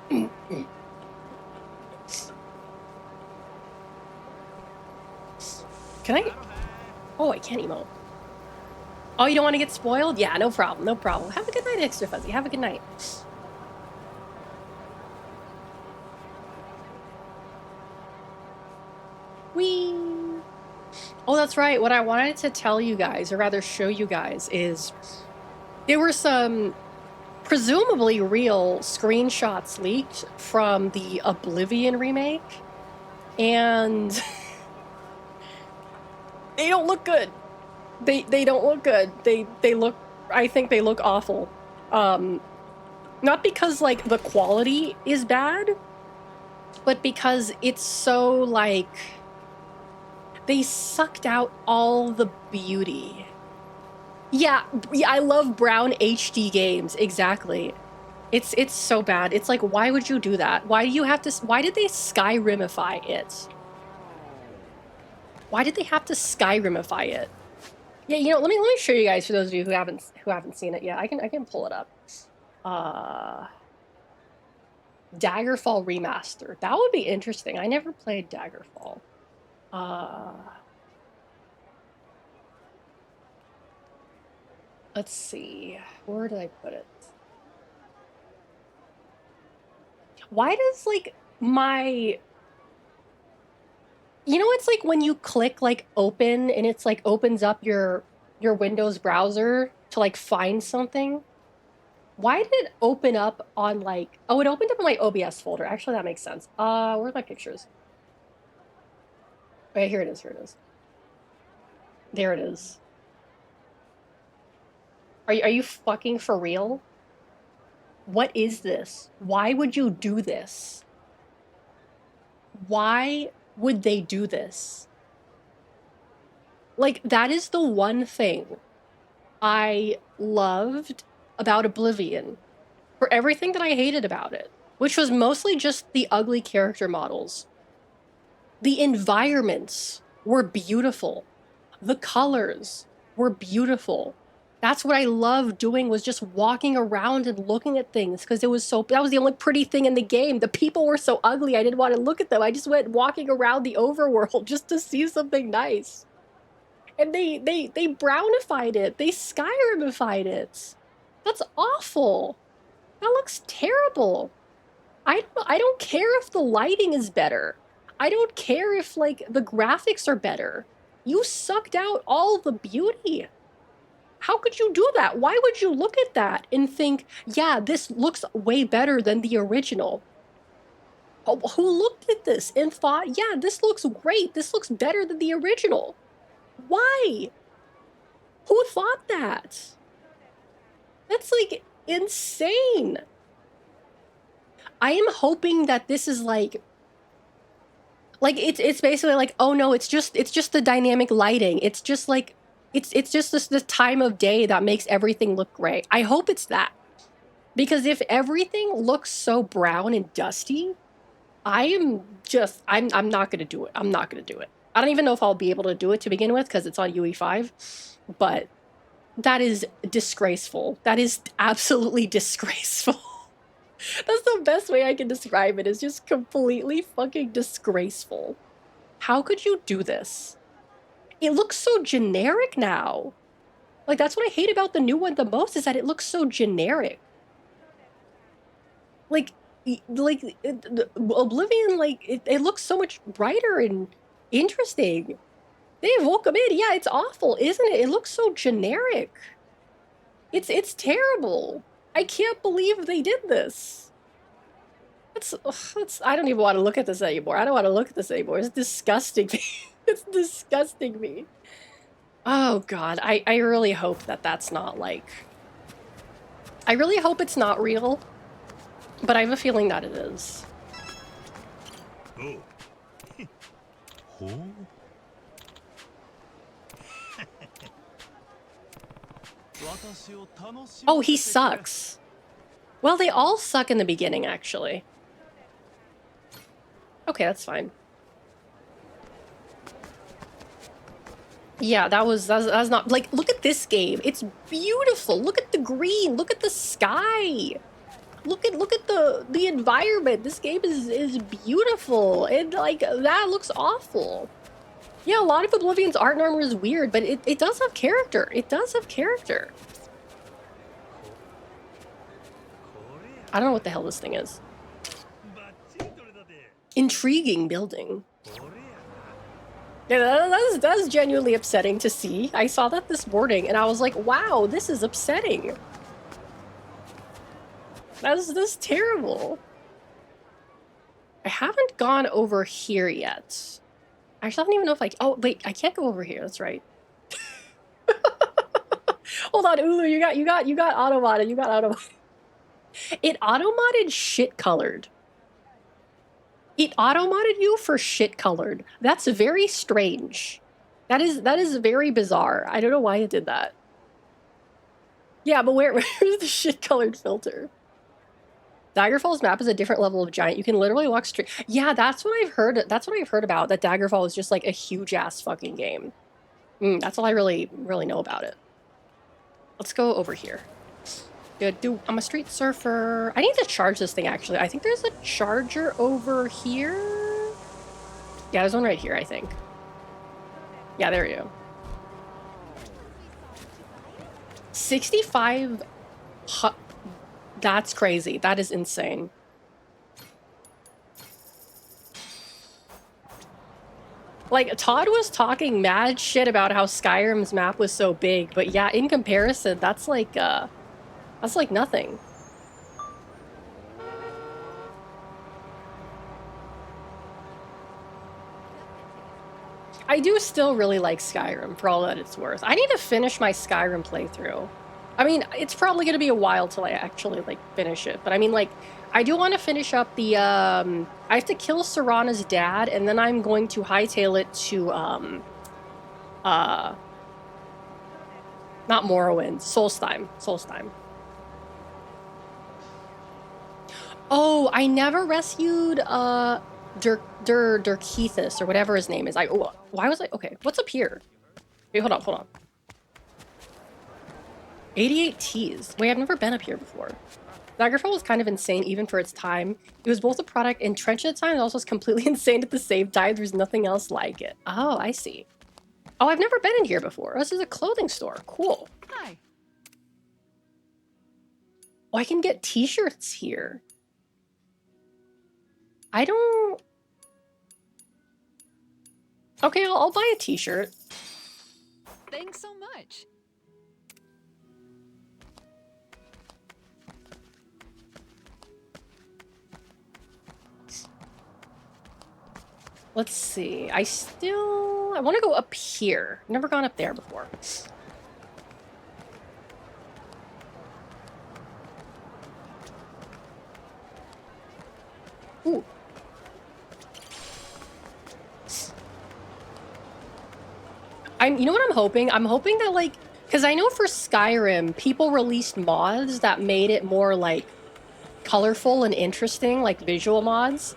Can I? Oh, I can't emote. Oh, you don't want to get spoiled? Yeah, no problem. No problem. Have a good night, Extra Fuzzy. Have a good night. Whee! Oh, that's right. What I wanted to tell you guys, or rather show you guys, is there were some presumably real screenshots leaked from the Oblivion remake, and they don't look good. They don't look good. They look, I think they look awful. Not because like the quality is bad, but because it's so like they sucked out all the beauty. Yeah, I love brown HD games. Exactly. It's so bad. It's like, why would you do that? Why do you have to? Why did they Skyrimify it? Why did they have to Skyrimify it? Yeah, you know, let me show you guys for those of you who haven't seen it yet. I can pull it up. Daggerfall remaster. That would be interesting. I never played Daggerfall. Let's see. Where did I put it? Why does like my you know, it's like when you click like open and it's like opens up your Windows browser to like find something. Why did it open up on like oh, it opened up in my OBS folder. Actually, that makes sense. Where's my pictures? Okay, here it is. Here it is. There it is. Are you fucking for real? What is this? Why would you do this? Why would they do this? Like, that is the one thing I loved about Oblivion, for everything that I hated about it, which was mostly just the ugly character models. The environments were beautiful. The colors were beautiful. That's what I loved doing, was just walking around and looking at things, because that was the only pretty thing in the game. The people were so ugly, I didn't want to look at them. I just went walking around the overworld just to see something nice. And they brownified it. They Skyrimified it. That's awful. That looks terrible. I don't care if the lighting is better. I don't care if like the graphics are better. You sucked out all the beauty. How could you do that? Why would you look at that and think, yeah, this looks way better than the original? Who looked at this and thought, yeah, this looks great. This looks better than the original? Why? Who thought that? That's like insane. I am hoping that this is like it's basically like, oh no, it's just the dynamic lighting. It's just like it's just this time of day that makes everything look great. I hope it's that. Because if everything looks so brown and dusty, I'm not going to do it. I'm not going to do it. I don't even know if I'll be able to do it to begin with, because it's on UE5, but that is disgraceful. That is absolutely disgraceful. That's the best way I can describe it. It's just completely fucking disgraceful. How could you do this? It looks so generic now. Like, that's what I hate about the new one the most, is that it looks so generic. Like Oblivion, like, it looks so much brighter and interesting. They woke him in. Yeah, it's awful, isn't it? It looks so generic. It's terrible. I can't believe they did this. I don't even want to look at this anymore. I don't want to look at this anymore. It's disgusting me. It's disgusting me. Oh god, I really hope that that's not like... I really hope it's not real, but I have a feeling that it is. Oh, he sucks. Well, they all suck in the beginning, actually. Okay, that's fine. Yeah, that's not... Like, look at this game. It's beautiful. Look at the green. Look at the sky. Look at the environment. This game is beautiful. And, like, that looks awful. Yeah, a lot of Oblivion's art and armor is weird, but it does have character. It does have character. I don't know what the hell this thing is. Intriguing building. Yeah, that's genuinely upsetting to see. I saw that this morning and I was like, wow, this is upsetting. That's terrible. I haven't gone over here yet. Actually, I don't even know if oh wait, I can't go over here, that's right. Hold on, Ulu, you got auto-modded, you got auto-modded. It auto-modded shit-colored. It auto-modded you for shit-colored. That's very strange. That is very bizarre. I don't know why it did that. Yeah, but where's the shit-colored filter? Daggerfall's map is a different level of giant. You can literally walk straight. Yeah, that's what I've heard. That's what I've heard about. That Daggerfall is just like a huge ass fucking game. That's all I really know about it. Let's go over here. I'm a street surfer. I need to charge this thing, actually. I think there's a charger over here. Yeah, there's one right here, I think. Yeah, there you go. 65... That's crazy. That is insane. Like, Todd was talking mad shit about how Skyrim's map was so big, but yeah, in comparison, that's like nothing. I do still really like Skyrim, for all that it's worth. I need to finish my Skyrim playthrough. I mean, it's probably going to be a while till I actually, like, finish it. But I mean, like, I do want to finish up the, I have to kill Serana's dad, and then I'm going to hightail it to, not Morrowind, Solstheim. Oh, I never rescued, Dirkethis, or whatever his name is. Why was I... Okay, what's up here? Wait, hold on. 88 T's. Wait, I've never been up here before. Daggerfall was kind of insane even for its time. It was both a product and trench at the time, and also was completely insane at the same time. There's nothing else like it. Oh, I see. Oh, I've never been in here before. This is a clothing store. Cool. Hi. Oh, I can get t-shirts here. I don't... Okay, I'll buy a t-shirt. Thanks so much. Let's see. I want to go up here. Never gone up there before. Ooh. You know what I'm hoping? I'm hoping that, like, because I know for Skyrim, people released mods that made it more, like, colorful and interesting, like visual mods.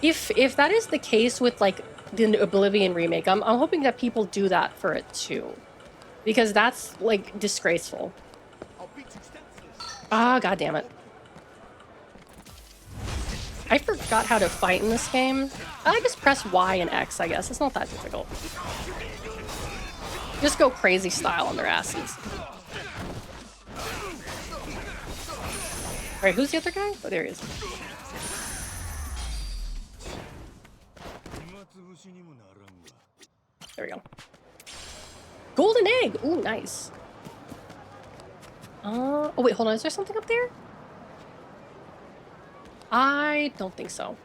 If that is the case with, like, the Oblivion remake, I'm hoping that people do that for it too, because that's, like, disgraceful. Ah, god damn it. I forgot how to fight in this game. I just press Y and X, I guess. It's not that difficult. Just go crazy style on their asses. Alright, who's the other guy? Oh, there he is. There we go. Golden egg! Ooh, nice. Oh wait, hold on. Is there something up there? I don't think so.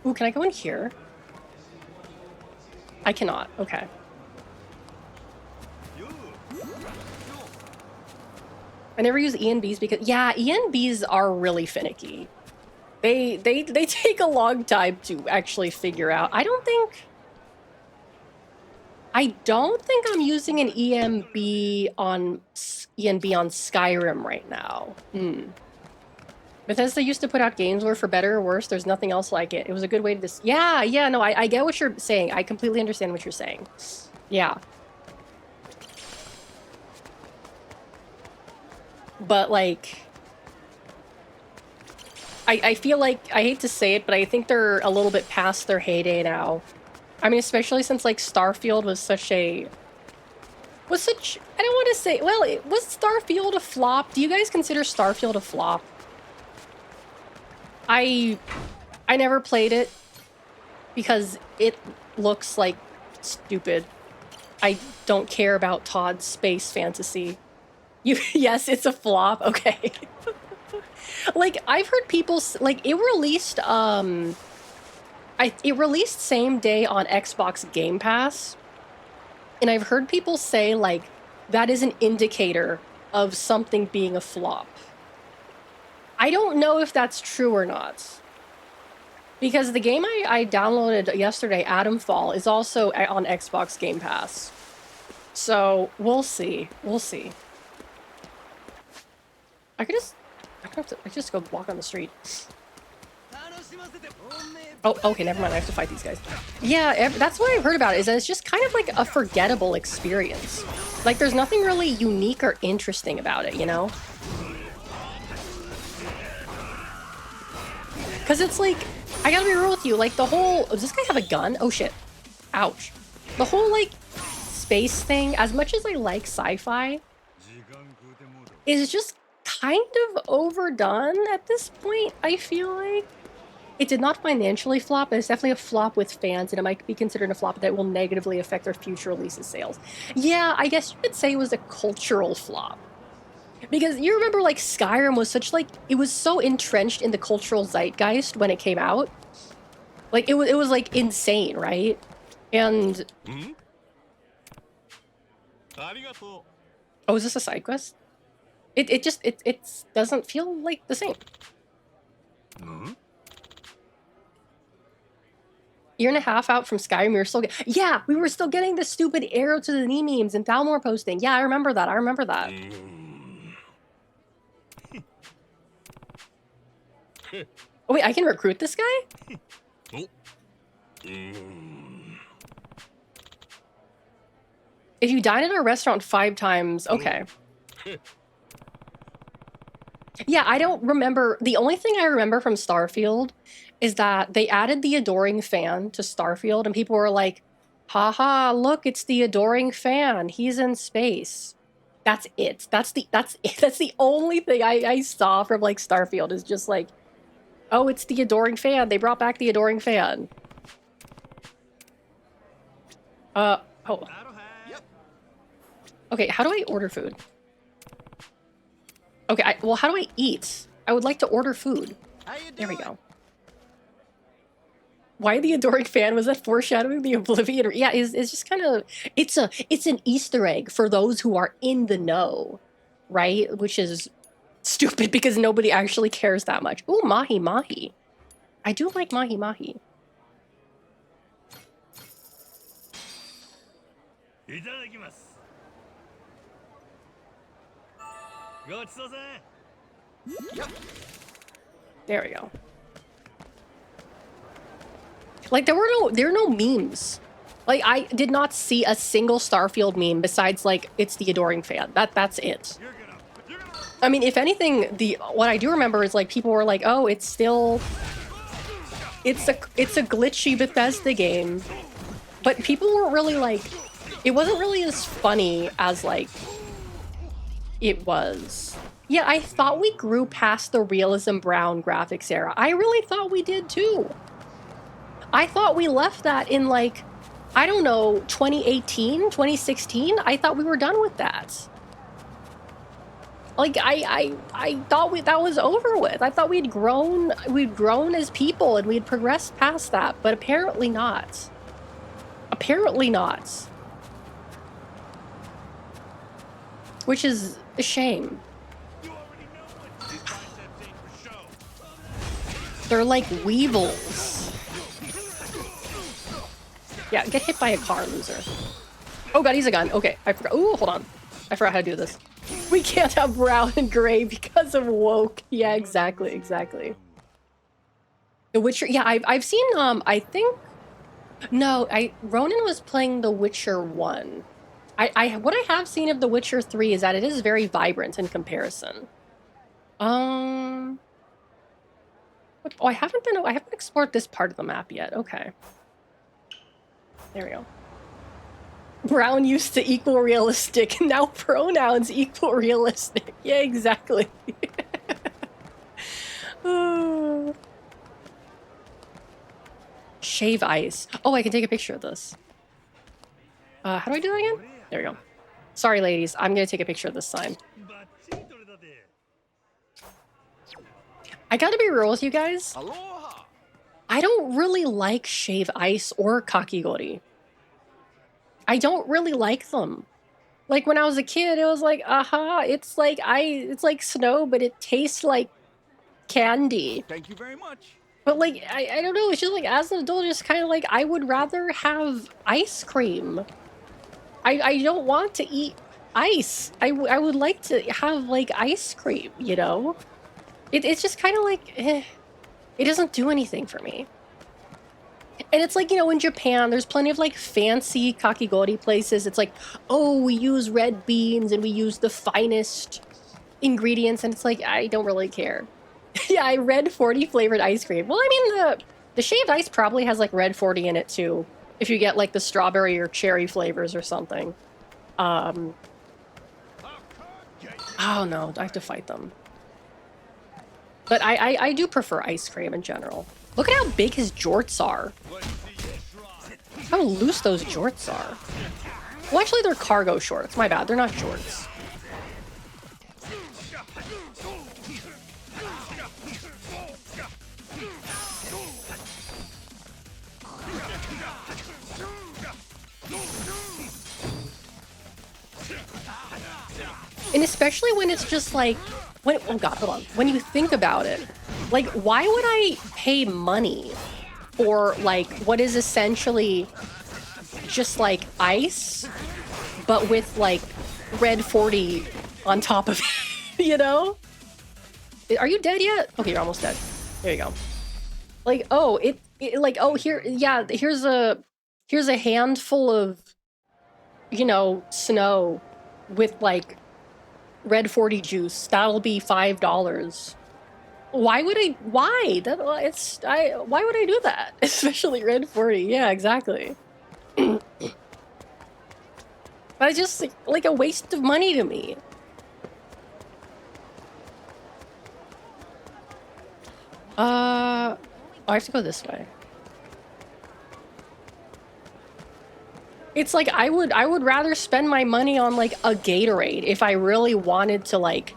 Ooh, can I go in here? I cannot. Okay. I never use ENBs because... Yeah, ENBs are really finicky. They take a long time to actually figure out. I don't think I'm using an ENB on Skyrim right now. Bethesda used to put out games where, for better or worse, there's nothing else like it. It was a good way to just... Yeah, no, I get what you're saying. I completely understand what you're saying. Yeah. But, like... I feel like, I hate to say it, but I think they're a little bit past their heyday now. I mean, especially since, like, Starfield was such a... I don't want to say... Well, was Starfield a flop? Do you guys consider Starfield a flop? I never played it because it looks like stupid. I don't care about Todd's space fantasy. Yes, it's a flop. Okay. Like, I've heard people like it released it released same day on Xbox Game Pass. And I've heard people say, like, that is an indicator of something being a flop. I don't know if that's true or not. Because the game I downloaded yesterday, Atomfall, is also on Xbox Game Pass. So, we'll see. We'll see. I could just go walk on the street. Oh, okay, never mind. I have to fight these guys. Yeah, that's what I've heard about it, is that it's just kind of like a forgettable experience. Like, there's nothing really unique or interesting about it, you know? Because it's like, I gotta be real with you, like the whole... Does this guy have a gun? Oh shit. Ouch. The whole, like, space thing, as much as I like sci-fi, is just kind of overdone at this point, I feel like. It did not financially flop, but it's definitely a flop with fans, and it might be considered a flop that will negatively affect their future releases sales. Yeah, I guess you could say it was a cultural flop. Because you remember, like, Skyrim was such, like, it was so entrenched in the cultural zeitgeist when it came out. Like, it was like, insane, right? And... Oh, is this a side quest? It just doesn't feel like the same. Year and a half out from Skyrim, we were still yeah, we were still getting the stupid arrow to the knee memes and Thalmor posting. Yeah, I remember that. I remember that. Oh wait, I can recruit this guy? If you dine at a restaurant 5 times, okay. Yeah, I don't remember. The only thing I remember from Starfield is that they added the adoring fan to Starfield, and people were like, haha, look, it's the adoring fan. He's in space. That's it. That's it. That's the only thing I saw from, like, Starfield, is just like, oh, it's the adoring fan. They brought back the adoring fan. Oh. Okay, how do I order food? Okay, well, how do I eat? I would like to order food. There we go. Why the adoring fan? Was that foreshadowing the Oblivion? Yeah, it's just kind of... It's an Easter egg for those who are in the know, right? Which is stupid because nobody actually cares that much. Ooh, mahi mahi. I do like mahi mahi. There we go. Like, there are no memes. Like, I did not see a single Starfield meme besides, like, it's the adoring fan. That's it. I mean, if anything, what I do remember is, like, people were like, oh, it's still... It's a glitchy Bethesda game. But people weren't really, like... It wasn't really as funny as, like, it was. Yeah, I thought we grew past the realism brown graphics era. I really thought we did, too. I thought we left that in, like, I don't know, 2018, 2016? I thought we were done with that. Like, I thought that was over with. I thought we'd grown as people and we'd progressed past that, but apparently not. Apparently not. Which is a shame. They're like weevils. Yeah, get hit by a car, loser. Oh god, he's a gun. Okay, I forgot. Ooh, hold on. I forgot how to do this. We can't have brown and gray because of woke. Yeah, exactly, exactly. The Witcher. Yeah, I've seen. I think. No, Ronan was playing The Witcher 1. What I have seen of The Witcher 3 is that it is very vibrant in comparison. Oh, I haven't explored this part of the map yet. Okay. There we go. Brown used to equal realistic, now pronouns equal realistic. Yeah, exactly. Shave ice. Oh, I can take a picture of this. How do I do that again? There we go. Sorry, ladies. I'm gonna take a picture of this sign. I gotta be real with you guys. I don't really like shave ice or kakigori. I don't really like them. Like, when I was a kid, it was like, aha, it's like snow, but it tastes like candy. Thank you very much. But, like, I don't know, it's just like, as an adult, just kind of like, I would rather have ice cream. I don't want to eat ice. I would like to have, like, ice cream, you know? It's just kind of like, eh. It doesn't do anything for me. And it's like, you know, in Japan, there's plenty of like fancy kakigori places. It's like, oh, we use red beans and we use the finest ingredients. And it's like, I don't really care. Yeah, I red 40 flavored ice cream. Well, I mean, the shaved ice probably has like red 40 in it too. If you get like the strawberry or cherry flavors or something. Oh no, I have to fight them. But I do prefer ice cream in general. Look at how big his jorts are. How loose those jorts are. Well, actually, they're cargo shorts. My bad, they're not jorts. And especially when it's just like, oh god, hold on. When you think about it, like, why would I pay money for, like, what is essentially just, like, ice, but with, like, red 40 on top of it, you know? Are you dead yet? Okay, you're almost dead. There you go. Like, oh, like, oh, here, yeah, here's a handful of, you know, snow with, like, red 40 juice. That'll be $5. Why would I? Why? Why would I do that? Especially red 40. Yeah, exactly. But it's just like a waste of money to me. Oh, I have to go this way. It's like I would rather spend my money on like a Gatorade if I really wanted to like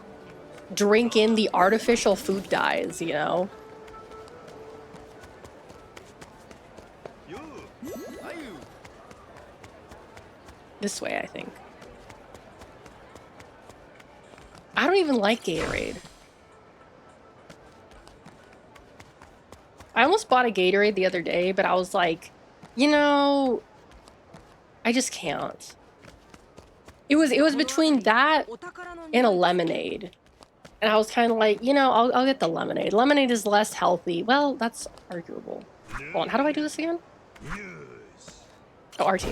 drink in the artificial food dyes, you know? This way, I think. I don't even like Gatorade. I almost bought a Gatorade the other day, but I was like, you know, I just can't. It was between that and a lemonade. And I was kind of like, you know, I'll get the lemonade. Lemonade is less healthy. Well, that's arguable. Hold on, how do I do this again? Oh, RT.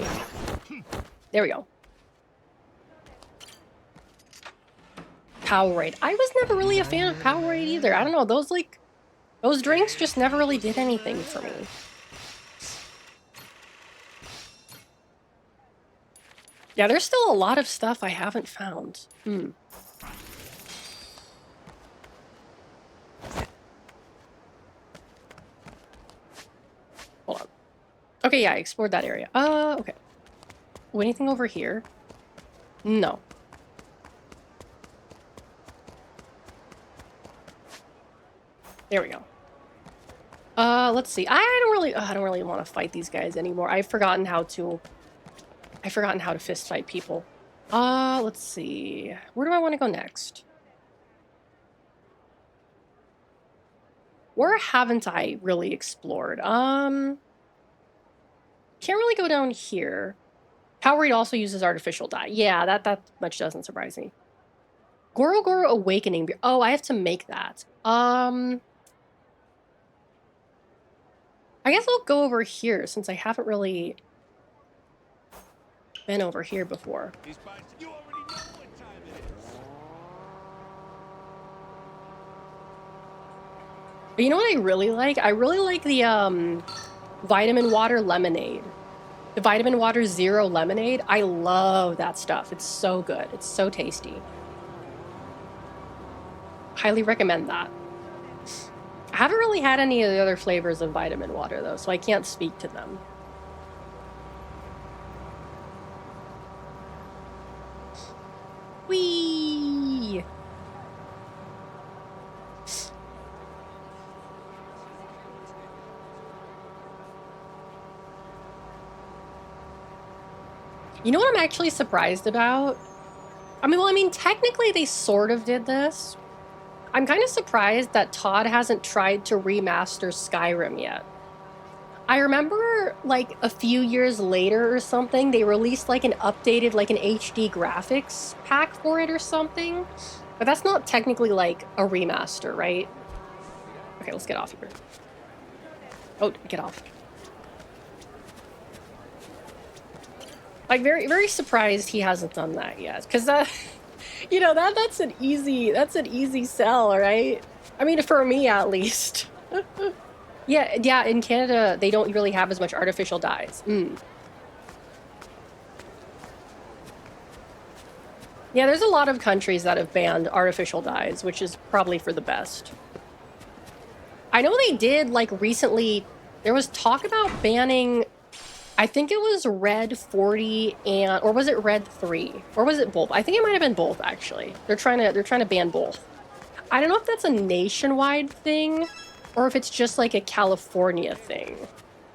There we go. Powerade. I was never really a fan of Powerade either. I don't know, those drinks just never really did anything for me. Yeah, there's still a lot of stuff I haven't found. Hold on. Okay, yeah, I explored that area. Okay. Oh, anything over here? No. There we go. Let's see. I don't really want to fight these guys anymore. I've forgotten how to fist fight people. Let's see. Where do I want to go next? Where haven't I really explored? Can't really go down here. Powerade also uses artificial dye. Yeah, that much doesn't surprise me. Goro Goro Awakening Beer. Oh, I have to make that. I guess I'll go over here since I haven't really been over here before. But you know what I really like? I really like the vitamin water lemonade. The vitamin water zero lemonade. I love that stuff. It's so good. It's so tasty. Highly recommend that. I haven't really had any of the other flavors of vitamin water though, so I can't speak to them. Whee! You know what I'm actually surprised about? I mean, technically they sort of did this. I'm kind of surprised that Todd hasn't tried to remaster Skyrim yet. I remember, like, a few years later or something, they released, like, an updated, like, an HD graphics pack for it or something. But that's not technically, like, a remaster, right? Okay, let's get off here. Oh, get off. Like, very, very surprised he hasn't done that yet. Because, you know, that's an easy sell, right? I mean, for me, at least. Yeah, in Canada, they don't really have as much artificial dyes. Yeah, there's a lot of countries that have banned artificial dyes, which is probably for the best. I know they did, like, recently, there was talk about banning, I think it was Red 40 and, or was it Red 3? Or was it both? I think it might have been both, actually. They're trying to ban both. I don't know if that's a nationwide thing, or if it's just, like, a California thing.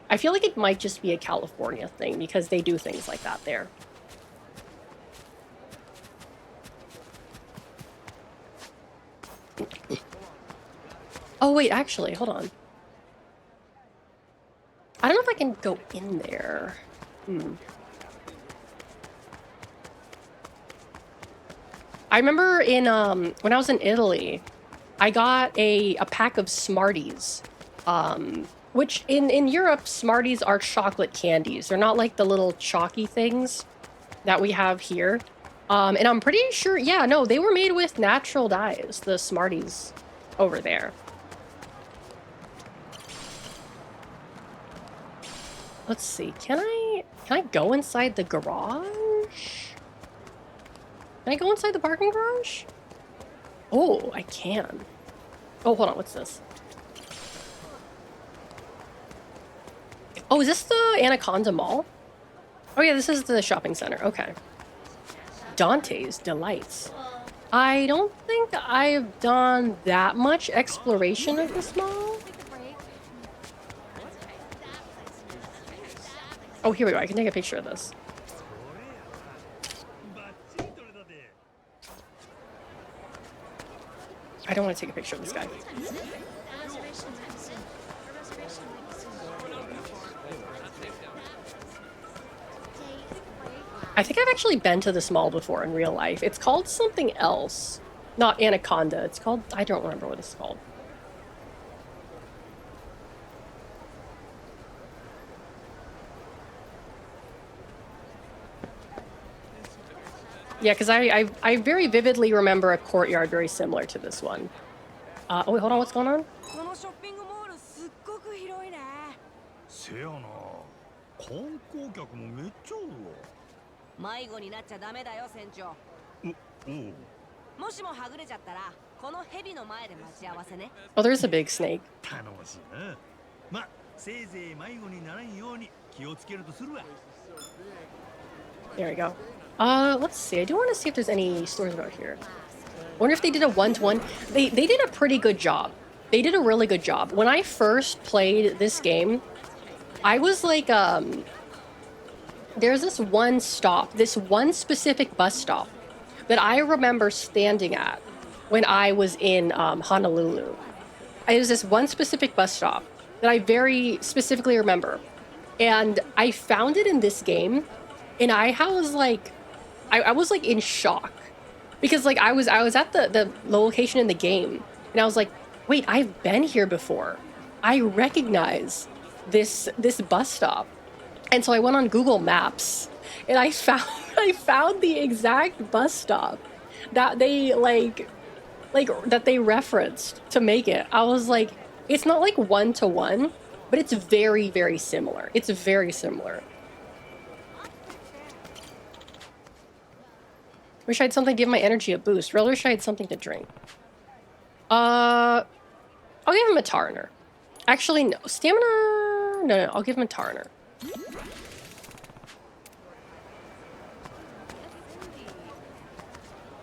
I feel like it might just be a California thing, because they do things like that there. Oh, wait, actually, hold on. I don't know if I can go in there. I remember in, when I was in Italy, I got a pack of Smarties. Which, in Europe, Smarties are chocolate candies. They're not like the little chalky things that we have here. And I'm pretty sure, yeah, no, they were made with natural dyes, the Smarties over there. Let's see, can I go inside the garage? Can I go inside the parking garage? Oh, I can. Oh, hold on, what's this? Oh, is this the Anaconda Mall? Oh yeah, this is the shopping center, okay. Dante's Delights. I don't think I've done that much exploration of this mall. Oh, here we go. I can take a picture of this. I don't want to take a picture of this guy. I think I've actually been to this mall before in real life. It's called something else. Not Anaconda. It's called... I don't remember what it's called. Yeah, because I very vividly remember a courtyard very similar to this one. Oh, wait, hold on. What's going on? せやな観光客もめっちゃおるわ迷子になっちゃダメだよ船長もしもはぐれちゃったらこの蛇の前で待ち合わせね Oh, there's a big snake. 頼もしいなませいぜい迷子にならんように気をつけるとするわ There we go. Let's see. I do want to see if there's any stores about here. Wonder if they did a one-to-one. They did a pretty good job. They did a really good job. When I first played this game, I was like, there's this one stop, this one specific bus stop that I remember standing at when I was in Honolulu. It was this one specific bus stop that I very specifically remember. And I found it in this game, and I was like, I was like in shock. Because like I was at the location in the game, and I was like, wait, I've been here before. I recognize this bus stop. And so I went on Google Maps, and I found the exact bus stop that they like that they referenced to make it. I was like, it's not like one-to-one, but it's very, very similar. It's very similar. Wish I had something to give my energy a boost. Really wish I had something to drink. I'll give him a Tarner. Actually, no. Stamina... No, I'll give him a Tarner.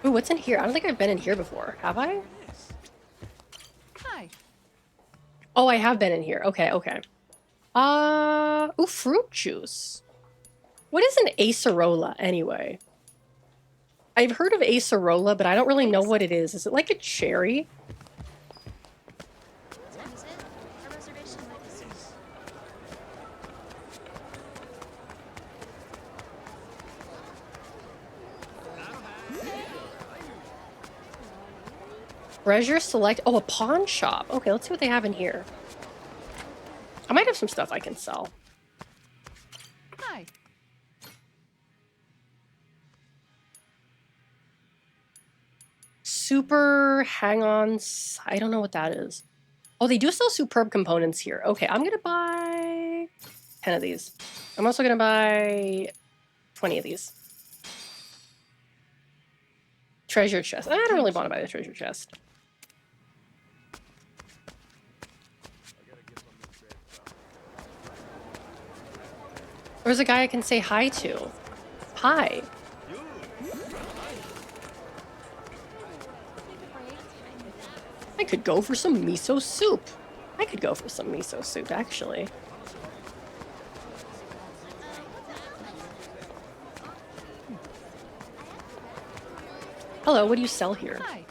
Ooh, what's in here? I don't think I've been in here before. Have I? Hi. Oh, I have been in here. Okay, okay. Ooh, fruit juice. What is an acerola, anyway? I've heard of acerola, but I don't really know what it is. Is it like a cherry? Treasure select. Oh, a pawn shop. Okay, let's see what they have in here. I might have some stuff I can sell. Hi. Super hang-ons. I don't know what that is. Oh, they do sell superb components here. Okay, I'm gonna buy 10 of these. I'm also gonna buy 20 of these. Treasure chest. I don't really want to buy the treasure chest. There's a guy I can say hi to. Hi. I could go for some miso soup. I could go for some miso soup, actually. Hello, what do you sell here? Hi.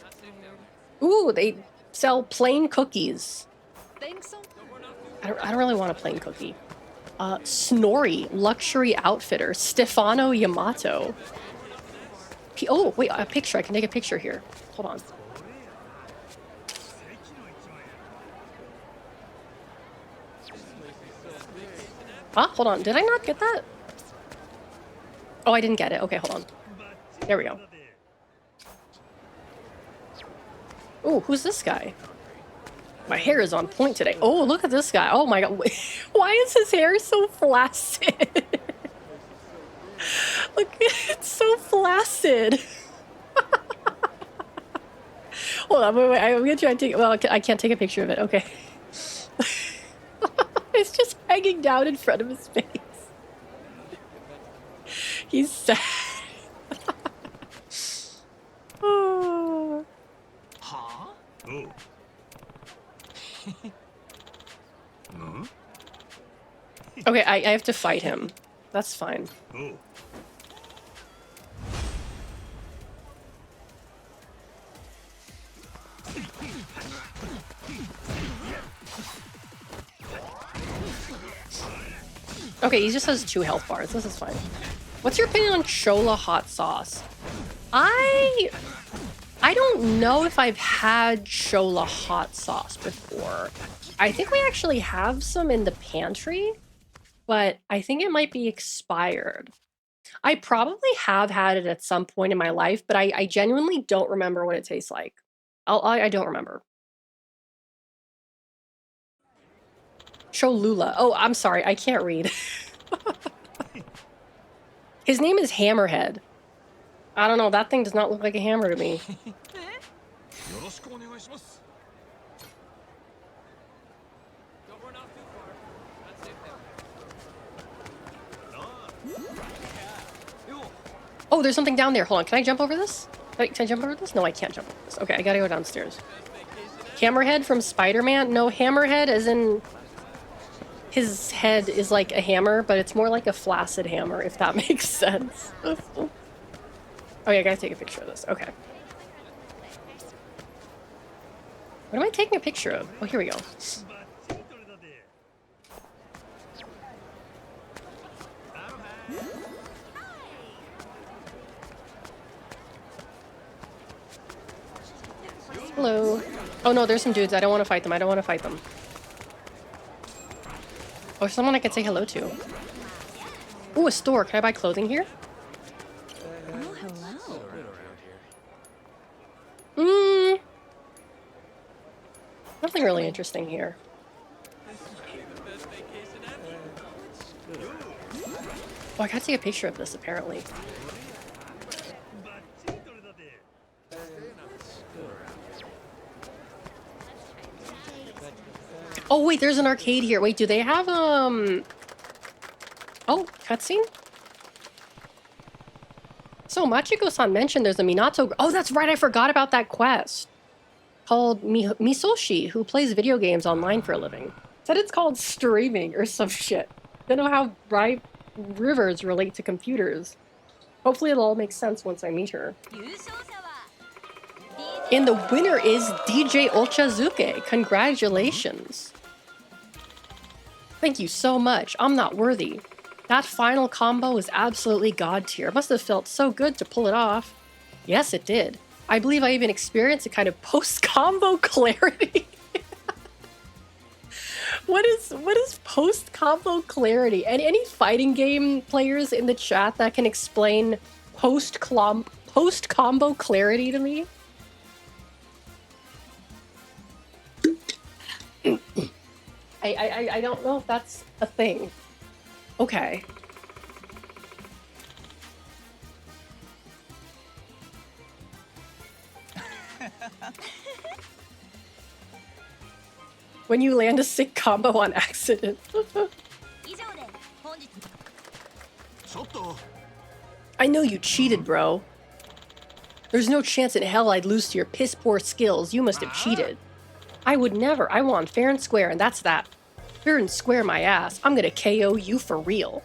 Ooh, they sell plain cookies. Think so? I don't really want a plain cookie. Snorri, luxury outfitter, Stefano Yamato. Oh, wait, a picture. I can take a picture here. Hold on. Huh? Hold on. Did I not get that? Oh, I didn't get it. Okay, hold on. There we go. Oh, who's this guy? My hair is on point today. Oh, look at this guy. Oh my god. Why is his hair so flaccid? Look, it's so flaccid. Hold on, wait, I'm gonna try and take. Well, I can't take a picture of it. Okay. It's just hanging down in front of his face. He's sad. Oh. Huh? Oh. Okay, I have to fight him. That's fine. Oh. Okay, he just has 2 health bars. This is fine. What's your opinion on Chola hot sauce? I don't know if I've had Chola hot sauce before. I think we actually have some in the pantry, but I think it might be expired. I probably have had it at some point in my life, but I genuinely don't remember what it tastes like. I don't remember. Cholula. Oh, I'm sorry. I can't read. His name is Hammerhead. I don't know. That thing does not look like a hammer to me. Oh, there's something down there. Hold on. Can I jump over this? Can I jump over this? No, I can't jump over this. Okay, I gotta go downstairs. Hammerhead from Spider-Man? No, Hammerhead as in... His head is like a hammer, but it's more like a flaccid hammer, if that makes sense. Oh yeah, I gotta take a picture of this. Okay. What am I taking a picture of? Oh, here we go. Hello. Oh no, there's some dudes. I don't want to fight them. I don't want to fight them. Oh, someone I could say hello to. Ooh, a store. Can I buy clothing here? Oh, hello. Nothing really interesting here. Oh, I gotta take a picture of this, apparently. Oh, wait, there's an arcade here. Wait, do they have, Oh, cutscene? So, Machiko-san mentioned there's a Minato... Oh, that's right, I forgot about that quest. Called Misoshi, who plays video games online for a living. Said it's called streaming or some shit. Don't know how rivers relate to computers. Hopefully it'll all make sense once I meet her. And the winner is DJ Ochazuke. Congratulations. Thank you so much. I'm not worthy. That final combo was absolutely god tier. It must have felt so good to pull it off. Yes, it did. I believe I even experienced a kind of post-combo clarity. What is post combo clarity? And any fighting game players in the chat that can explain post combo clarity to me? I don't know if that's a thing. Okay. When you land a sick combo on accident. I know you cheated, bro. There's no chance in hell I'd lose to your piss poor skills. You must have cheated. I would never. I won fair and square, and that's that. Fair and square my ass. I'm gonna KO you for real.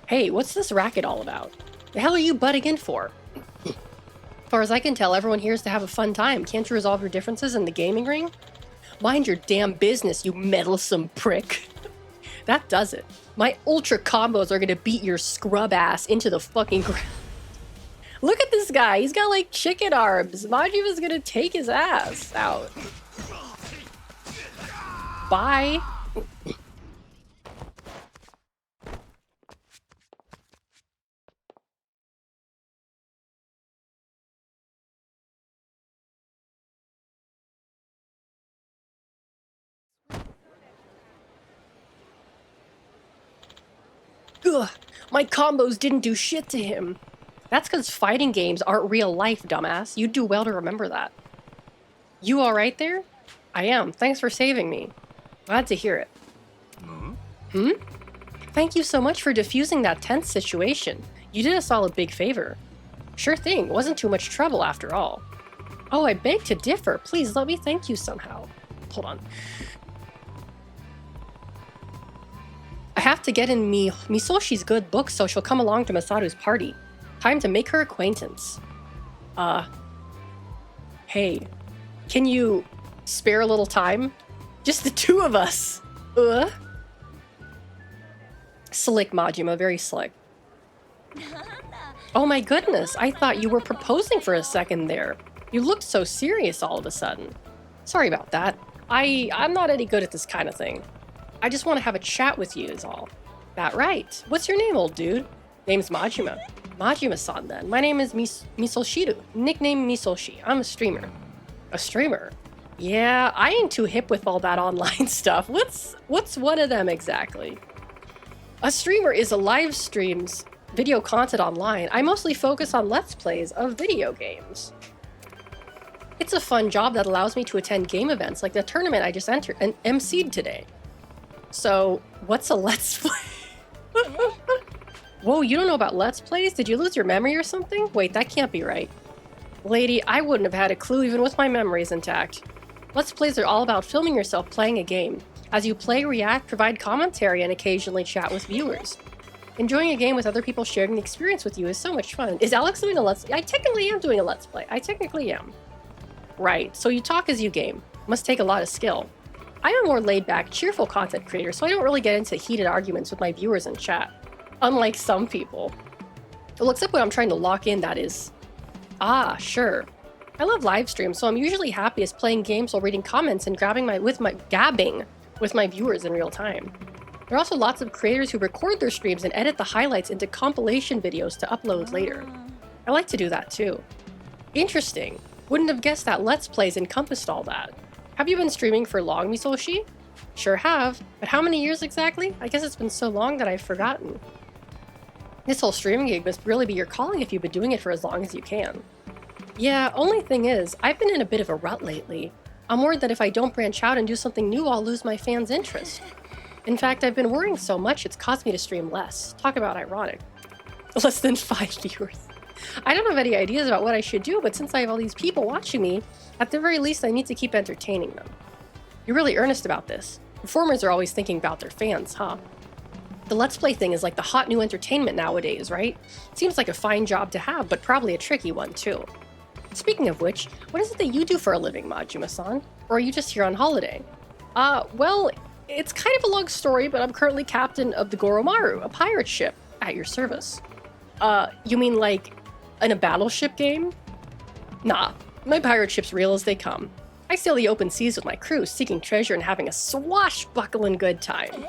Hey, what's this racket all about? The hell are you butting in for? As far as I can tell, everyone here is to have a fun time. Can't you resolve your differences in the gaming ring? Mind your damn business, you meddlesome prick. That does it. My ultra combos are gonna beat your scrub ass into the fucking ground. Look at this guy. He's got like chicken arms. Majima's gonna take his ass out. Bye. Ugh, my combos didn't do shit to him. That's because fighting games aren't real life, dumbass. You'd do well to remember that. You alright there? I am. Thanks for saving me. Glad to hear it. Hmm? Thank you so much for diffusing that tense situation. You did us all a big favor. Sure thing. Wasn't too much trouble after all. Oh, I beg to differ. Please let me thank you somehow. Hold on. I have to get in Misoshi's good book so she'll come along to Masaru's party. Time to make her acquaintance. Hey, can you spare a little time? Just the two of us. Slick, Majima, very slick. Oh my goodness, I thought you were proposing for a second there. You looked so serious all of a sudden. Sorry about that. I'm not any good at this kind of thing. I just want to have a chat with you is all. That right. What's your name, old dude? Name's Majima. Majima-san then. My name is Misoshiru. Nickname Misoshi. I'm a streamer. A streamer? Yeah, I ain't too hip with all that online stuff. What's one of them exactly? A streamer is a live streams video content online. I mostly focus on Let's Plays of video games. It's a fun job that allows me to attend game events like the tournament I just entered and emceed today. So, what's a Let's Play? Whoa, you don't know about Let's Plays? Did you lose your memory or something? Wait, that can't be right. Lady, I wouldn't have had a clue even with my memories intact. Let's Plays are all about filming yourself playing a game. As you play, react, provide commentary, and occasionally chat with viewers. Enjoying a game with other people sharing the experience with you is so much fun. Is Alex doing a Let's Play? I technically am doing a Let's Play. I technically am. Right, so you talk as you game. Must take a lot of skill. I'm a more laid-back, cheerful content creator, so I don't really get into heated arguments with my viewers in chat. Unlike some people. Well, except when I'm trying to lock in, that is. Ah, sure. I love live streams, so I'm usually happiest playing games while reading comments and gabbing with my viewers in real time. There are also lots of creators who record their streams and edit the highlights into compilation videos to upload later. I like to do that too. Interesting. Wouldn't have guessed that Let's Plays encompassed all that. Have you been streaming for long, Misoshi? Sure have, but how many years exactly? I guess it's been so long that I've forgotten. This whole streaming gig must really be your calling if you've been doing it for as long as you can. Yeah, only thing is, I've been in a bit of a rut lately. I'm worried that if I don't branch out and do something new, I'll lose my fans' interest. In fact, I've been worrying so much it's caused me to stream less. Talk about ironic. Less than 5 viewers. I don't have any ideas about what I should do, but since I have all these people watching me, at the very least I need to keep entertaining them. You're really earnest about this. Performers are always thinking about their fans, huh? The Let's Play thing is like the hot new entertainment nowadays, right? Seems like a fine job to have, but probably a tricky one too. Speaking of which, what is it that you do for a living, Majima-san? Or are you just here on holiday? Well, it's kind of a long story, but I'm currently captain of the Goromaru, a pirate ship, at your service. You mean like in a battleship game? Nah, my pirate ship's real as they come. I sail the open seas with my crew, seeking treasure and having a swashbuckling good time.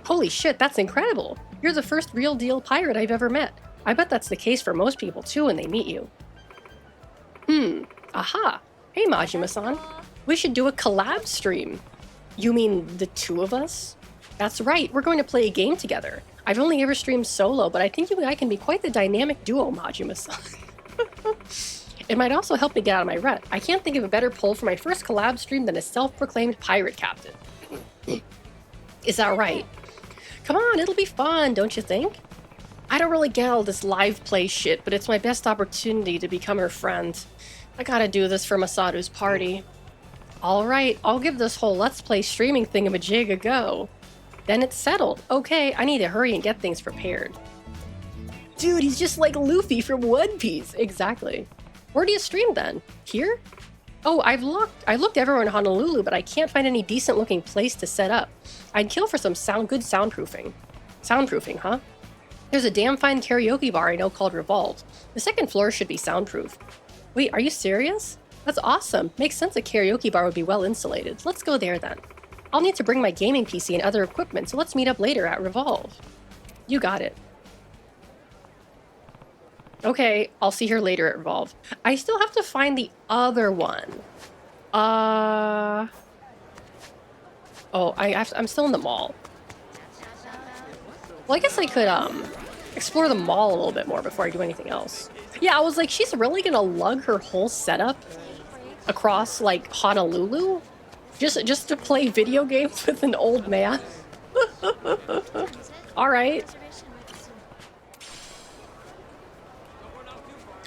Holy shit, that's incredible. You're the first real deal pirate I've ever met. I bet that's the case for most people too when they meet you. Aha. Hey Majima-san. We should do a collab stream. You mean the two of us? That's right, we're going to play a game together. I've only ever streamed solo, but I think you and I can be quite the dynamic duo, Majima-san. It might also help me get out of my rut. I can't think of a better pull for my first collab stream than a self-proclaimed pirate captain. Is that right? Come on, it'll be fun, don't you think? I don't really get all this live play shit, but it's my best opportunity to become her friend. I gotta do this for Masato's party. Alright, I'll give this whole Let's Play streaming thingamajig a go. Then it's settled. Okay, I need to hurry and get things prepared. Dude, he's just like Luffy from One Piece. Exactly. Where do you stream then? Here? Oh, I looked everywhere in Honolulu, but I can't find any decent looking place to set up. I'd kill for some good soundproofing. Soundproofing, huh? There's a damn fine karaoke bar I know called Revolve. The second floor should be soundproof. Wait, are you serious? That's awesome. Makes sense a karaoke bar would be well insulated. Let's go there then. I'll need to bring my gaming PC and other equipment, so let's meet up later at Revolve. You got it. Okay, I'll see her later at Revolve. I still have to find the other one. Oh, I'm still in the mall. Well, I guess I could, explore the mall a little bit more before I do anything else. Yeah, I was like, she's really gonna lug her whole setup across, like, Honolulu? Just to play video games with an old man? Alright.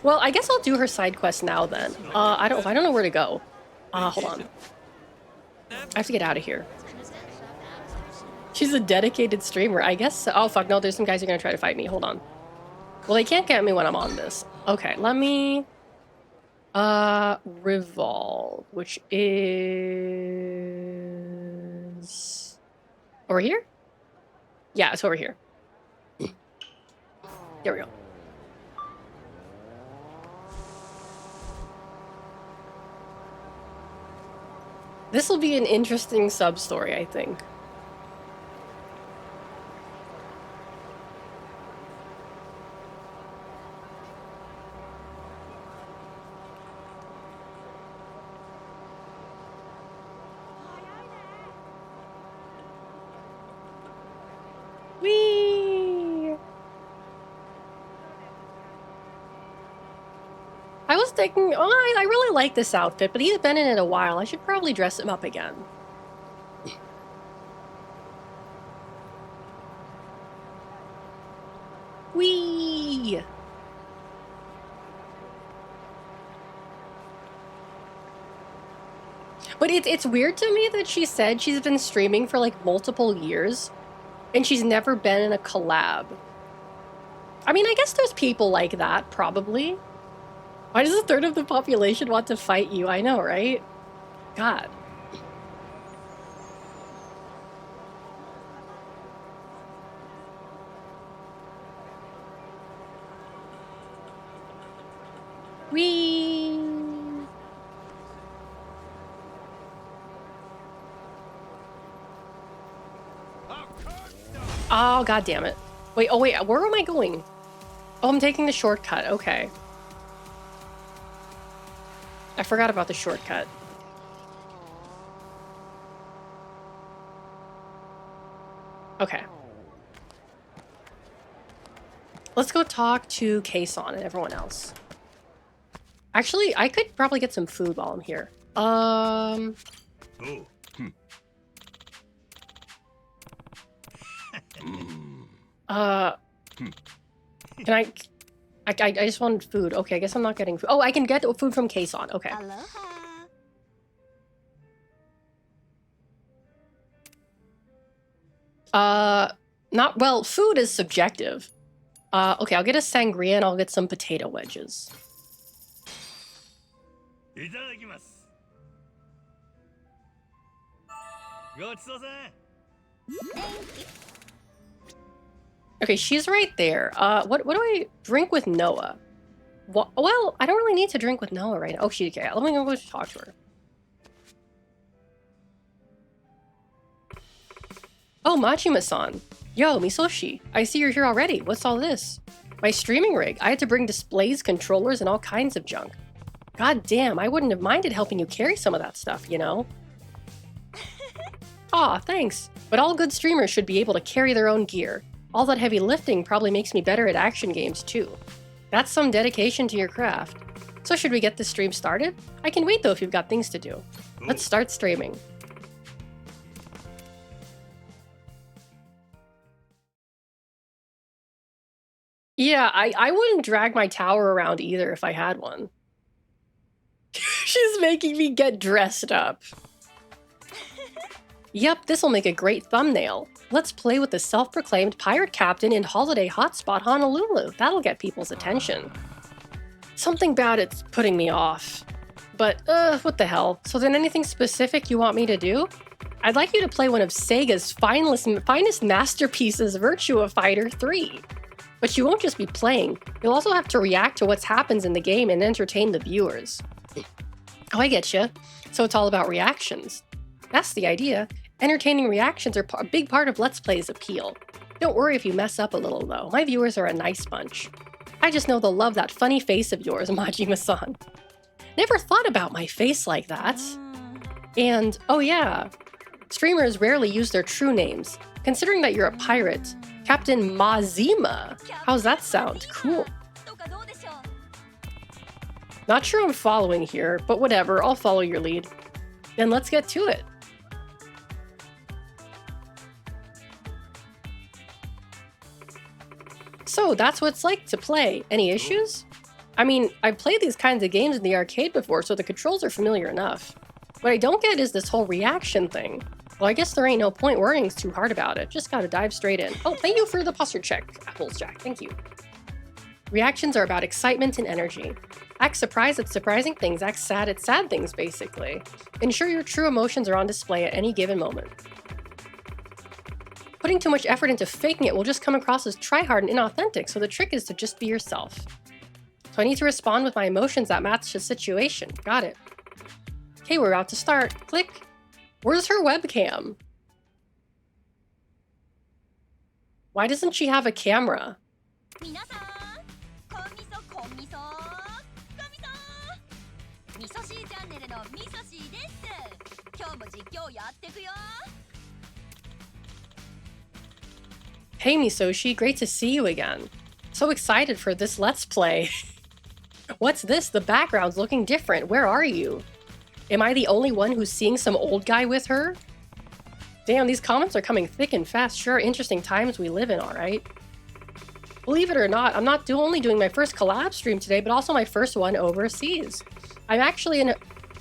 Well, I guess I'll do her side quest now then. I don't know where to go. Hold on. I have to get out of here. She's a dedicated streamer, I guess. So. Oh fuck, no, there's some guys who are gonna try to fight me. Hold on. Well, they can't get me when I'm on this. Okay, let me... Revolve, which is... over here? Yeah, it's over here. There we go. This will be an interesting sub-story, I think. Whee! I was thinking, oh, I really like this outfit, but he's been in it a while. I should probably dress him up again. Whee! But it's weird to me that she said she's been streaming for like multiple years and she's never been in a collab. I mean, I guess there's people like that, probably. Why does a third of the population want to fight you? I know, right? God. Whee! Oh, god damn it. Wait, oh wait, where am I going? Oh, I'm taking the shortcut, okay. I forgot about the shortcut. Okay. Let's go talk to Kason and everyone else. Actually, I could probably get some food while I'm here. Can I just wanted food. Okay, I guess I'm not getting food. Oh, I can get food from Kason. Okay. Not, well, food is subjective. Okay, I'll get a sangria and I'll get some potato wedges. Okay, she's right there. What do I drink with Noah? Well, I don't really need to drink with Noah right now. Oh, okay, let me go talk to her. Oh, Majima-san. Yo, Misoshi. I see you're here already. What's all this? My streaming rig. I had to bring displays, controllers, and all kinds of junk. God damn, I wouldn't have minded helping you carry some of that stuff, you know? Aw, thanks. But all good streamers should be able to carry their own gear. All that heavy lifting probably makes me better at action games, too. That's some dedication to your craft. So should we get this stream started? I can wait, though, if you've got things to do. Let's start streaming. Yeah, I wouldn't drag my tower around either if I had one. She's making me get dressed up. Yep, this'll make a great thumbnail. Let's play with the self-proclaimed pirate captain in holiday hotspot Honolulu. That'll get people's attention. Something about it's putting me off. But, what the hell? So then anything specific you want me to do? I'd like you to play one of Sega's finest masterpieces, Virtua Fighter 3. But you won't just be playing. You'll also have to react to what happens in the game and entertain the viewers. Oh, I get you. So it's all about reactions. That's the idea. Entertaining reactions are a big part of Let's Play's appeal. Don't worry if you mess up a little, though. My viewers are a nice bunch. I just know they'll love that funny face of yours, Majima-san. Never thought about my face like that. And, oh yeah, streamers rarely use their true names. Considering that you're a pirate, Captain Mazima. How's that sound? Cool. Not sure I'm following here, but whatever, I'll follow your lead. Then let's get to it. So that's what it's like to play. Any issues? I mean, I've played these kinds of games in the arcade before, so the controls are familiar enough. What I don't get is this whole reaction thing. Well, I guess there ain't no point worrying too hard about it. Just gotta dive straight in. Oh, thank you for the posture check, Apples Jack. Thank you. Reactions are about excitement and energy. Act surprised at surprising things, act sad at sad things, basically. Ensure your true emotions are on display at any given moment. Putting too much effort into faking it will just come across as tryhard and inauthentic, so the trick is to just be yourself. So I need to respond with my emotions that match the situation. Got it. Okay, we're about to start. Click. Where's her webcam? Why doesn't she have a camera? Hey Misoshi, great to see you again. So excited for this Let's Play. What's this? The background's looking different. Where are you? Am I the only one who's seeing some old guy with her? Damn, these comments are coming thick and fast. Sure, interesting times we live in, alright? Believe it or not, I'm not only doing my first collab stream today, but also my first one overseas. I'm actually in a...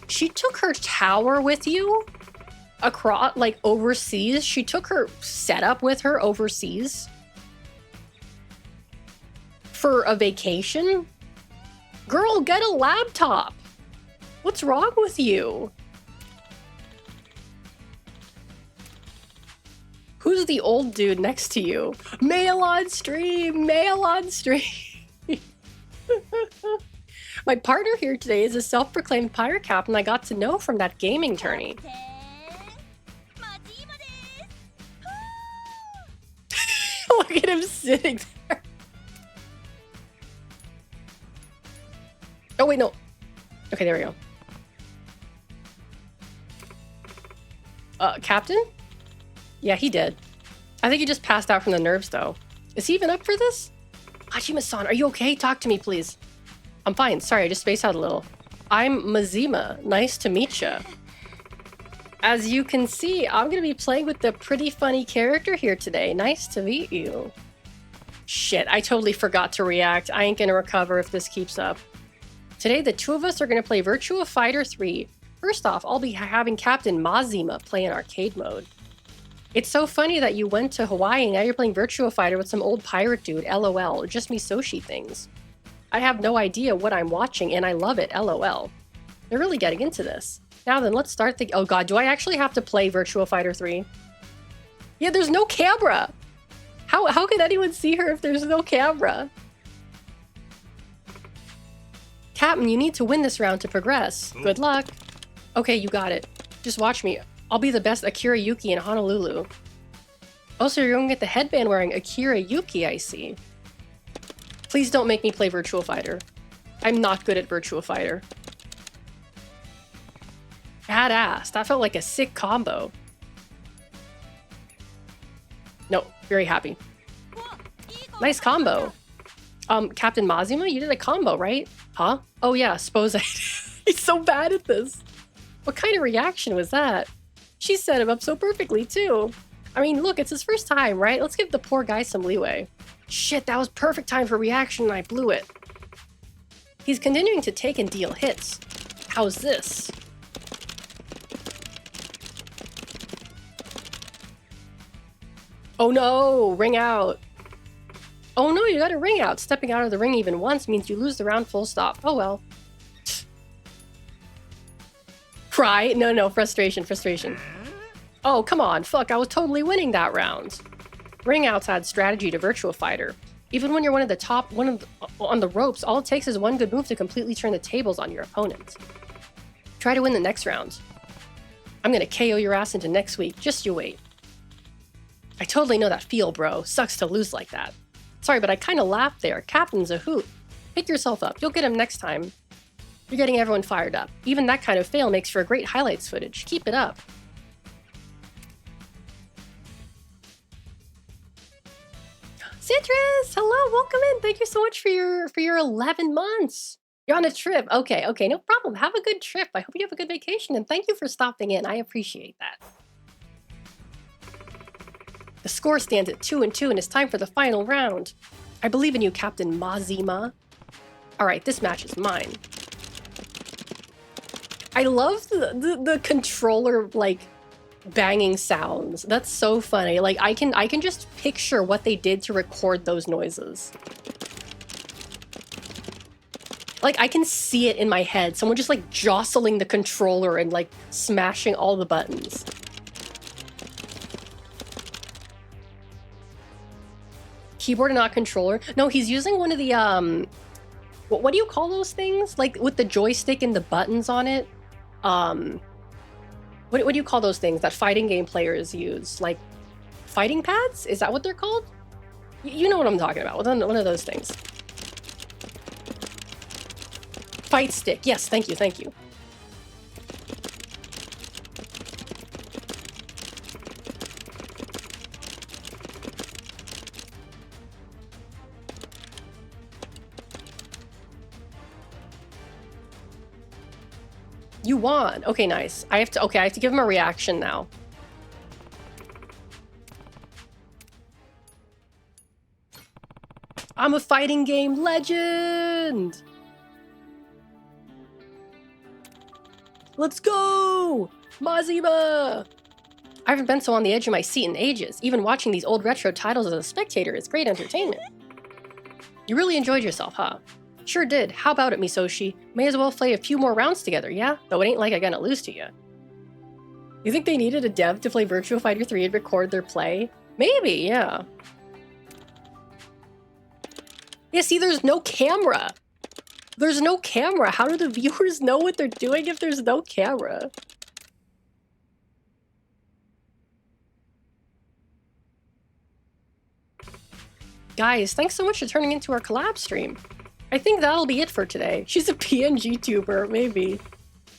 She took her tower with you? Across, like, overseas? She took her setup with her overseas? For a vacation? Girl, get a laptop! What's wrong with you? Who's the old dude next to you? Mail on stream! Mail on stream! My partner here today is a self-proclaimed pirate captain I got to know from that gaming tourney. Look at him sitting there. Oh wait, no. Okay, there we go. Captain? Yeah, he did. I think he just passed out from the nerves, though. Is he even up for this? Hajime-san, are you okay? Talk to me, please. I'm fine. Sorry, I just spaced out a little. I'm Mazima. Nice to meet ya. As you can see, I'm gonna be playing with the pretty funny character here today. Nice to meet you. Shit, I totally forgot to react. I ain't gonna recover if this keeps up. Today, the two of us are gonna play Virtua Fighter 3. First off, I'll be having Captain Mazima play in arcade mode. It's so funny that you went to Hawaii and now you're playing Virtua Fighter with some old pirate dude, LOL, or just Misoshi things. I have no idea what I'm watching and I love it, LOL. They're really getting into this. Now then, let's start the... Oh god, do I actually have to play Virtua Fighter 3? Yeah, there's no camera! How can anyone see her if there's no camera? Captain, you need to win this round to progress. Good luck. Okay, you got it. Just watch me. I'll be the best Akira Yuki in Honolulu. Oh, so you're going to get the headband wearing Akira Yuki, I see. Please don't make me play Virtua Fighter. I'm not good at Virtua Fighter. Badass. That felt like a sick combo. No, very happy. Nice combo. Captain Mazima, you did a combo, right? Huh? Oh yeah, suppose I... He's so bad at this. What kind of reaction was that? She set him up so perfectly, too. I mean, look, it's his first time, right? Let's give the poor guy some leeway. Shit, that was perfect time for reaction and I blew it. He's continuing to take and deal hits. How's this? Oh no, ring out. Oh no, you got a ring out. Stepping out of the ring even once means you lose the round full stop. Oh well. Cry? No, frustration. Oh, come on, fuck, I was totally winning that round. Ring outs add strategy to Virtua Fighter. Even when you're on the ropes, all it takes is one good move to completely turn the tables on your opponent. Try to win the next round. I'm gonna KO your ass into next week, just you wait. I totally know that feel, bro. Sucks to lose like that. Sorry, but I kinda laughed there. Captain's a hoot. Pick yourself up, you'll get him next time. You're getting everyone fired up. Even that kind of fail makes for a great highlights footage. Keep it up. Citrus, hello, welcome in. Thank you so much for your 11 months. You're on a trip. Okay, no problem. Have a good trip. I hope you have a good vacation, and thank you for stopping in. I appreciate that. The score stands at 2-2, and it's time for the final round. I believe in you, Captain Mazima. All right, this match is mine. I love the controller, like, banging sounds. That's so funny. Like, I can just picture what they did to record those noises. Like, I can see it in my head. Someone just, like, jostling the controller and, like, smashing all the buttons. Keyboard and not controller? No, he's using one of the, what do you call those things? Like, with the joystick and the buttons on it? What do you call those things that fighting game players use? Like, fighting pads? Is that what they're called? You know what I'm talking about. One of those things. Fight stick. Yes, thank you. You won. Okay, nice. I have to give him a reaction now. I'm a fighting game legend! Let's go! Mazima! I haven't been so on the edge of my seat in ages. Even watching these old retro titles as a spectator is great entertainment. You really enjoyed yourself, huh? Sure did. How about it, Misoshi? May as well play a few more rounds together, yeah? Though it ain't like I'm gonna lose to you. You think they needed a dev to play Virtua Fighter 3 and record their play? Maybe, yeah. Yeah, see, there's no camera. There's no camera. How do the viewers know what they're doing if there's no camera? Guys, thanks so much for turning into our collab stream. I think that'll be it for today. She's a PNG tuber, maybe.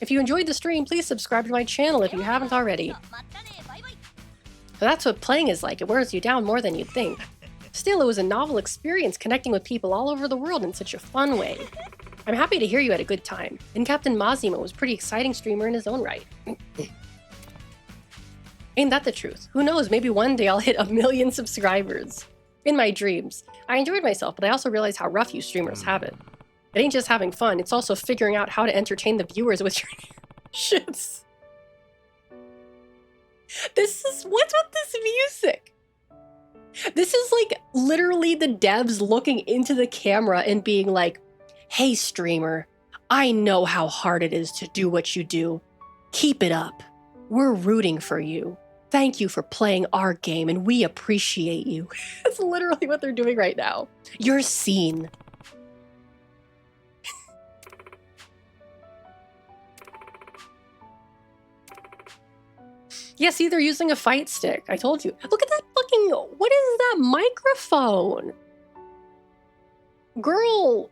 If you enjoyed the stream, please subscribe to my channel if you haven't already. That's what playing is like. It wears you down more than you'd think. Still, it was a novel experience connecting with people all over the world in such a fun way. I'm happy to hear you had a good time. And Captain Mazima was a pretty exciting streamer in his own right. Ain't that the truth? Who knows, maybe one day I'll hit 1 million subscribers. In my dreams. I enjoyed myself, but I also realized how rough you streamers have it. It ain't just having fun, it's also figuring out how to entertain the viewers with your shits. What's with this music? This is like literally the devs looking into the camera and being like, hey streamer, I know how hard it is to do what you do. Keep it up. We're rooting for you. Thank you for playing our game, and we appreciate you. That's literally what they're doing right now. You're seen. Yeah, see, they're using a fight stick. I told you. Look at that fucking... What is that microphone? Girl,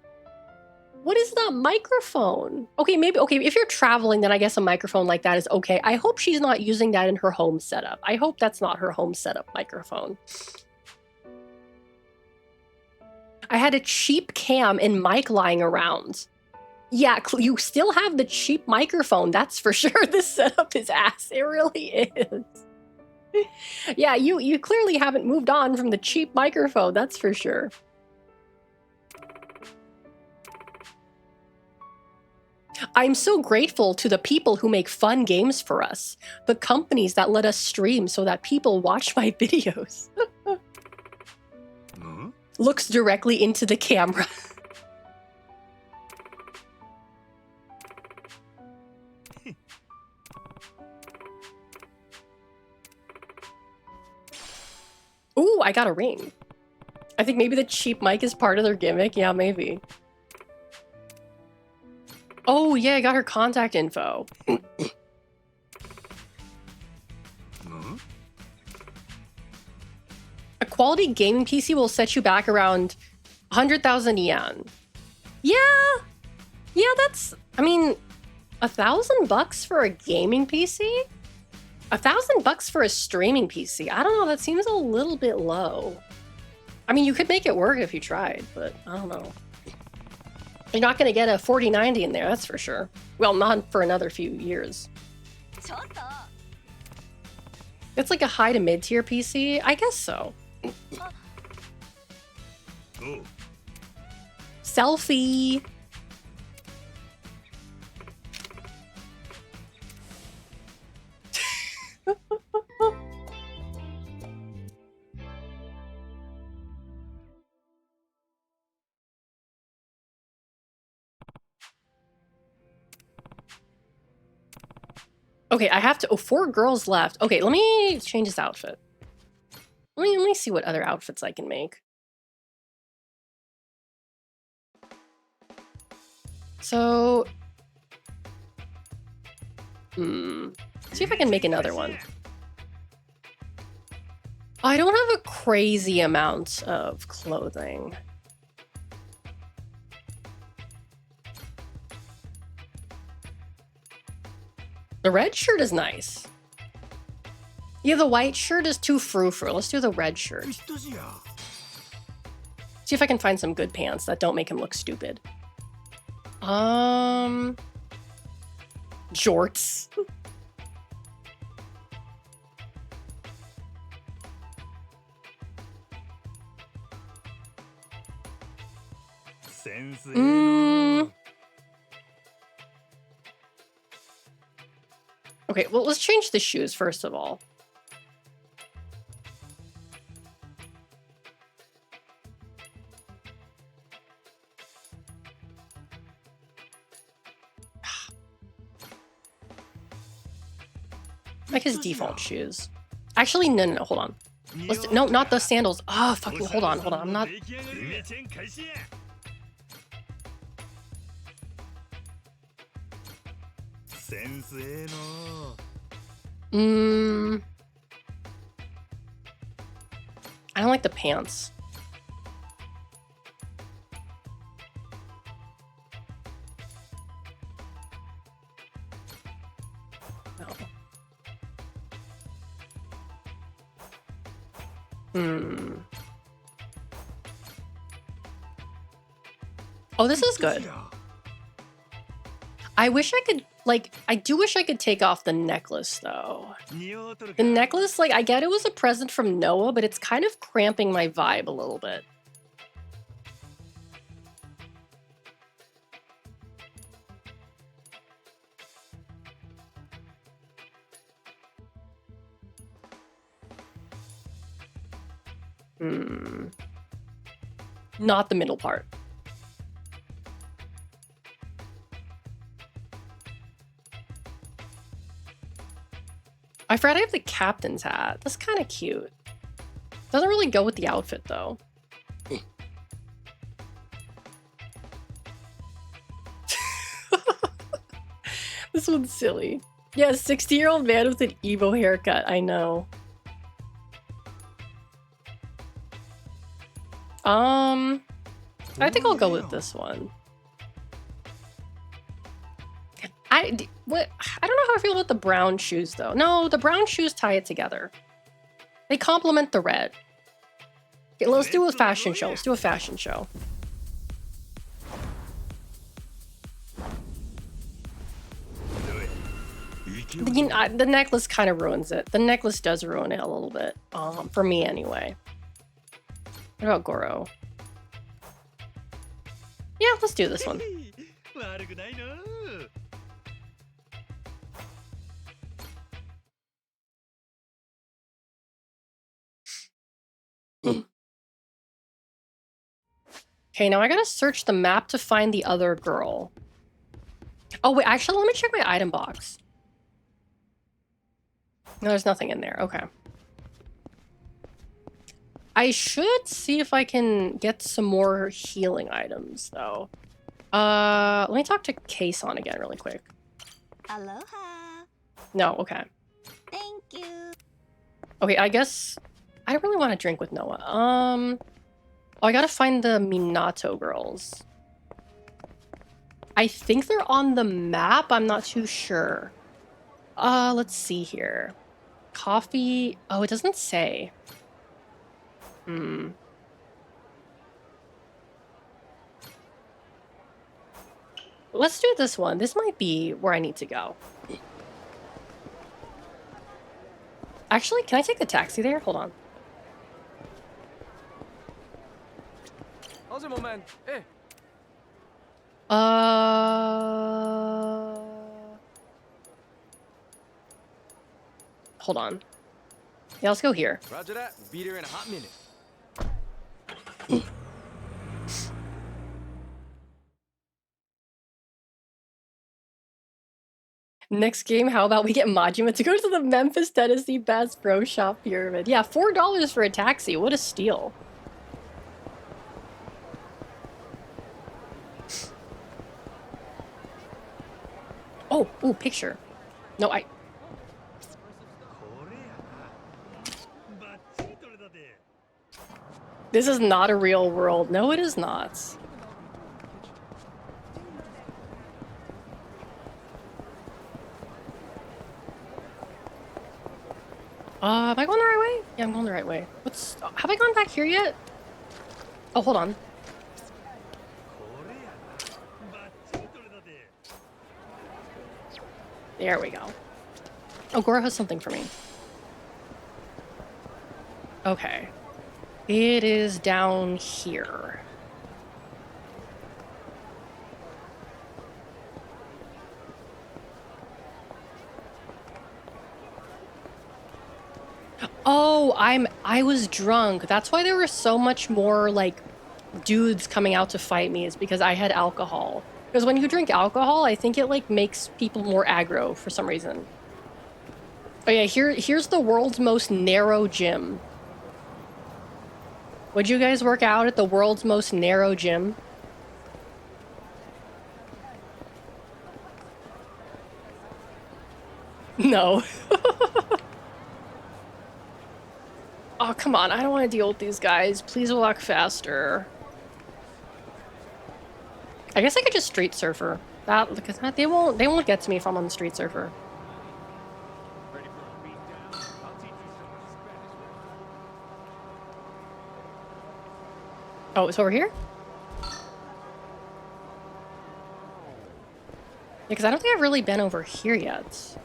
what is that microphone? Okay, maybe... Okay, if you're traveling, then I guess a microphone like that is okay. I hope she's not using that in her home setup. I hope that's not her home setup microphone. I had a cheap cam and mic lying around. Yeah, you still have the cheap microphone, that's for sure. This setup is ass. It really is. Yeah, you clearly haven't moved on from the cheap microphone, that's for sure. I'm so grateful to the people who make fun games for us. The companies that let us stream so that people watch my videos. Looks directly into the camera. Ooh, I got a ring. I think maybe the cheap mic is part of their gimmick. Yeah, maybe. Oh, yeah, I got her contact info. A quality gaming PC will set you back around 100,000 yen. Yeah. Yeah, that's... I mean, $1,000 for a gaming PC? $1,000 for a streaming PC? I don't know, that seems a little bit low. I mean, you could make it work if you tried, but I don't know. You're not going to get a 4090 in there, that's for sure. Well, not for another few years. It's like a high to mid-tier PC? I guess so. Selfie! Okay, I have to... Oh, 4 girls left. Okay, let me change this outfit. Let me see what other outfits I can make. So... see if I can make another one. I don't have a crazy amount of clothing. The red shirt is nice. Yeah, the white shirt is too frou-frou. Let's do the red shirt. See if I can find some good pants that don't make him look stupid. Jorts. Okay, well, let's change the shoes first of all. Like his default shoes. Actually, no, hold on. Let's no, not the sandals. Oh, fucking, hold on. I'm not... I don't like the pants. No. Oh, this is good. I wish I could, like, I do wish I could take off the necklace, though. The necklace, like, I get it was a present from Noah, but it's kind of cramping my vibe a little bit. Not the middle part. I forgot I have the captain's hat. That's kind of cute. Doesn't really go with the outfit, though. This one's silly. Yeah, 60-year-old man with an emo haircut. I know. I think I'll go with this one. I don't know how I feel about the brown shoes though. No, the brown shoes tie it together. They complement the red. Okay, let's do a fashion show. Let's do a fashion show. The necklace kind of ruins it. The necklace does ruin it a little bit. For me anyway. What about Goro? Yeah, let's do this one. Okay, now I gotta search the map to find the other girl. Oh wait, actually, let me check my item box. No, there's nothing in there. Okay. I should see if I can get some more healing items, though. Let me talk to Kason again really quick. Aloha. No, okay. Thank you. Okay, I guess I don't really want to drink with Noah. Oh, I gotta find the Minato girls. I think they're on the map. I'm not too sure. Let's see here. Coffee. Oh, it doesn't say. Let's do this one. This might be where I need to go. Actually, can I take the taxi there? Hold on. Hold on. Yeah, let's go here. Roger that. Be there in a hot minute. Next game, how about we get Majima to go to the Memphis, Tennessee Bass Pro Shop Pyramid? Yeah, $4 for a taxi. What a steal. Oh, ooh, picture. No, This is not a real world. No, it is not. Am I going the right way? Yeah, I'm going the right way. Have I gone back here yet? Oh, hold on. There we go. Oh, Goro has something for me. Okay. It is down here. Oh, I was drunk. That's why there were so much more, like, dudes coming out to fight me, is because I had alcohol. Because when you drink alcohol, I think it, like, makes people more aggro for some reason. Oh yeah, here's the world's most narrow gym. Would you guys work out at the world's most narrow gym? No. Oh, come on. I don't want to deal with these guys. Please walk faster. I guess I could just street surfer. Because they won't get to me if I'm on the street surfer. Oh, it's over here? Yeah, because I don't think I've really been over here yet.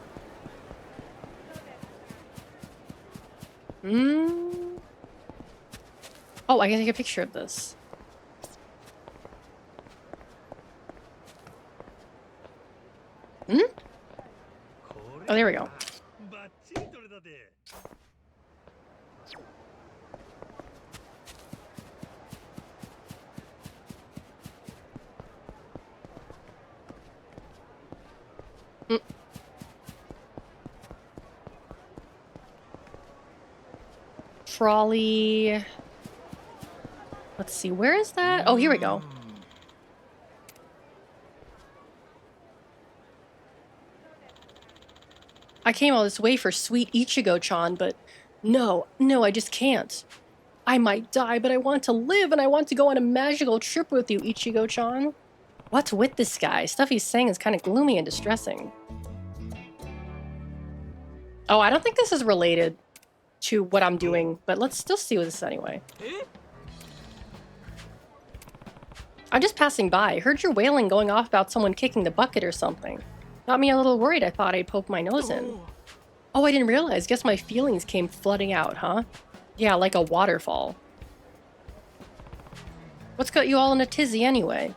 Oh, I can take a picture of this. Oh, there we go. Trolley. Let's see, where is that? Oh, here we go. I came all this way for sweet Ichigo-chan, but no, I just can't. I might die, but I want to live, and I want to go on a magical trip with you, Ichigo-chan. What's with this guy? Stuff he's saying is kind of gloomy and distressing. Oh, I don't think this is related to what I'm doing, but let's still see what this is anyway. I'm just passing by. Heard your wailing going off about someone kicking the bucket or something. Got me a little worried. I thought I'd poke my nose in. Oh, I didn't realize. Guess my feelings came flooding out, huh? Yeah, like a waterfall. What's got you all in a tizzy anyway?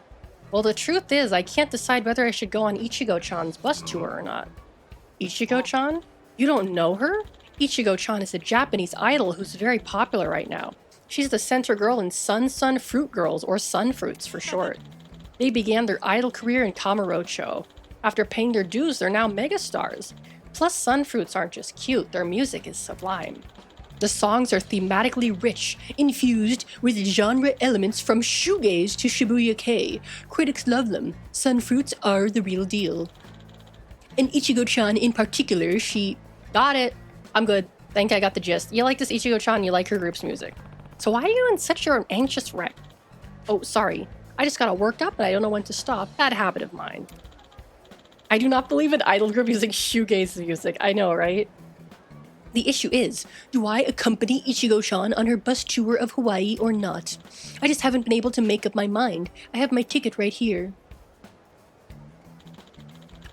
Well, the truth is, I can't decide whether I should go on Ichigo-chan's bus tour or not. Ichigo-chan? You don't know her? Ichigo-chan is a Japanese idol who's very popular right now. She's the center girl in Sun Fruit Girls, or Sun Fruits for short. They began their idol career in Kamurocho. After paying their dues, they're now megastars. Plus, Sun Fruits aren't just cute, their music is sublime. The songs are thematically rich, infused with genre elements from shoegaze to Shibuya Kei. Critics love them. Sun Fruits are the real deal. And Ichigo-chan in particular, she... Got it. I'm good. Think I got the gist. You like this Ichigo-chan, you like her group's music. So why are you in such an anxious wreck? Oh, sorry. I just got all worked up and I don't know when to stop. Bad habit of mine. I do not believe an idol group using shoegaze music. I know, right? The issue is, do I accompany Ichigo-chan on her bus tour of Hawaii or not? I just haven't been able to make up my mind. I have my ticket right here.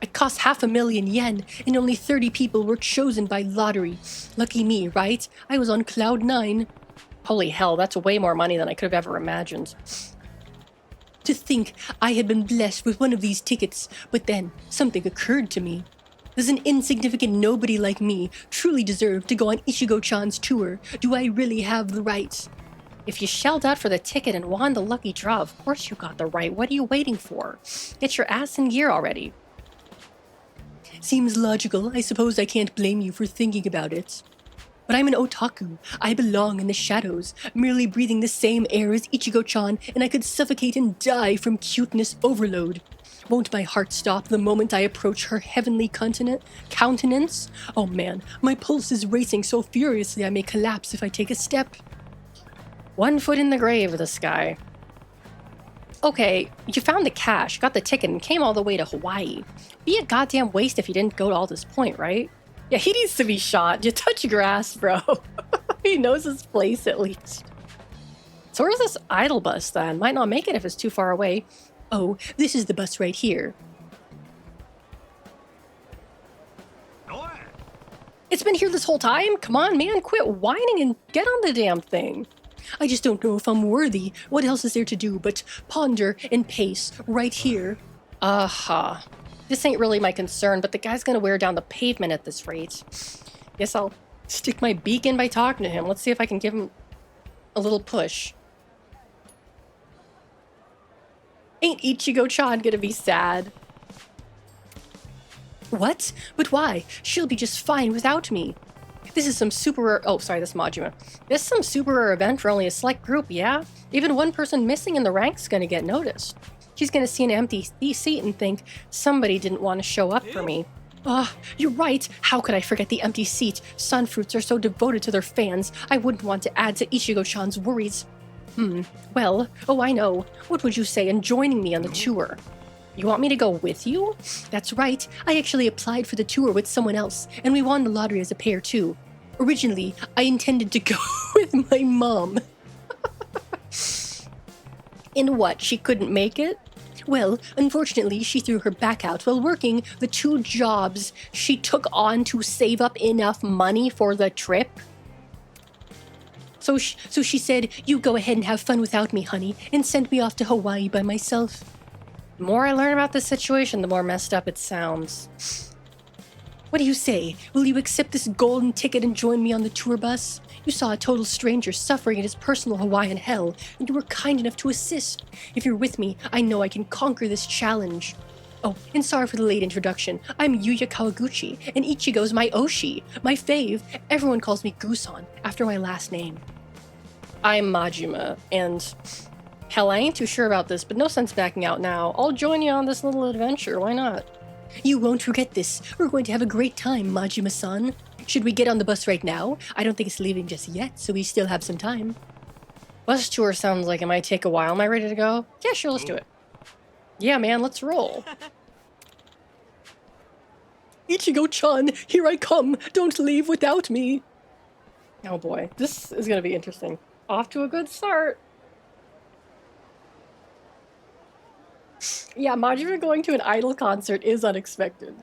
It cost 500,000 yen, and only 30 people were chosen by lottery. Lucky me, right? I was on cloud 9. Holy hell, that's way more money than I could have ever imagined. To think I had been blessed with one of these tickets, but then something occurred to me. Does an insignificant nobody like me truly deserve to go on Ichigo-chan's tour? Do I really have the rights? If you shelled out for the ticket and won the lucky draw, of course you got the right. What are you waiting for? Get your ass in gear already. Seems logical. I suppose I can't blame you for thinking about it. But I'm an otaku. I belong in the shadows, merely breathing the same air as Ichigo-chan, and I could suffocate and die from cuteness overload. Won't my heart stop the moment I approach her heavenly countenance? Oh man, my pulse is racing so furiously I may collapse if I take a step. 1 foot in the grave, this guy. Okay, you found the cash, got the ticket, and came all the way to Hawaii. Be a goddamn waste if you didn't go to all this point, right? Yeah, he needs to be shot. You touch grass, bro. He knows his place, at least. So where's this idle bus, then? Might not make it if it's too far away. Oh, this is the bus right here. It's been here this whole time? Come on, man, quit whining and get on the damn thing. I just don't know if I'm worthy. What else is there to do but ponder and pace right here? Aha. This ain't really my concern, but the guy's gonna wear down the pavement at this rate. Guess I'll stick my beak in by talking to him. Let's see if I can give him a little push. Ain't Ichigo-chan gonna be sad? What? But why? She'll be just fine without me. This is some super rare... Oh, sorry, that's Majima. This is some super rare event for only a select group, yeah? Even one person missing in the ranks gonna get noticed. She's gonna see an empty seat and think, somebody didn't want to show up for me. You're right. How could I forget the empty seat? Sun Fruits are so devoted to their fans. I wouldn't want to add to Ichigo-chan's worries. Well, oh, I know. What would you say in joining me on the tour? You want me to go with you? That's right. I actually applied for the tour with someone else, and we won the lottery as a pair too. Originally, I intended to go with my mom. And what, she couldn't make it? Well, unfortunately, she threw her back out while working the 2 jobs she took on to save up enough money for the trip. So she said, you go ahead and have fun without me, honey, and sent me off to Hawaii by myself. The more I learn about this situation, the more messed up it sounds. What do you say? Will you accept this golden ticket and join me on the tour bus? You saw a total stranger suffering in his personal Hawaiian hell, and you were kind enough to assist. If you're with me, I know I can conquer this challenge. Oh, and sorry for the late introduction. I'm Yuya Kawaguchi, and Ichigo's my Oshi, my fave. Everyone calls me Gusan, after my last name. I'm Majima, and... Hell, I ain't too sure about this, but no sense backing out now. I'll join you on this little adventure, why not? You won't regret this. We're going to have a great time, Majima-san. Should we get on the bus right now? I don't think it's leaving just yet, so we still have some time. Bus tour sounds like it might take a while. Am I ready to go? Yeah, sure, let's do it. Yeah, man, let's roll. Ichigo-chan, here I come. Don't leave without me. Oh boy, this is gonna be interesting. Off to a good start. Yeah, Majima going to an idol concert is unexpected.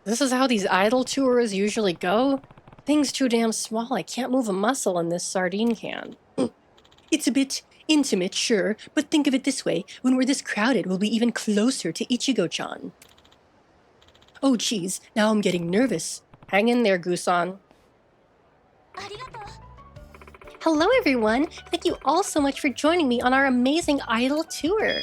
This is how these idol tours usually go? Thing's too damn small, I can't move a muscle in this sardine can. It's a bit intimate, sure, but think of it this way. When we're this crowded, we'll be even closer to Ichigo-chan. Oh geez, now I'm getting nervous. Hang in there, Gusan. Hello everyone! Thank you all so much for joining me on our amazing idol tour.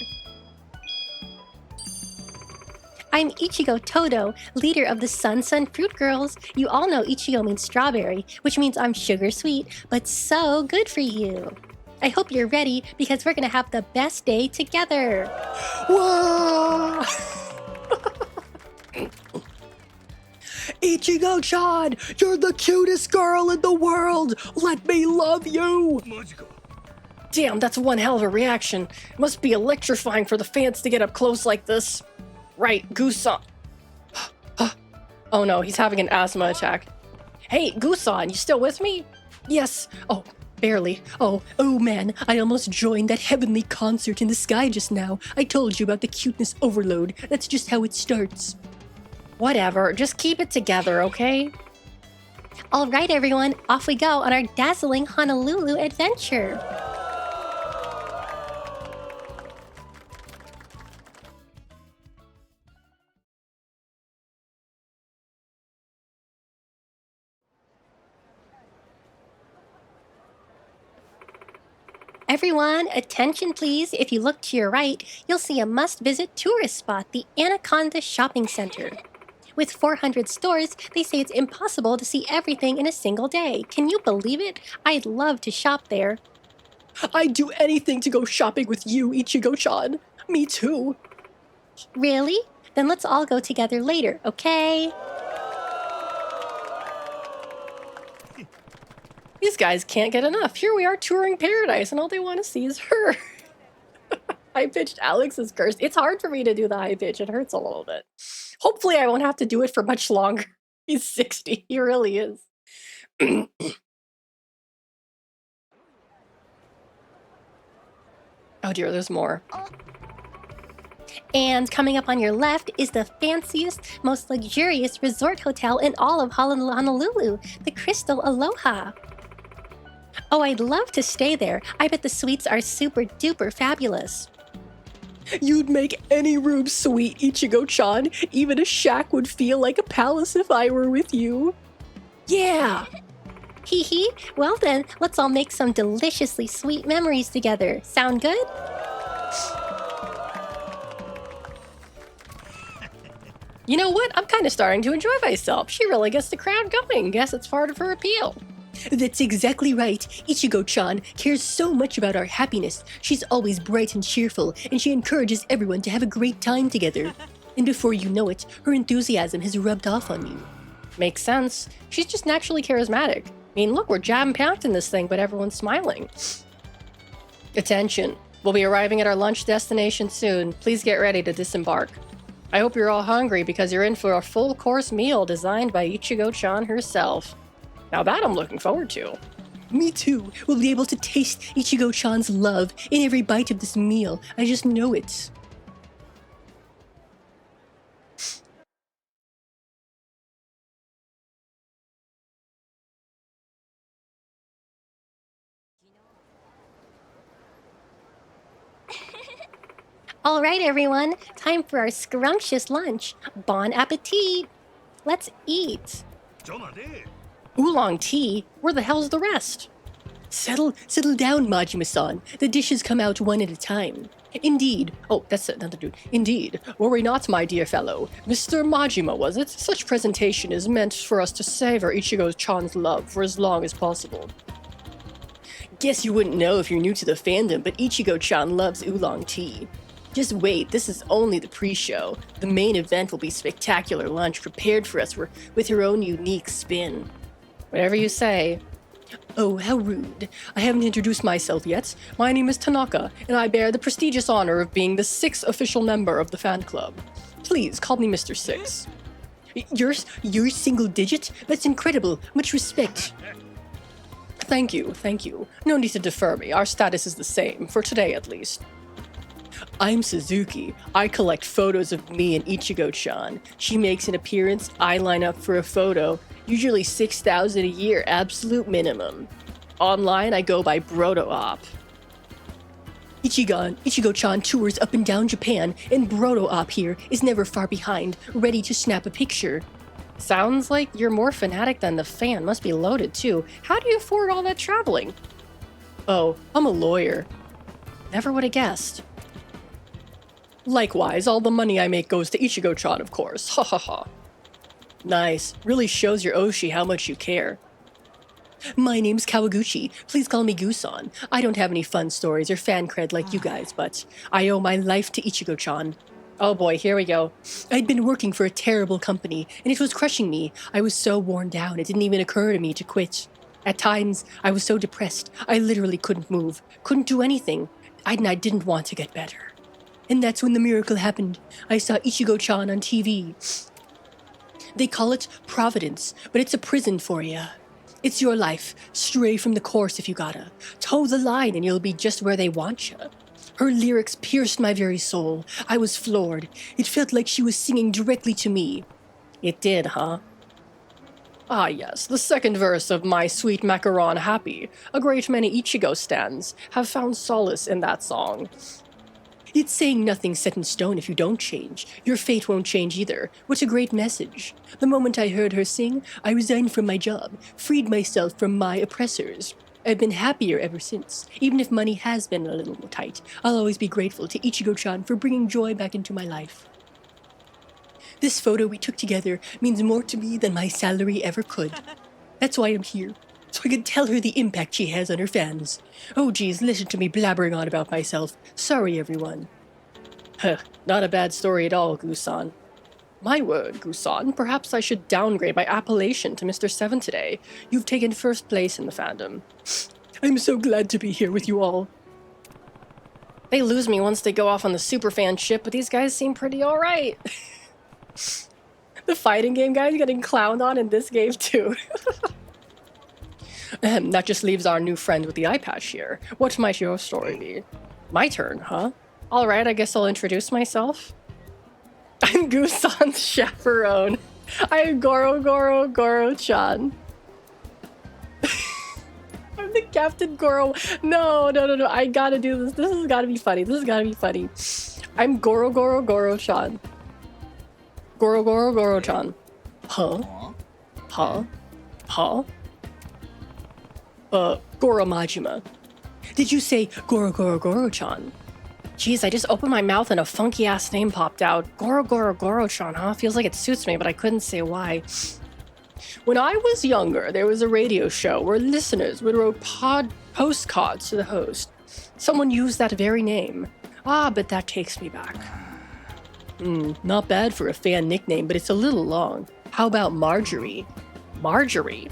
I'm Ichigo Todo, leader of the Sun Fruit Girls. You all know Ichigo means strawberry, which means I'm sugar sweet, but so good for you. I hope you're ready because we're gonna have the best day together. Whoa! Ichigo-chan, you're the cutest girl in the world. Let me love you. Damn, that's one hell of a reaction. Must be electrifying for the fans to get up close like this. Right, Gusan. Oh no, he's having an asthma attack. Hey, Gusan, you still with me? Yes. Oh, barely. Oh man, I almost joined that heavenly concert in the sky just now. I told you about the cuteness overload. That's just how it starts. Whatever, just keep it together, okay? All right, everyone, off we go on our dazzling Honolulu adventure. Everyone, attention please. If you look to your right, you'll see a must-visit tourist spot, the Anaconda Shopping Center. With 400 stores, they say it's impossible to see everything in a single day. Can you believe it? I'd love to shop there. I'd do anything to go shopping with you, Ichigo-chan. Me too. Really? Then let's all go together later, okay? These guys can't get enough. Here we are touring paradise and all they want to see is her. High-pitched Alex is cursed. It's hard for me to do the high pitch. It hurts a little bit. Hopefully I won't have to do it for much longer. He's 60. He really is. Oh dear, there's more. And coming up on your left is the fanciest, most luxurious resort hotel in all of Honolulu, the Crystal Aloha. Oh, I'd love to stay there. I bet the suites are super duper fabulous. You'd make any room sweet, Ichigo-chan. Even a shack would feel like a palace if I were with you. Yeah! Hee hee. Well then, let's all make some deliciously sweet memories together. Sound good? You know what? I'm kind of starting to enjoy myself. She really gets the crowd going. Guess it's part of her appeal. That's exactly right. Ichigo-chan cares so much about our happiness. She's always bright and cheerful, and she encourages everyone to have a great time together. And before you know it, her enthusiasm has rubbed off on you. Makes sense. She's just naturally charismatic. I mean, look, we're jam-packed in this thing, but everyone's smiling. Attention. We'll be arriving at our lunch destination soon. Please get ready to disembark. I hope you're all hungry because you're in for a full-course meal designed by Ichigo-chan herself. Now that I'm looking forward to. Me too. We'll be able to taste Ichigo-chan's love in every bite of this meal. I just know it. All right, everyone. Time for our scrumptious lunch. Bon appetit. Let's eat. Oolong tea? Where the hell's the rest? Settle down, Majima-san. The dishes come out one at a time. Indeed. Oh, that's another dude. Indeed. Were we not, my dear fellow? Mr. Majima, was it? Such presentation is meant for us to savor Ichigo-chan's love for as long as possible. Guess you wouldn't know if you're new to the fandom, but Ichigo-chan loves oolong tea. Just wait, this is only the pre-show. The main event will be spectacular lunch prepared for us with her own unique spin. Whatever you say. Oh, how rude. I haven't introduced myself yet. My name is Tanaka, and I bear the prestigious honor of being the 6th official member of the fan club. Please, call me Mr. 6. You're single digit? That's incredible. Much respect. Thank you. No need to defer me. Our status is the same, for today at least. I'm Suzuki. I collect photos of me and Ichigo-chan. She makes an appearance, I line up for a photo. Usually 6,000 a year, absolute minimum. Online, I go by Brodo-op. Ichigo-chan tours up and down Japan, and Brodo-op here is never far behind, ready to snap a picture. Sounds like you're more fanatic than the fan. Must be loaded, too. How do you afford all that traveling? Oh, I'm a lawyer. Never would have guessed. Likewise, all the money I make goes to Ichigo-chan, of course. Ha ha ha. Nice. Really shows your Oshi how much you care. My name's Kawaguchi. Please call me Gusan. I don't have any fun stories or fan cred like you guys, but I owe my life to Ichigo-chan. Oh boy, here we go. I'd been working for a terrible company, and it was crushing me. I was so worn down, it didn't even occur to me to quit. At times, I was so depressed, I literally couldn't move, couldn't do anything, and I didn't want to get better. And that's when the miracle happened. I saw Ichigo-chan on TV. They call it Providence, but it's a prison for you. It's your life. Stray from the course if you gotta. Toe the line and you'll be just where they want you. Her lyrics pierced my very soul. I was floored. It felt like she was singing directly to me. It did, huh? Ah yes, the second verse of My Sweet Macaron Happy. A great many Ichigo stans have found solace in that song. It's saying nothing's set in stone if you don't change. Your fate won't change either. What a great message. The moment I heard her sing, I resigned from my job, freed myself from my oppressors. I've been happier ever since. Even if money has been a little more tight, I'll always be grateful to Ichigo-chan for bringing joy back into my life. This photo we took together means more to me than my salary ever could. That's why I'm here. So I can tell her the impact she has on her fans. Oh geez, listen to me blabbering on about myself. Sorry, everyone. Huh, not a bad story at all, Gusan. My word, Gusan, perhaps I should downgrade my appellation to Mr. 7 today. You've taken first place in the fandom. I'm so glad to be here with you all. They lose me once they go off on the superfan ship, but these guys seem pretty alright. The fighting game guy's getting clowned on in this game too. That just leaves our new friend with the eye patch here. What might your story be? My turn, huh? Alright, I guess I'll introduce myself. I'm Gusan's chaperone. I am Goro-chan. I'm the Captain Goro. No. I gotta do this. This has gotta be funny. I'm Goro-chan. Goro-chan. Huh? Goro Majima. Did you say Goro-chan? Jeez, I just opened my mouth and a funky-ass name popped out. Goro-chan, huh? Feels like it suits me, but I couldn't say why. When I was younger, there was a radio show where listeners would write postcards to the host. Someone used that very name. But that takes me back. Not bad for a fan nickname, but it's a little long. How about Marjorie? Marjorie?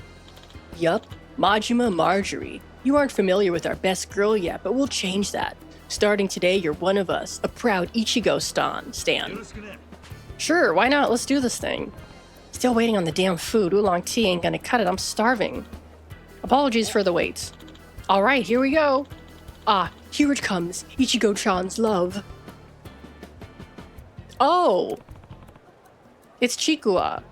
Yup, Majima Marjorie. You aren't familiar with our best girl yet, but we'll change that. Starting today, you're one of us, a proud Ichigo stan. Sure, why not? Let's do this thing. Still waiting on the damn food. Oolong tea ain't gonna cut it. I'm starving. Apologies for the wait. Alright, here we go. Here it comes. Ichigo-chan's love. Oh! It's Chikuwa.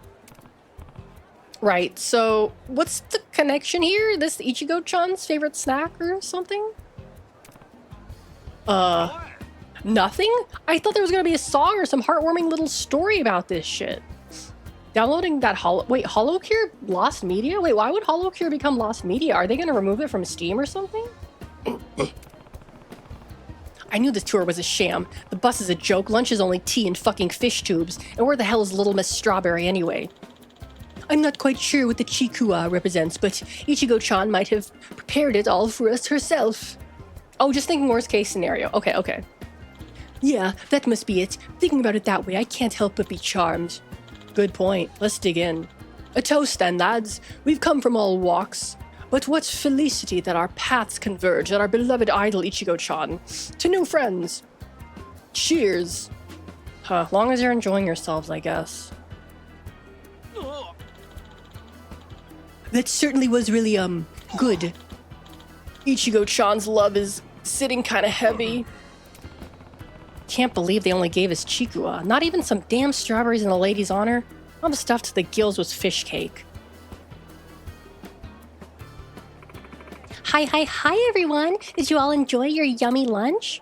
Right, so what's the connection here? This Ichigo-chan's favorite snack or something? Nothing? I thought there was gonna be a song or some heartwarming little story about this shit. Downloading that Wait, HoloCure lost media? Wait, why would HoloCure become lost media? Are they gonna remove it from Steam or something? I knew this tour was a sham. The bus is a joke, lunch is only tea and fucking fish tubes. And where the hell is Little Miss Strawberry anyway? I'm not quite sure what the Chikua represents, but Ichigo-chan might have prepared it all for us herself. Oh, just thinking worst case scenario. Okay, okay. Yeah, that must be it. Thinking about it that way, I can't help but be charmed. Good point. Let's dig in. A toast then, lads. We've come from all walks. But what felicity that our paths converge at our beloved idol Ichigo-chan. To new friends. Cheers. Huh, long as you're enjoying yourselves, I guess. That certainly was really, good. Ichigo-chan's love is sitting kinda heavy. Can't believe they only gave us Chikua. Not even some damn strawberries in the lady's honor. I'm stuffed to the gills with fish cake. Hi everyone! Did you all enjoy your yummy lunch?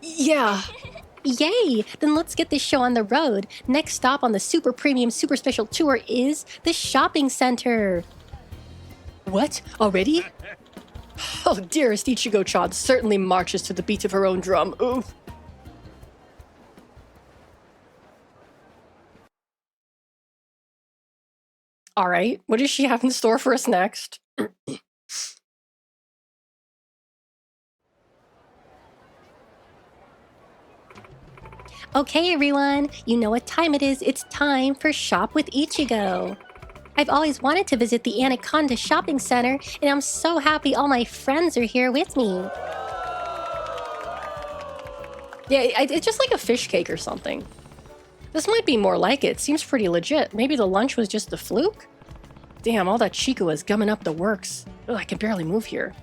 Yeah. Yay! Then let's get this show on the road. Next stop on the super premium super special tour is the shopping center. What? Already? Oh, dearest Ichigo-chan certainly marches to the beat of her own drum. Oof. All right, what does she have in store for us next? Okay, everyone, you know what time it is. It's time for Shop with Ichigo. I've always wanted to visit the Anaconda Shopping Center, and I'm so happy all my friends are here with me. Yeah, it's just like a fish cake or something. This might be more like it. Seems pretty legit. Maybe the lunch was just a fluke? Damn, all that Chico is gumming up the works. Ugh, I can barely move here.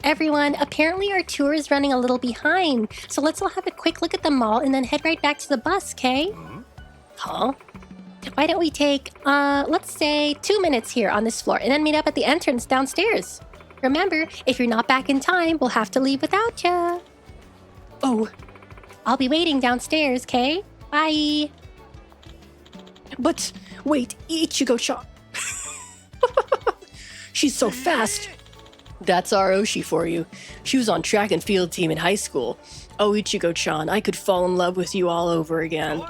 Everyone, apparently our tour is running a little behind, so let's all have a quick look at the mall and then head right back to the bus, okay? Huh? Why don't we take, let's say 2 minutes here on this floor and then meet up at the entrance downstairs? Remember, if you're not back in time, we'll have to leave without ya. Oh. I'll be waiting downstairs, okay? Bye. But, wait, Ichigo-chan. She's so fast. That's our Oshi for you. She was on track and field team in high school. Oh, Ichigo-chan, I could fall in love with you all over again.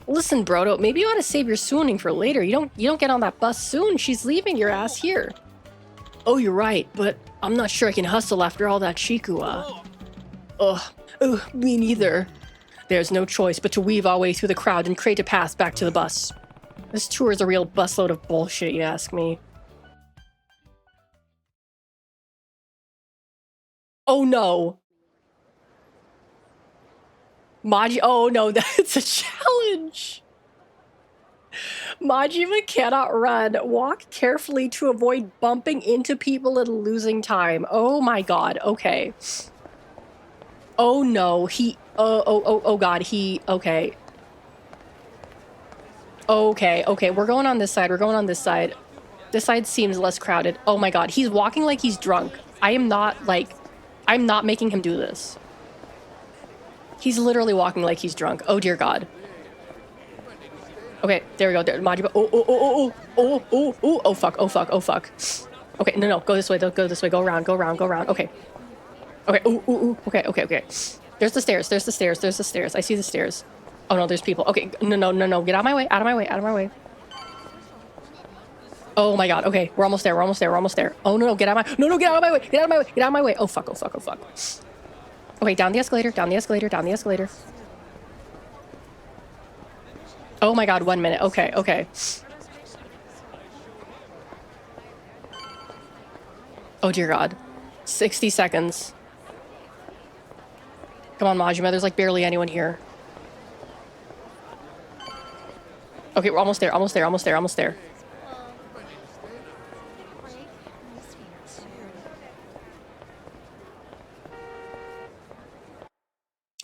Listen, Brodo, maybe you ought to save your swooning for later. You don't get on that bus soon. She's leaving your ass here. Oh, you're right, but I'm not sure I can hustle after all that Chikua. Ugh, me neither. There's no choice but to weave our way through the crowd and create a path back to the bus. This tour is a real busload of bullshit, you ask me. Oh no. Oh no, that's a challenge. Majima cannot run. Walk carefully to avoid bumping into people and losing time. Oh my god, okay. Oh no, oh god, okay. Okay, we're going on this side, This side seems less crowded. Oh my god, he's walking like he's drunk. I'm not making him do this. He's literally walking like he's drunk. Oh dear god. Okay, there we go. There, Majima. Oh fuck. Okay, no, go this way. Go this way. Go around. Okay. Okay. There's the stairs. I see the stairs. Oh no, there's people. Okay, no. Get out of my way. Oh my god. Okay, we're almost there. Oh no, get out of my way. Oh fuck. Okay, down the escalator. Oh my god, 1 minute. Okay. Oh dear god. 60 seconds. Come on, Majima, there's like barely anyone here. Okay, we're almost there.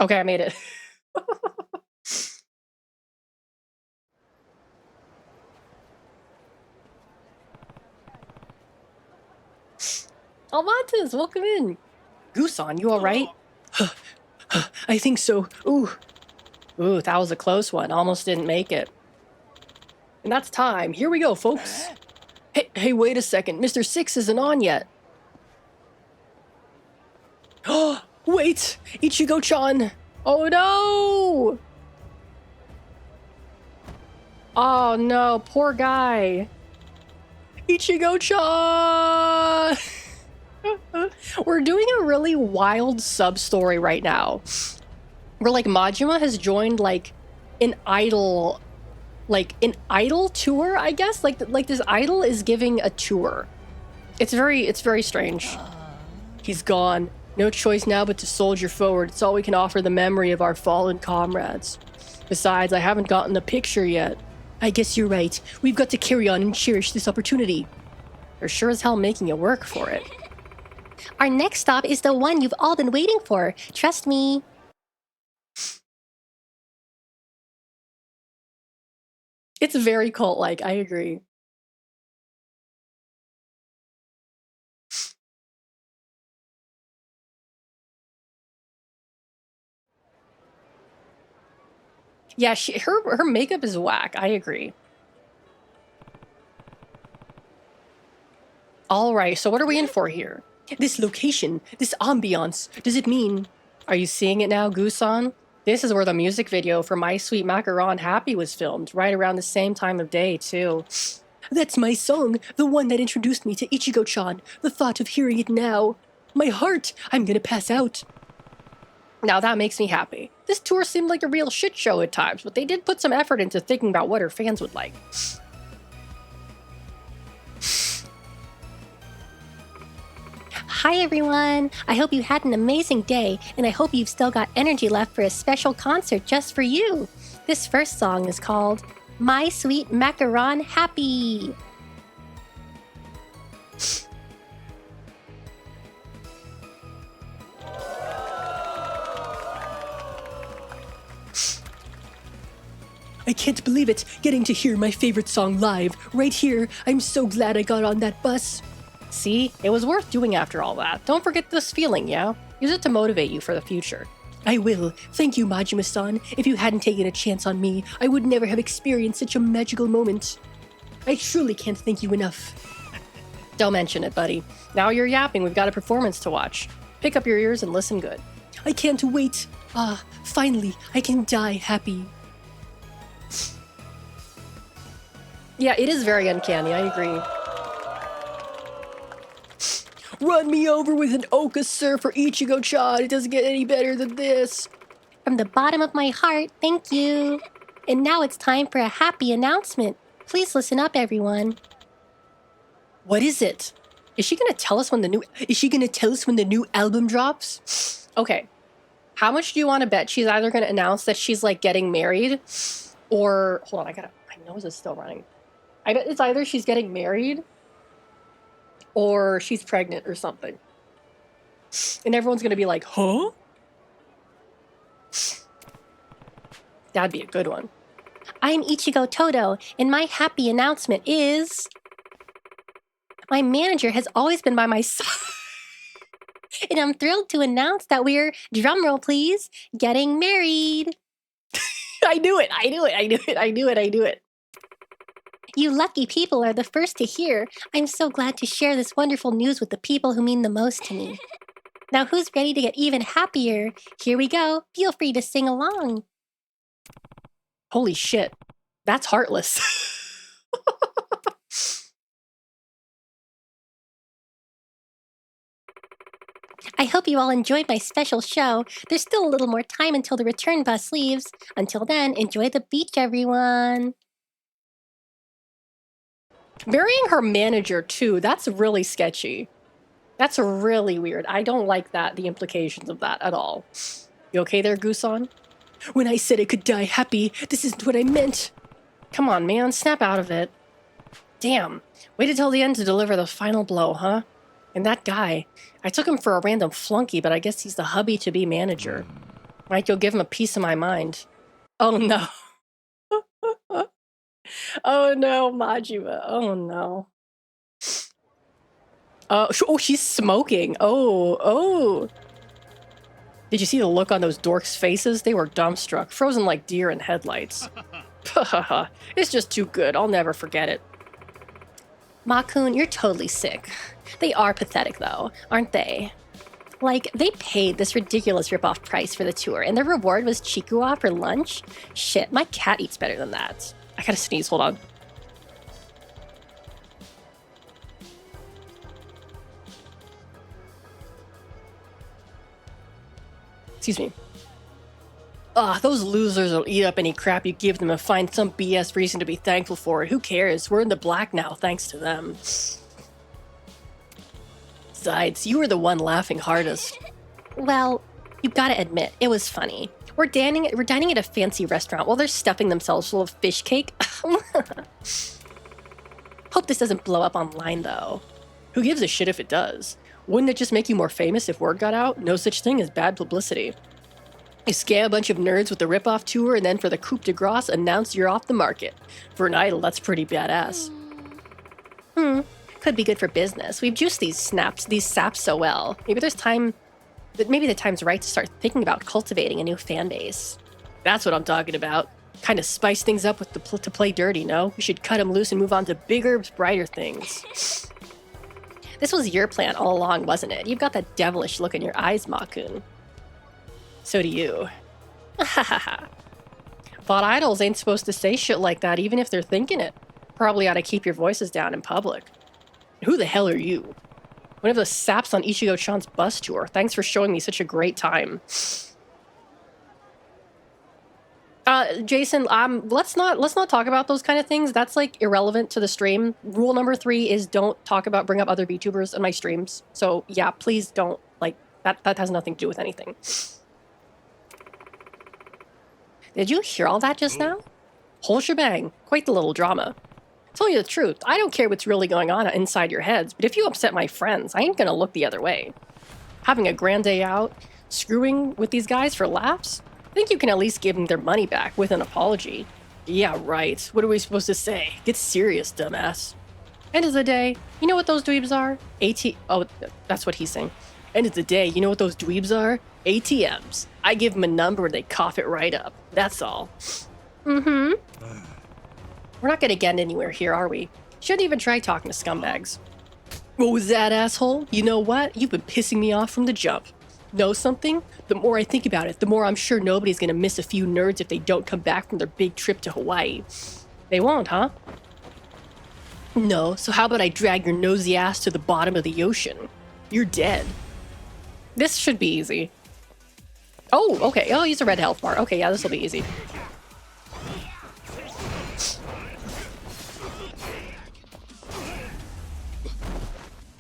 Okay, I made it. Alvantes, welcome in. Goosan, you alright? I think so. Ooh. Ooh, that was a close one. Almost didn't make it. And that's time. Here we go, folks. Hey, wait a second. Mr. Six isn't on yet. Oh, wait! Ichigo-chan! Oh no! Oh no, poor guy. Ichigo-chan! We're doing a really wild sub-story right now. Where like Majima has joined like an idol tour, I guess? Like this idol is giving a tour. It's very strange. He's gone. No choice now but to soldier forward. It's all we can offer the memory of our fallen comrades. Besides, I haven't gotten a picture yet. I guess you're right. We've got to carry on and cherish this opportunity. They're sure as hell making it work for it. Our next stop is the one you've all been waiting for. Trust me. It's very cult-like, I agree. Yeah, her makeup is whack, I agree. Alright, so what are we in for here? This location, this ambiance, does it mean... Are you seeing it now, Gusan? This is where the music video for My Sweet Macaron Happy was filmed, right around the same time of day, too. That's my song, the one that introduced me to Ichigo-chan. The thought of hearing it now. My heart, I'm gonna pass out. Now that makes me happy. This tour seemed like a real shit show at times, but they did put some effort into thinking about what her fans would like. Hi everyone! I hope you had an amazing day, and I hope you've still got energy left for a special concert just for you. This first song is called My Sweet Macaron Happy. I can't believe it, getting to hear my favorite song live, right here. I'm so glad I got on that bus. See, it was worth doing after all that. Don't forget this feeling, yeah? Use it to motivate you for the future. I will. Thank you, Majima-san. If you hadn't taken a chance on me, I would never have experienced such a magical moment. I truly can't thank you enough. Don't mention it, buddy. Now you're yapping, we've got a performance to watch. Pick up your ears and listen good. I can't wait. Ah, finally, I can die happy. Yeah, it is very uncanny, I agree. Run me over with an Oka, sir, for Ichigo-chan. It doesn't get any better than this. From the bottom of my heart, thank you. And now it's time for a happy announcement. Please listen up, everyone. What is it? Is she gonna tell us when the new album drops? Okay. How much do you want to bet she's either gonna announce that she's like getting married, or hold on, my nose is still running. I bet it's either she's getting married or she's pregnant or something. And everyone's gonna be like, huh? That'd be a good one. I'm Ichigo Todo, and my happy announcement is... My manager has always been by my side. And I'm thrilled to announce that we're, drumroll please, getting married. I knew it. You lucky people are the first to hear. I'm so glad to share this wonderful news with the people who mean the most to me. Now who's ready to get even happier? Here we go. Feel free to sing along. Holy shit. That's heartless. I hope you all enjoyed my special show. There's still a little more time until the return bus leaves. Until then, enjoy the beach, everyone. Marrying her manager, too, that's really sketchy. That's really weird. I don't like that, the implications of that at all. You okay there, Gusan? When I said I could die happy, this isn't what I meant. Come on, man, snap out of it. Damn, waited till the end to deliver the final blow, huh? And that guy, I took him for a random flunky, but I guess he's the hubby-to-be manager. Might you'll give him a piece of my mind. Oh no. Oh no, Majima. Oh no. Oh, she's smoking. Oh. Did you see the look on those dorks' faces? They were dumbstruck, frozen like deer in headlights. It's just too good. I'll never forget it. Ma-kun, you're totally sick. They are pathetic, though, aren't they? Like, they paid this ridiculous ripoff price for the tour, and their reward was chikuwa for lunch? Shit, my cat eats better than that. I gotta sneeze, hold on. Excuse me. Those losers will eat up any crap you give them and find some BS reason to be thankful for it. Who cares? We're in the black now, thanks to them. Besides, you were the one laughing hardest. Well, you gotta admit, it was funny. We're dining at a fancy restaurant while they're stuffing themselves full of fish cake. Hope this doesn't blow up online, though. Who gives a shit if it does? Wouldn't it just make you more famous if word got out? No such thing as bad publicity. You scam a bunch of nerds with the ripoff tour, and then for the coup de grace, announce you're off the market. For an idol, that's pretty badass. Could be good for business. We've juiced these saps so well. Maybe the time's right to start thinking about cultivating a new fan base. That's what I'm talking about. Kind of spice things up with to play dirty, no? We should cut them loose and move on to bigger, brighter things. This was your plan all along, wasn't it? You've got that devilish look in your eyes, Ma-kun. So do you. Thought idols ain't supposed to say shit like that even if they're thinking it. Probably ought to keep your voices down in public. Who the hell are you? One of the saps on Ichigo-chan's bus tour. Thanks for showing me such a great time. Jason, let's not talk about those kind of things. That's like irrelevant to the stream. Rule number 3 is don't bring up other VTubers in my streams. So yeah, please don't, like, that has nothing to do with anything. Did you hear all that just now? Whole shebang. Quite the little drama. Tell you the truth, I don't care what's really going on inside your heads, but if you upset my friends, I ain't gonna look the other way. Having a grand day out, screwing with these guys for laughs? I think you can at least give them their money back with an apology. Yeah, right. What are we supposed to say? Get serious, dumbass. End of the day, you know what those dweebs are? Oh, that's what he's saying. End of the day, you know what those dweebs are? ATMs. I give them a number and they cough it right up. That's all. Mm-hmm. We're not gonna get anywhere here, are we? Shouldn't even try talking to scumbags. What was that, asshole? You know what? You've been pissing me off from the jump. Know something? The more I think about it, the more I'm sure nobody's gonna miss a few nerds if they don't come back from their big trip to Hawaii. They won't, huh? No, so how about I drag your nosy ass to the bottom of the ocean? You're dead. This should be easy. Oh, okay. Oh, use a red health bar. Okay, yeah, this will be easy.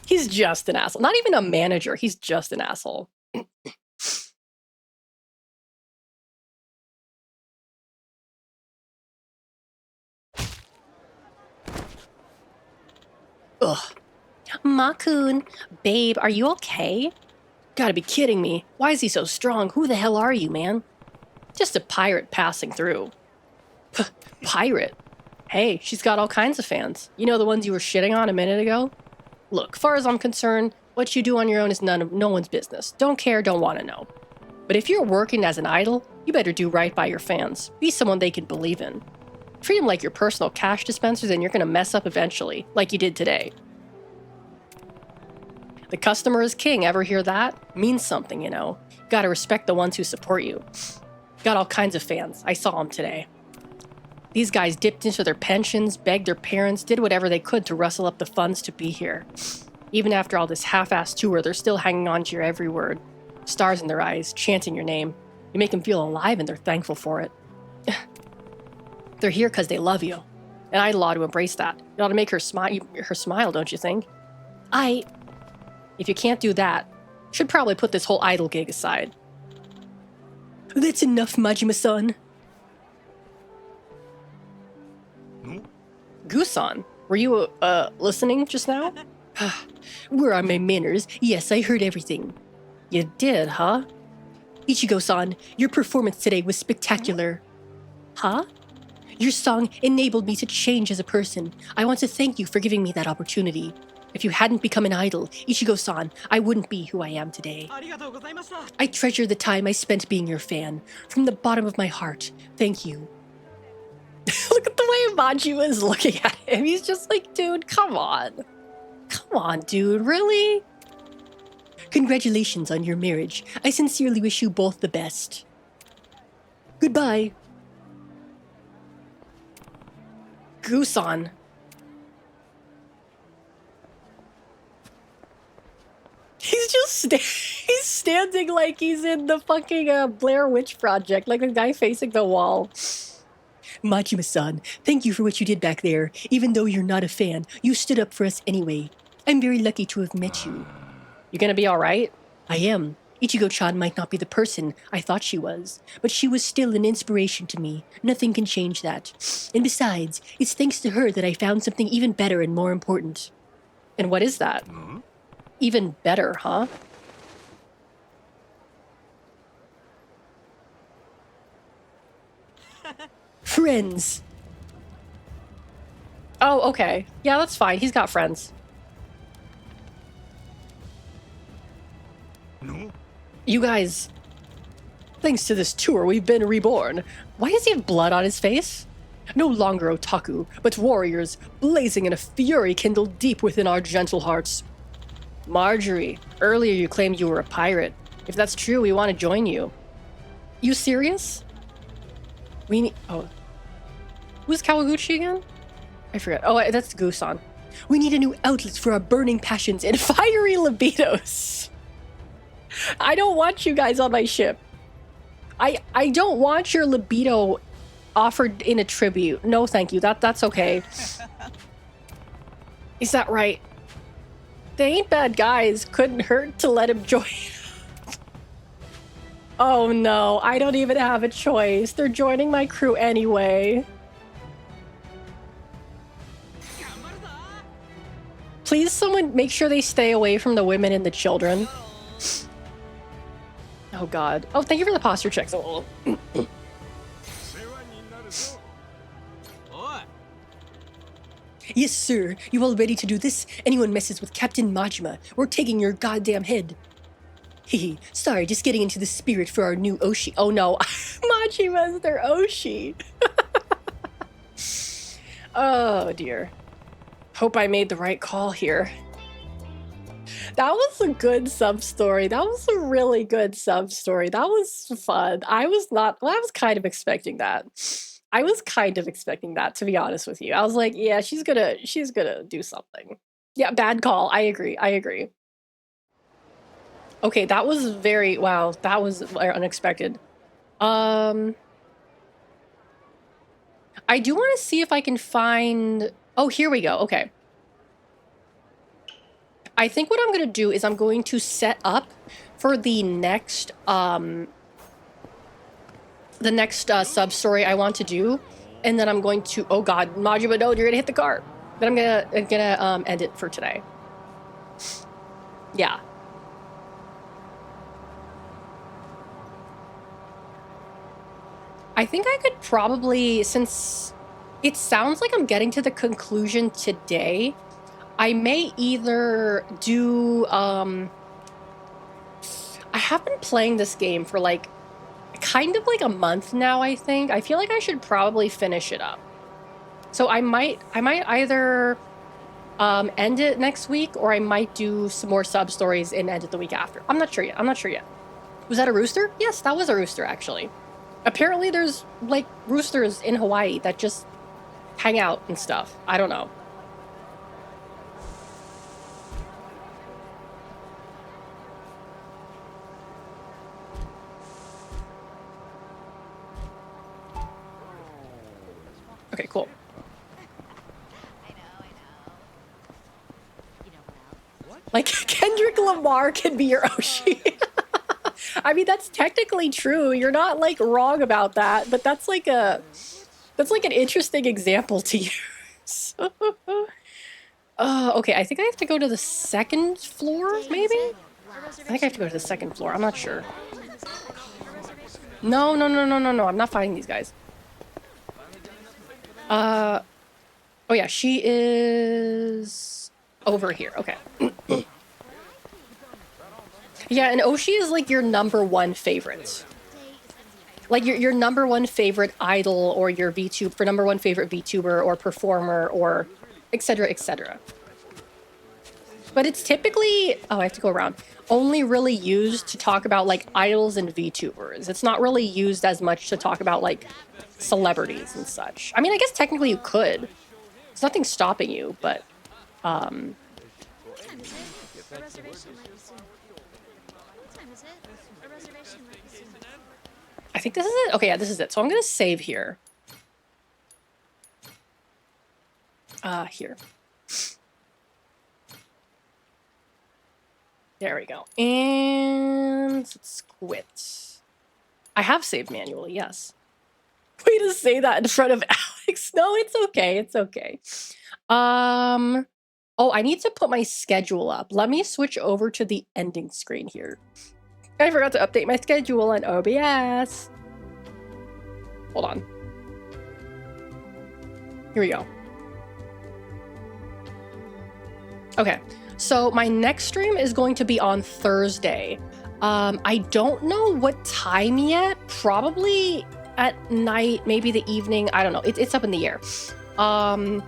He's just an asshole. Not even a manager. He's just an asshole. Ugh. Ma-kun, babe, are you okay? Gotta be kidding me. Why is he so strong? Who the hell are you, man? Just a pirate passing through. Pirate? Hey, she's got all kinds of fans. You know the ones you were shitting on a minute ago? Look, far as I'm concerned, what you do on your own is no one's business. Don't care, don't want to know. But if you're working as an idol, you better do right by your fans. Be someone they can believe in. Treat them like your personal cash dispensers and you're going to mess up eventually, like you did today. The customer is king, ever hear that? Means something, you know. Gotta respect the ones who support you. Got all kinds of fans. I saw them today. These guys dipped into their pensions, begged their parents, did whatever they could to rustle up the funds to be here. Even after all this half-assed tour, they're still hanging on to your every word. Stars in their eyes, chanting your name. You make them feel alive and they're thankful for it. They're here because they love you. And I'd ought to embrace that. You ought to make her smile, don't you think? If you can't do that, should probably put this whole idol gig aside. That's enough, Majima-san. Gusan, were you, listening just now? Where are my manners? Yes, I heard everything. You did, huh? Ichigo-san, your performance today was spectacular. Huh? Your song enabled me to change as a person. I want to thank you for giving me that opportunity. If you hadn't become an idol, Ichigo-san, I wouldn't be who I am today. I treasure the time I spent being your fan. From the bottom of my heart, thank you. Look at the way Majima is looking at him. He's just like, dude, come on. Come on, dude, really? Congratulations on your marriage. I sincerely wish you both the best. Goodbye. Gusan. He's just he's standing like he's in the fucking Blair Witch Project, like the guy facing the wall. Majima-san, thank you for what you did back there. Even though you're not a fan, you stood up for us anyway. I'm very lucky to have met you. You gonna be alright? I am. Ichigo-chan might not be the person I thought she was, but she was still an inspiration to me. Nothing can change that. And besides, it's thanks to her that I found something even better and more important. And what is that? Even better, huh? Friends. Oh, okay. Yeah, that's fine. He's got friends. No? You guys, thanks to this tour, we've been reborn. Why does he have blood on his face? No longer otaku, but warriors, blazing in a fury kindled deep within our gentle hearts. Marjorie, earlier you claimed you were a pirate. If that's true, we want to join you. You serious? We need... Oh. Who's Kawaguchi again? I forget. Oh, that's Gusan. We need a new outlet for our burning passions and fiery libidos. I don't want you guys on my ship. I don't want your libido offered in a tribute. No, thank you. That's okay. Is that right? They ain't bad guys. Couldn't hurt to let him join. Oh no, I don't even have a choice. They're joining my crew anyway. Please, someone make sure they stay away from the women and the children. Oh god. Oh, thank you for the posture checks. Oh. Yes, sir. You all ready to do this? Anyone messes with Captain Majima, we're taking your goddamn head. Hehe. Sorry, just getting into the spirit for our new Oshi. Oh no, Majima's their Oshi. Oh dear. Hope I made the right call here. That was a good sub-story. That was a really good sub-story. That was fun. I was kind of expecting that. I was kind of expecting that, to be honest with you. I was like, yeah, she's gonna do something. Yeah, bad call. I agree. Okay, that was wow, that was unexpected. I do want to see if I can find... Oh, here we go. Okay. I think what I'm going to do is I'm going to set up for the next sub-story I want to do, and then I'm going to... Oh god, Majima, no, you're going to hit the car. Then I'm gonna end it for today. Yeah. I think I could probably, since it sounds like I'm getting to the conclusion today, I may either do, I have been playing this game for like, kind of like a month now, I think. I feel like I should probably finish it up. So I might either end it next week, or I might do some more sub-stories and end it the week after. I'm not sure yet. Was that a rooster? Yes, that was a rooster, actually. Apparently there's, like, roosters in Hawaii that just hang out and stuff. I don't know. Okay, cool. Like, Kendrick Lamar can be your Oshi. I mean, that's technically true. You're not, like, wrong about that, but that's like an interesting example to use. Okay, I think I have to go to the second floor, maybe? I think I have to go to the second floor. I'm not sure. No. I'm not fighting these guys. Oh yeah, she is... over here. Okay. Yeah, and Oshi is like your number one favorite. Like your number one favorite idol or your VTuber, for number one favorite VTuber or performer or etc. etc. But it's typically, oh, I have to go around, only really used to talk about like idols and VTubers. It's not really used as much to talk about like celebrities and such. I mean, I guess technically you could. There's nothing stopping you, but What time is it? A reservation might be soon. What time is it? A reservation might be soon. I think this is it. Okay, yeah, this is it. So I'm gonna save here. Here. There we go. And let's quit. I have saved manually, yes. Way to say that in front of Alex. No, it's okay. It's okay. Oh, I need to put my schedule up. Let me switch over to the ending screen here. I forgot to update my schedule on OBS. Hold on. Here we go. Okay, so my next stream is going to be on Thursday. I don't know what time yet. Probably at night, maybe the evening. I don't know. It's up in the air. I'll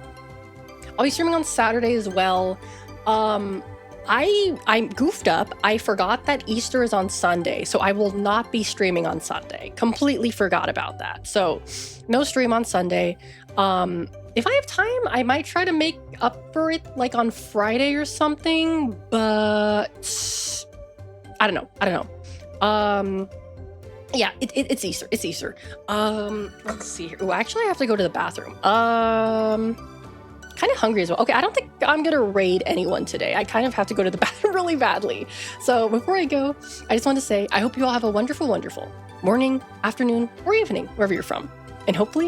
be streaming on Saturday as well. I goofed up. I forgot that Easter is on Sunday, so I will not be streaming on Sunday. Completely forgot about that. So no stream on Sunday. If I have time, I might try to make up for it like on Friday or something, but I don't know. Yeah, it's Easter. It's Easter. Let's see here. Oh, actually I have to go to the bathroom. Kind of hungry as well. Okay, I don't think I'm gonna raid anyone today. I kind of have to go to the bathroom really badly. So before I go, I just want to say I hope you all have a wonderful, wonderful morning, afternoon, or evening, wherever you're from. And hopefully